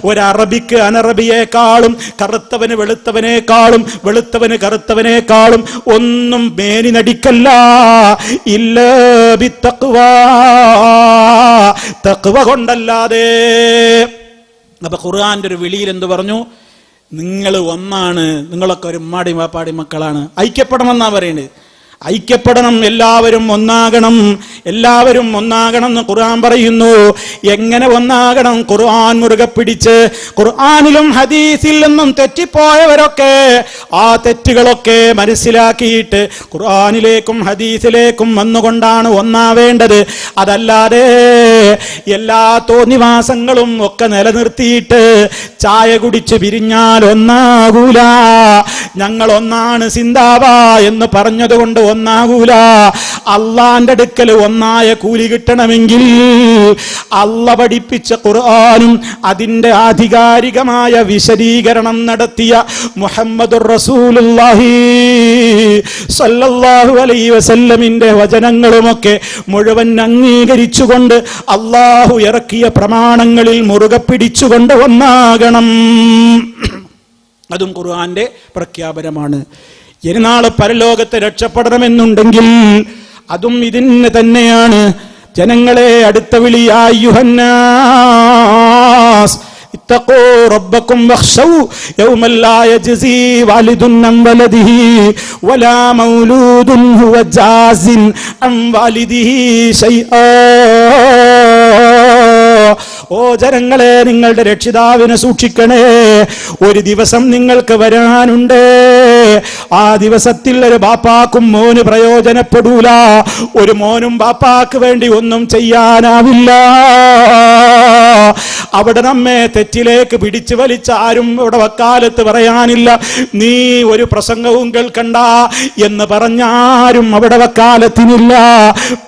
ഒരു അറബിക്ക് അനറബിയേക്കാളും കറുത്തവന് വെളുത്തവനേക്കാളും വെളുത്തവന് കറുത്തവനേക്കാളും ഒന്നും മേനി നടിക്കല്ല, ഇല്ല ബിത്തഖ്വ, തഖ്വ കൊണ്ടല്ലാതെ. അപ്പൊ ഖുർആന്റെ ഒരു വിളിയിൽ എന്ത് പറഞ്ഞു? നിങ്ങൾ ഒന്നാണ്, നിങ്ങളൊക്കെ ഒരു ഉമ്മാടി വാപ്പാടി മക്കളാണ്, ഐക്യപ്പെടണമെന്നാ പറയുന്നത്. ഐക്യപ്പെടണം, എല്ലാവരും ഒന്നാകണം, എല്ലാവരും ഒന്നാകണം എന്ന് ഖുർആൻ പറയുന്നു. എങ്ങനെ ഒന്നാകണം? ഖുർആൻ മുറുകെ പിടിച്ച് ഖുർആനിലും ഹദീസിൽ നിന്നും തെറ്റിപ്പോയവരൊക്കെ ആ തെറ്റുകളൊക്കെ മനസ്സിലാക്കിയിട്ട് ഖുർആനിലേക്കും ഹദീസിലേക്കും വന്നുകൊണ്ടാണ് ഒന്നാവേണ്ടത്. അതല്ലാതെ എല്ലാ തോന്നിവാസങ്ങളും ഒക്കെ നിലനിർത്തിയിട്ട് ചായ കുടിച്ച് പിരിഞ്ഞാൽ ഒന്നാകൂല. ഞങ്ങൾ ഒന്നാണ് സിന്ദാബാ എന്ന് പറഞ്ഞതുകൊണ്ട് ഒന്നാകൂല. അള്ളാന്റെ അടുക്കൽ ഒന്നായ കൂലി കിട്ടണമെങ്കിൽ അള്ള പഠിപ്പിച്ച ഖുർആനും അതിന്റെ ആധികാരികമായ വിശദീകരണം നടത്തിയ മുഹമ്മദുർ റസൂലുള്ളാഹി സ്വല്ലല്ലാഹു അലൈഹി വസല്ലമിന്റെ വചനങ്ങളുമൊക്കെ മുഴുവൻ അംഗീകരിച്ചുകൊണ്ട് അള്ളാഹു ഇറക്കിയ പ്രമാണങ്ങളിൽ മുറുകെ പിടിച്ചുകൊണ്ട് ഒന്നാകണം. അതും ഖുർആന്റെ പ്രഖ്യാപനമാണ്. ഇനി നാളെ പരലോകത്തെ രക്ഷപ്പെടണമെന്നുണ്ടെങ്കിൽ അതും ഇതിന് തന്നെയാണ്. ജനങ്ങളെ അടുത്ത വിളി, യാ അയ്യുഹന്നാസ് ഇത്തഖൂ റബ്ബക്കും വഖ്ശൗ യൗമൻ ലാ യജ്സി വാലിദുൻ അൻ വലദിഹി വലാ മൗലൂദുൻ ഹുവ ജാസിൻ അൻ വാലിദിഹി ശൈആ. ഓ ജനങ്ങളെ, നിങ്ങളുടെ രക്ഷിതാവിനെ സൂക്ഷിക്കണേ. ഒരു ദിവസം നിങ്ങൾക്ക് വരാനുണ്ട്. ആ ദിവസത്തിൽ ഒരു ബാപ്പാക്കും മോന് പ്രയോജനപ്പെടൂല. ഒരു മോനും ബാപ്പാക്ക് വേണ്ടി ഒന്നും ചെയ്യാനാവില്ല. അവിടെ നമ്മെ തെറ്റിലേക്ക് പിടിച്ചു വലിച്ച ആരും ഇവിടെ വക്കാലത്ത് പറയാനില്ല. നീ ഒരു പ്രസംഗവും കേൾക്കണ്ട എന്ന് പറഞ്ഞാരും അവിടെ വക്കാലത്തിനില്ല.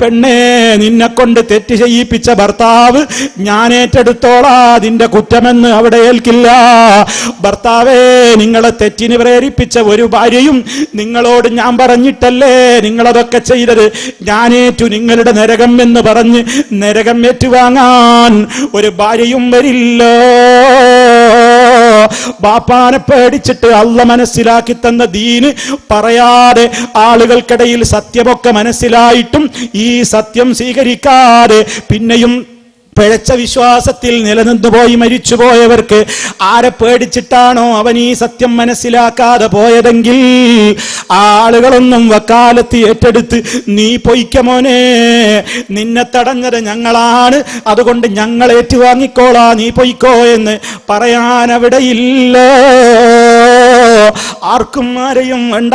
പെണ്ണേ, നിന്നെ കൊണ്ട് തെറ്റ് ചെയ്യിപ്പിച്ച ഭർത്താവ് ഞാൻ ഏറ്റെടുത്തോളാ അതിന്റെ കുറ്റമെന്ന് അവിടെ ഏൽക്കില്ല. ഭർത്താവേ, നിങ്ങളെ തെറ്റിന് പ്രേരിപ്പിച്ച ഒരു ഭാര്യയും നിങ്ങളോട് ഞാൻ പറഞ്ഞിട്ടല്ലേ നിങ്ങളതൊക്കെ ചെയ്തത്, ഞാനേറ്റു നിങ്ങളുടെ നരകം എന്ന് പറഞ്ഞ് നരകം ഏറ്റുവാങ്ങാൻ ഒരു ഭാര്യയും വരില്ല. ബാപ്പാനെ പേടിച്ചിട്ട് അള്ള മനസ്സിലാക്കി തന്ന ദീന് പറയാതെ ആളുകൾക്കിടയിൽ സത്യമൊക്കെ മനസ്സിലായിട്ടും ഈ സത്യം സ്വീകരിക്കാതെ പിന്നെയും പിഴച്ച വിശ്വാസത്തിൽ നിലനിന്നു പോയി മരിച്ചുപോയവർക്ക് ആരെ പേടിച്ചിട്ടാണോ അവൻ ഈ സത്യം മനസ്സിലാക്കാതെ പോയതെങ്കിൽ ആളുകളൊന്നും വക്കാലത്ത് ഏറ്റെടുത്ത് നീ പൊയ്ക്ക മോനെ, നിന്നെ തടഞ്ഞത് ഞങ്ങളാണ്, അതുകൊണ്ട് ഞങ്ങൾ ഏറ്റുവാങ്ങിക്കോളാ, നീ പൊയ്ക്കോ എന്ന് പറയാൻ അവിടെയില്ല. ആർക്കും ആരെയും വേണ്ട.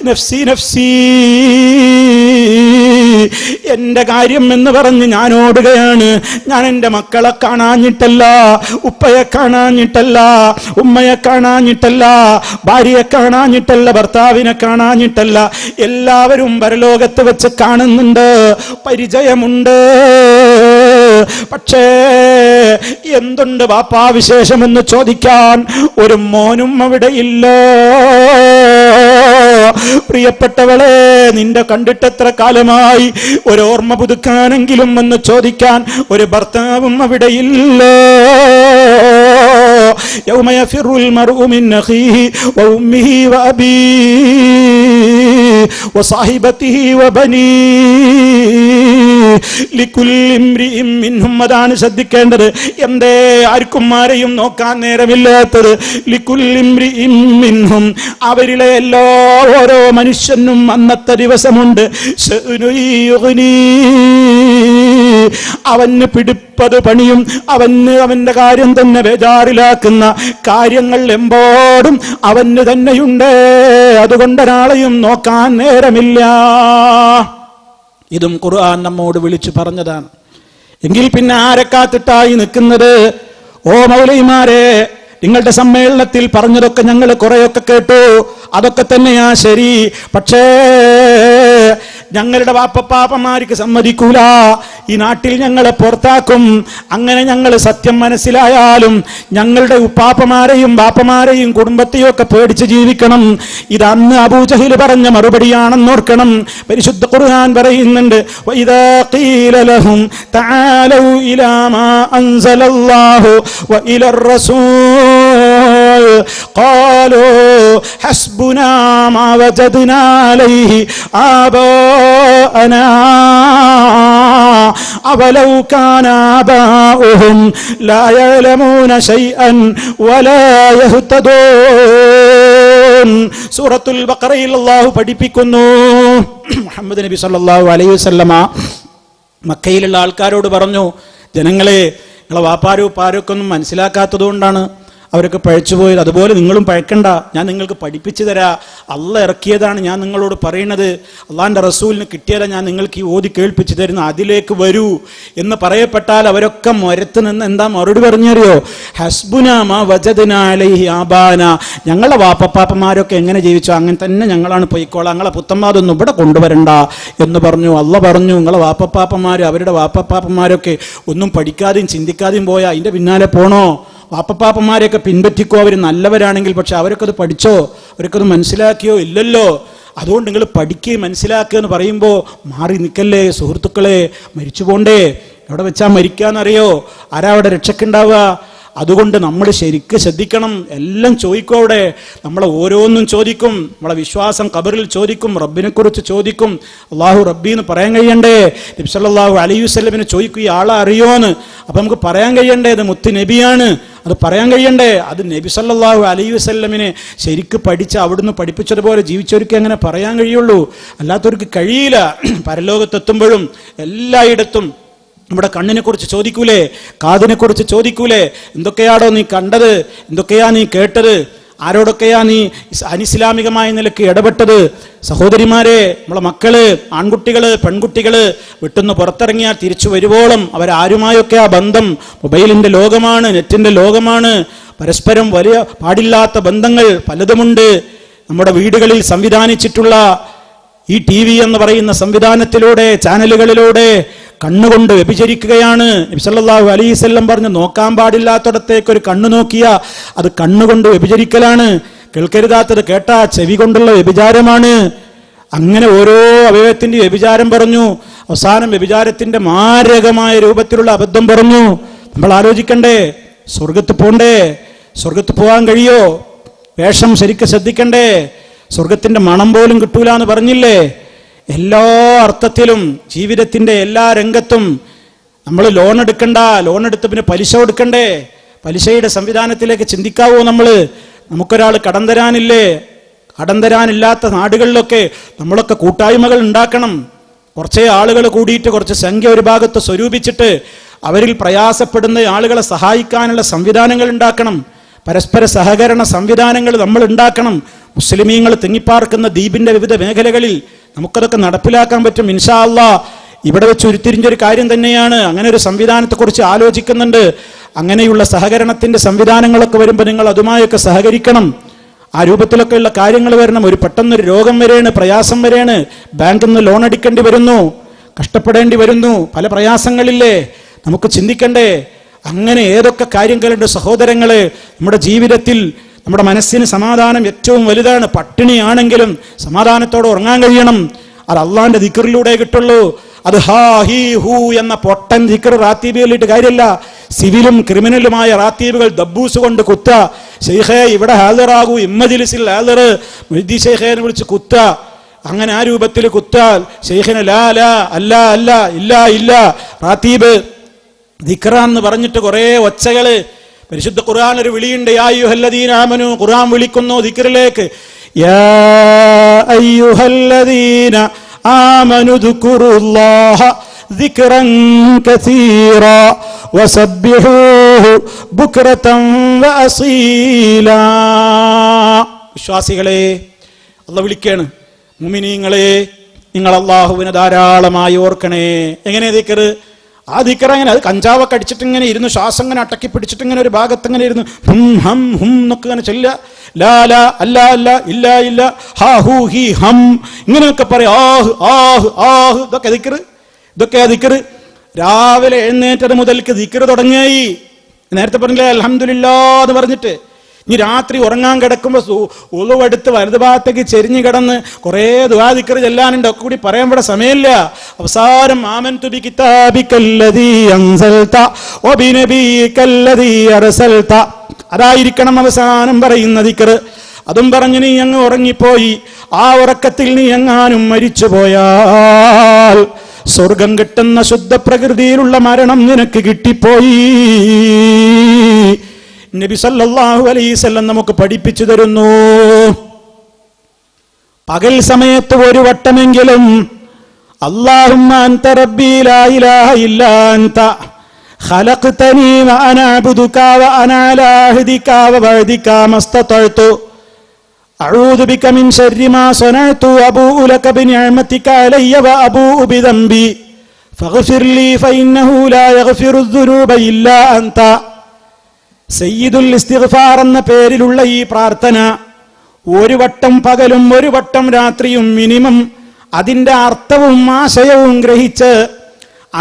നഫ്സി നഫ്സി, എന്റെ കാര്യം എന്ന് പറഞ്ഞ് ഞാൻ ഓടുകയാണ്. ഞാൻ എൻ്റെ മക്കളെ കാണാഞ്ഞിട്ടല്ല, ഉപ്പയെ കാണാഞ്ഞിട്ടല്ല, ഉമ്മയെ കാണാഞ്ഞിട്ടല്ല, ഭാര്യയെ കാണാഞ്ഞിട്ടല്ല, ഭർത്താവിനെ കാണാഞ്ഞിട്ടല്ല. എല്ലാവരും പരലോകത്ത് വെച്ച് കാണുന്നുണ്ട്, പരിചയമുണ്ട്. പക്ഷേ എന്തുണ്ട് ബാപ്പാ വിശേഷമെന്ന് ചോദിക്കാൻ ഒരു മോനും അവിടെ ഇല്ല. പ്രിയപ്പെട്ടവളെ, നിന്റെ കണ്ടിട്ടെത്ര കാലമായി, ഒരു ഓർമ്മ പുതുക്കാനെങ്കിലും എന്ന് ചോദിക്കാൻ ഒരു ഭർത്താവും അവിടെയില്ല. യൗമ യഫിറുൽ മർഉ മിൻ അഖീഹി വഉമ്മിഹി വഅബീഹി വസാഹിബതിഹി വബനീഹി ലികുല്ലി ഇംരിഇൻ മിൻഹും, അതാണ് ശ്രദ്ധിക്കേണ്ടത്. എന്തേ ആർക്കും ആരെയും നോക്കാൻ നേരമില്ലാത്തത്? ലികുല്ലി ഇംരിഇൻ മിൻഹും, അവരിലെ എല്ലാ ഓരോ മനുഷ്യനും അന്നത്തെ ദിവസമുണ്ട്. അവന് പിടിപ്പത് പണിയും, അവന്റെ കാര്യം തന്നെ ബേജാറിലാക്കുന്ന കാര്യങ്ങൾ എമ്പോടും അവന് തന്നെയുണ്ട്. അതുകൊണ്ട് ഒരാളെയും നോക്കാൻ നേരമില്ല. ഇതും ഖുർആൻ നമ്മോട് വിളിച്ചു പറഞ്ഞതാണ്. എങ്കിൽ പിന്നെ ആരെ കാത്തിട്ടായി നിൽക്കുന്നത്? ഓ മൗലവിമാരെ, നിങ്ങളുടെ സമ്മേളനത്തിൽ പറഞ്ഞതൊക്കെ ഞങ്ങൾ കുറെയൊക്കെ കേട്ടു, അതൊക്കെ തന്നെയാ ശരി. പക്ഷേ ഞങ്ങളുടെ വാപ്പപ്പാപ്പന്മാർക്ക് സമ്മതിക്കൂല, ഈ നാട്ടിൽ ഞങ്ങളെ പുറത്താക്കും. അങ്ങനെ ഞങ്ങൾ സത്യം മനസ്സിലായാലും ഞങ്ങളുടെ ഉപ്പാപ്പമാരെയും ബാപ്പമാരെയും കുടുംബത്തെയും ഒക്കെ പേടിച്ച് ജീവിക്കണം. ഇത് അന്ന് അബൂജഹിൽ പറഞ്ഞ മറുപടിയാണെന്നോർക്കണം. പരിശുദ്ധ ഖുർആൻ പറയുന്നുണ്ട്, വഇദാ ഖീല ലഹും തആലൂ ഇലാ മാ അൻസലല്ലാഹു വഇലർ റസൂൽ ഖാലൂ ഹസ്ബുനാ മാ വജദ്നാ അലൈഹി ആബാഅനാ അവലൗ കാന ആബാഉഹും ലാ യഅലമൂന ശൈഅൻ വലാ യഹ്തദൂൻ. സൂറത്തുൽ ബഖറയിൽ അല്ലാഹു പഠിപ്പിക്കുന്നു, മുഹമ്മദ് നബി സല്ലല്ലാഹു അലൈഹി വസല്ലമ മക്കയിലുള്ള ആൾക്കാരോട് പറഞ്ഞു, ജനങ്ങളെ, നിങ്ങളെ വാപ്പാരും ഉപ്പാരൊക്കെ ഒന്നും മനസ്സിലാക്കാത്തതുകൊണ്ടാണ് അവരൊക്കെ പഴച്ചുപോയത്. അതുപോലെ നിങ്ങളും പഴക്കണ്ട, ഞാൻ നിങ്ങൾക്ക് പഠിപ്പിച്ചു തരാം. അള്ള ഇറക്കിയതാണ് ഞാൻ നിങ്ങളോട് പറയുന്നത്, അള്ളാന്റെ റസൂലിന് കിട്ടിയതാണ് ഞാൻ നിങ്ങൾക്ക് ഈ ഓതി കേൾപ്പിച്ചു തരുന്നു, അതിലേക്ക് വരൂ എന്ന് പറയപ്പെട്ടാൽ അവരൊക്കെ മുരത്ത് നിന്ന് എന്താ മറുപടി പറഞ്ഞറിയോ? ഹസ്ബുനാ മാ വജദ്നാ അലൈഹി ആബാന, ഞങ്ങളെ വാപ്പപ്പാപ്പന്മാരൊക്കെ എങ്ങനെ ജീവിച്ചോ അങ്ങനെ തന്നെ ഞങ്ങളാണ് പോയിക്കോളാം, ഞങ്ങളെ പുത്തന്മാരൊന്നും ഇവിടെ കൊണ്ടുവരണ്ട എന്ന് പറഞ്ഞു. അള്ള പറഞ്ഞു, നിങ്ങളെ വാപ്പപ്പാപ്പന്മാർ അവരുടെ വാപ്പപ്പാപ്പന്മാരൊക്കെ ഒന്നും പഠിക്കാതെയും ചിന്തിക്കാതെയും പോയാൽ അതിൻ്റെ പിന്നാലെ പോണോ? വാപ്പപ്പാപ്പന്മാരെയൊക്കെ പിൻപറ്റിക്കോ, അവർ നല്ലവരാണെങ്കിൽ. പക്ഷെ അവരൊക്കെ അത് പഠിച്ചോ? അവരൊക്കെ മനസ്സിലാക്കിയോ? ഇല്ലല്ലോ. അതുകൊണ്ട് നിങ്ങൾ പഠിക്കുകയും മനസ്സിലാക്കുക എന്ന് പറയുമ്പോൾ മാറി നിൽക്കല്ലേ സുഹൃത്തുക്കളെ. മരിച്ചു പോണ്ടേ? എവിടെ വെച്ചാൽ മരിക്കാന്നറിയോ? ആരാ അവിടെ രക്ഷക്കുണ്ടാവുക? അതുകൊണ്ട് നമ്മൾ ശരിക്കും ശ്രദ്ധിക്കണം. എല്ലാം ചോദിക്കും അവിടെ, നമ്മളെ ഓരോന്നും ചോദിക്കും. നമ്മളെ വിശ്വാസം ഖബറിൽ ചോദിക്കും, റബ്ബിനെ കുറിച്ച് ചോദിക്കും. അള്ളാഹു റബ്ബിന്ന് പറയാൻ കഴിയണ്ടേ? നബി സല്ലല്ലാഹു അലൈഹി വസല്ലമിനെ ചോദിക്കും, ഈ ആളെ അറിയോന്ന്. അപ്പൊ നമുക്ക് പറയാൻ കഴിയണ്ടേ അത് മുത്ത് നബിയാണ്, അത് പറയാൻ കഴിയണ്ടേ? അത് നബി സല്ലല്ലാഹു അലൈഹി വസല്ലമിനെ ശരിക്ക് പഠിച്ച് അവിടുന്ന് പഠിപ്പിച്ചതുപോലെ ജീവിച്ചവർക്ക് അങ്ങനെ പറയാൻ കഴിയുള്ളൂ, അല്ലാത്തവർക്ക് കഴിയില്ല. പരലോകത്തെത്തുമ്പോഴും എല്ലായിടത്തും നമ്മുടെ കണ്ണിനെ കുറിച്ച് ചോദിക്കൂലേ, കാതിനെ കുറിച്ച് ചോദിക്കൂലേ? എന്തൊക്കെയാണോ നീ കണ്ടത്, എന്തൊക്കെയാ നീ കേട്ടത്, ആരോടൊക്കെയാ നീ അനിസ്ലാമികമായ നിലയ്ക്ക് ഇടപെട്ടത്? സഹോദരിമാരെ, നമ്മളെ മക്കള്, ആൺകുട്ടികള്, പെൺകുട്ടികള് വിട്ടുന്ന് പുറത്തിറങ്ങിയാൽ തിരിച്ചു വരുവോളം അവരാരുമായൊക്കെ ആ ബന്ധം, മൊബൈലിന്റെ ലോകമാണ്, നെറ്റിന്റെ ലോകമാണ്. പരസ്പരം വലിയ പാടില്ലാത്ത ബന്ധങ്ങൾ പലതുമുണ്ട്. നമ്മുടെ വീടുകളിൽ സംവിധാനിച്ചിട്ടുള്ള ഈ TV എന്ന് പറയുന്ന സംവിധാനത്തിലൂടെ, ചാനലുകളിലൂടെ കണ്ണുകൊണ്ട് വ്യഭിചരിക്കുകയാണ്. നബി സല്ലല്ലാഹു അലൈഹി വസല്ലം പറഞ്ഞു, നോക്കാൻ പാടില്ലാത്തടത്തേക്ക് ഒരു കണ്ണു നോക്കിയ അത് കണ്ണുകൊണ്ട് വ്യഭിചരിക്കലാണ്. കേൾക്കരുതാത്തത് കേട്ടാ ചെവി കൊണ്ടുള്ള വ്യഭിചാരമാണ്. അങ്ങനെ ഓരോ അവയവത്തിന്റെ വ്യഭിചാരം പറഞ്ഞു. അവസാനം വ്യഭിചാരത്തിന്റെ മാരകമായ രൂപത്തിലുള്ള അബദ്ധം പറഞ്ഞു. നമ്മൾ ആലോചിക്കണ്ടേ? സ്വർഗത്ത് പോണ്ടേ? സ്വർഗത്ത് പോകാൻ കഴിയോ? വേഷം ശരിക്കും ശ്രദ്ധിക്കണ്ടേ? സ്വർഗത്തിന്റെ മണം പോലും കിട്ടൂല എന്ന് പറഞ്ഞില്ലേ? എല്ലാ അർത്ഥത്തിലും ജീവിതത്തിന്റെ എല്ലാ രംഗത്തും നമ്മൾ ലോൺ എടുക്കണ്ട, ലോൺ എടുത്ത് പിന്നെ പലിശ കൊടുക്കണ്ടേ? പലിശയുടെ സംവിധാനത്തിലേക്ക് ചിന്തിക്കാവോ? നമുക്കൊരാൾ കടം തരാനില്ലേ? കടം തരാനില്ലാത്ത നാടുകളിലൊക്കെ നമ്മളൊക്കെ കൂട്ടായ്മകൾ ഉണ്ടാക്കണം. കുറച്ചേ ആളുകൾ കൂടിയിട്ട് കുറച്ച് സംഖ്യ ഒരു ഭാഗത്ത് സ്വരൂപിച്ചിട്ട് അവരിൽ പ്രയാസപ്പെടുന്ന ആളുകളെ സഹായിക്കാനുള്ള സംവിധാനങ്ങൾ ഉണ്ടാക്കണം. പരസ്പര സഹകരണ സംവിധാനങ്ങൾ നമ്മൾ ഉണ്ടാക്കണം. മുസ്ലിമീങ്ങൾ തിങ്ങിപ്പാർക്കുന്ന ദ്വീപിന്റെ വിവിധ മേഖലകളിൽ നമുക്കതൊക്കെ നടപ്പിലാക്കാൻ പറ്റും ഇൻഷാ അല്ലാഹ്. ഇവിടെ വെച്ച് ഉരുത്തിരിഞ്ഞൊരു കാര്യം തന്നെയാണ്. അങ്ങനെ ഒരു സംവിധാനത്തെക്കുറിച്ച് ആലോചിക്കുന്നുണ്ട്. അങ്ങനെയുള്ള സഹകരണത്തിന്റെ സംവിധാനങ്ങളൊക്കെ വരുമ്പോൾ നിങ്ങൾ അതുമായൊക്കെ സഹകരിക്കണം. ആ രൂപത്തിലൊക്കെയുള്ള കാര്യങ്ങൾ വരണം. ഒരു പെട്ടെന്നൊരു രോഗം വരെയാണ്, പ്രയാസം വരെയാണ്, ബാങ്കിൽ നിന്ന് ലോൺ അടിക്കേണ്ടി വരുന്നു, കഷ്ടപ്പെടേണ്ടി വരുന്നു, പല പ്രയാസങ്ങളില്ലേ? നമുക്ക് ചിന്തിക്കണ്ടേ? അങ്ങനെ ഏതൊക്കെ കാര്യങ്ങളുണ്ട് സഹോദരങ്ങളെ നമ്മുടെ ജീവിതത്തിൽ. നമ്മുടെ മനസ്സിന് സമാധാനം ഏറ്റവും വലുതാണ്. പട്ടിണിയാണെങ്കിലും സമാധാനത്തോടെ ഉറങ്ങാൻ കഴിയണം. അത് അള്ളാന്റെ ദിക്റിലൂടെ കിട്ടുള്ളൂ. അത് ഹാ ഹീ ഹൂ എന്ന പൊട്ടൻ ദിക്ർ റാത്തീബുകളിട്ട് കാര്യമില്ല. സിവിലും ക്രിമിനലുമായ റാത്തീബുകൾ ദബ്ബൂസ് കൊണ്ട് കുത്ത, ഷെയ്ഖേ ഇവിടെ ഹാജറാകൂ, ഇമ്മജിലിസിൽ ഹാജർ, മുഹ്ദി ഷെയ്ഖേനെ വിളിച്ച് കുത്ത, അങ്ങനെ ആ രൂപത്തിൽ കുത്താൽ ശൈഖിന് ലാ ലാ അല്ല അല്ല ഇല്ല ഇല്ല റാത്തീബ് ദിക്റ എന്ന് പറഞ്ഞിട്ട് കുറെ ഒച്ചകള്. പരിശുദ്ധ ഖുർആൻ ഒരു വിളിയുണ്ട്, യാ അയ്യുഹല്ലദീന ആമനു, ഖുർആൻ വിളിക്കുന്നു ദിക്റിലേക്ക്. യാ അയ്യുഹല്ലദീന ആമനു ദുകുറുല്ലാഹ ദിക്റൻ കസീറാ വസബ്ബിഹൂഹു ബുക്റതൻ വഅസീലാ. വിശ്വാസികളെ, അല്ലാഹു വിളിക്കാണ്, മുഅ്മിനീങ്ങളെ നിങ്ങൾ അല്ലാഹുവിനെ ധാരാളമായി ഓർക്കണേ. എങ്ങനെ ദിക്ർ? ആ ദിക്ർ അങ്ങനെ, അത് കഞ്ചാവൊക്കെ അടിച്ചിട്ട് ഇങ്ങനെ ഇരുന്ന് ശ്വാസം ഇങ്ങനെ അടക്കി പിടിച്ചിട്ട് ഇങ്ങനെ ഒരു ഭാഗത്ത് ഇങ്ങനെ ഇരുന്ന് ഹും ഹം ഹും എന്നൊക്കെ ഇങ്ങനെ ചൊല്ല. ലാ ലാ അല്ല അല്ല ഇല്ല ഇല്ല ഹാ ഹു ഹി ഹം ഇങ്ങനെയൊക്കെ പറയാം. ആഹ് ആഹ് ആഹ് ഇതൊക്കെ ദിക്ർ, ഇതൊക്കെയാ ദിക്ർ. രാവിലെ എഴുന്നേറ്റത് മുതൽക്ക് ദിക്ർ തുടങ്ങി. നേരത്തെ പറഞ്ഞില്ലേ അൽഹംദുലില്ലാഹ് എന്ന് പറഞ്ഞിട്ട്. ഇനി രാത്രി ഉറങ്ങാൻ കിടക്കുമ്പോൾ ഉളുവെടുത്ത് വലതു ഭാഗത്തേക്ക് ചെരിഞ്ഞു കിടന്ന് കുറേ ദുആ ദിക്ർ ചെല്ലാനുണ്ട്. ഒക്കെ കൂടി പറയാൻ ഇവിടെ സമയമില്ല. അവസാനം ആമൻതു ബി കിതാബിക്കല്ലദീ അൻസൽത വബിനബിയിക്കല്ലദീ അർസൽത, അതായിരിക്കണം അവസാനം പറയുന്ന ദിക്ർ. അതും പറഞ്ഞ് നീ അങ്ങ് ഉറങ്ങിപ്പോയി, ആ ഉറക്കത്തിൽ നീ എങ്ങാനും മരിച്ചു പോയാൽ സ്വർഗം കിട്ടുന്ന ശുദ്ധ പ്രകൃതിയിലുള്ള മരണം നിനക്ക് കിട്ടിപ്പോയി. നബി സല്ലല്ലാഹു അലൈഹി വസല്ലം നമുക്ക് പഠിപ്പിച്ചു തരുന്നു, പകൽ സമയത്ത് ഒരു വട്ടമെങ്കിലും അല്ലാഹുമ്മ അൻത റബ്ബി ലാ ഇലാഹ ഇല്ലാ അൻത ഖലഖ്തനീ വഅന അബ്ദുക വഅന അലാ അഹ്ദിക വവഅദിക മസ്തതഅതു അഊദു ബിക മിൻ ശർരി മാ സനഅതു അബൂഉ ലക ബിനിഅമതിക അലയ്യ വഅബൂഉ ബിദംബി ഫഗ്ഫിർ ലീ ഫഇന്നഹു ലാ യഗ്ഫിറു ദുനൂബ ഇല്ലാ അൻത. സയ്യിദുൽ ഇസ്തിഗ്ഫാർ എന്ന പേരിലുള്ള ഈ പ്രാർത്ഥന ഒരു വട്ടം പകലും ഒരു വട്ടം രാത്രിയും മിനിമം അതിൻ്റെ അർത്ഥവും ആശയവും ഗ്രഹിച്ച്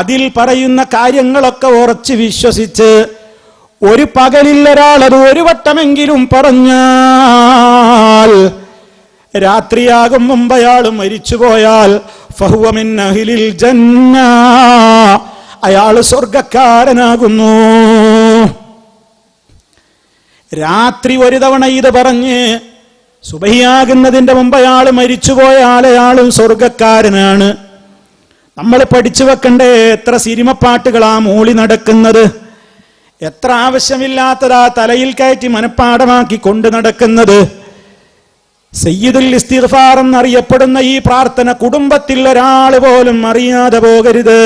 അതിൽ പറയുന്ന കാര്യങ്ങളൊക്കെ ഉറച്ച് വിശ്വസിച്ച് ഒരു പകലിൽ ഒരാൾ അത് ഒരു വട്ടമെങ്കിലും പറഞ്ഞാൽ രാത്രിയാകും മുമ്പ് അയാൾ മരിച്ചുപോയാൽ ഫഹുവ മിൻ അഹ്ലിൽ ജന്ന, അയാൾ സ്വർഗക്കാരനാകുന്നു. രാത്രി ഒരു തവണ ഇത് പറഞ്ഞ് സുബഹിയാകുന്നതിന്റെ മുമ്പ് അയാൾ മരിച്ചുപോയാൽ അയാളും സ്വർഗക്കാരനാണ്. നമ്മൾ പഠിച്ചു വെക്കണ്ടേ? എത്ര സിനിമപ്പാട്ടുകളാ മൂളി നടക്കുന്നത്, എത്ര ആവശ്യമില്ലാത്തതാ തലയിൽ കയറ്റി മനഃപ്പാടമാക്കി കൊണ്ട് നടക്കുന്നത്. സയ്യിദുൽ ഇസ്തിഗ്ഫാർ എന്നറിയപ്പെടുന്ന ഈ പ്രാർത്ഥന കുടുംബത്തിൽ ഒരാൾ പോലും അറിയാതെ പോകരുത്.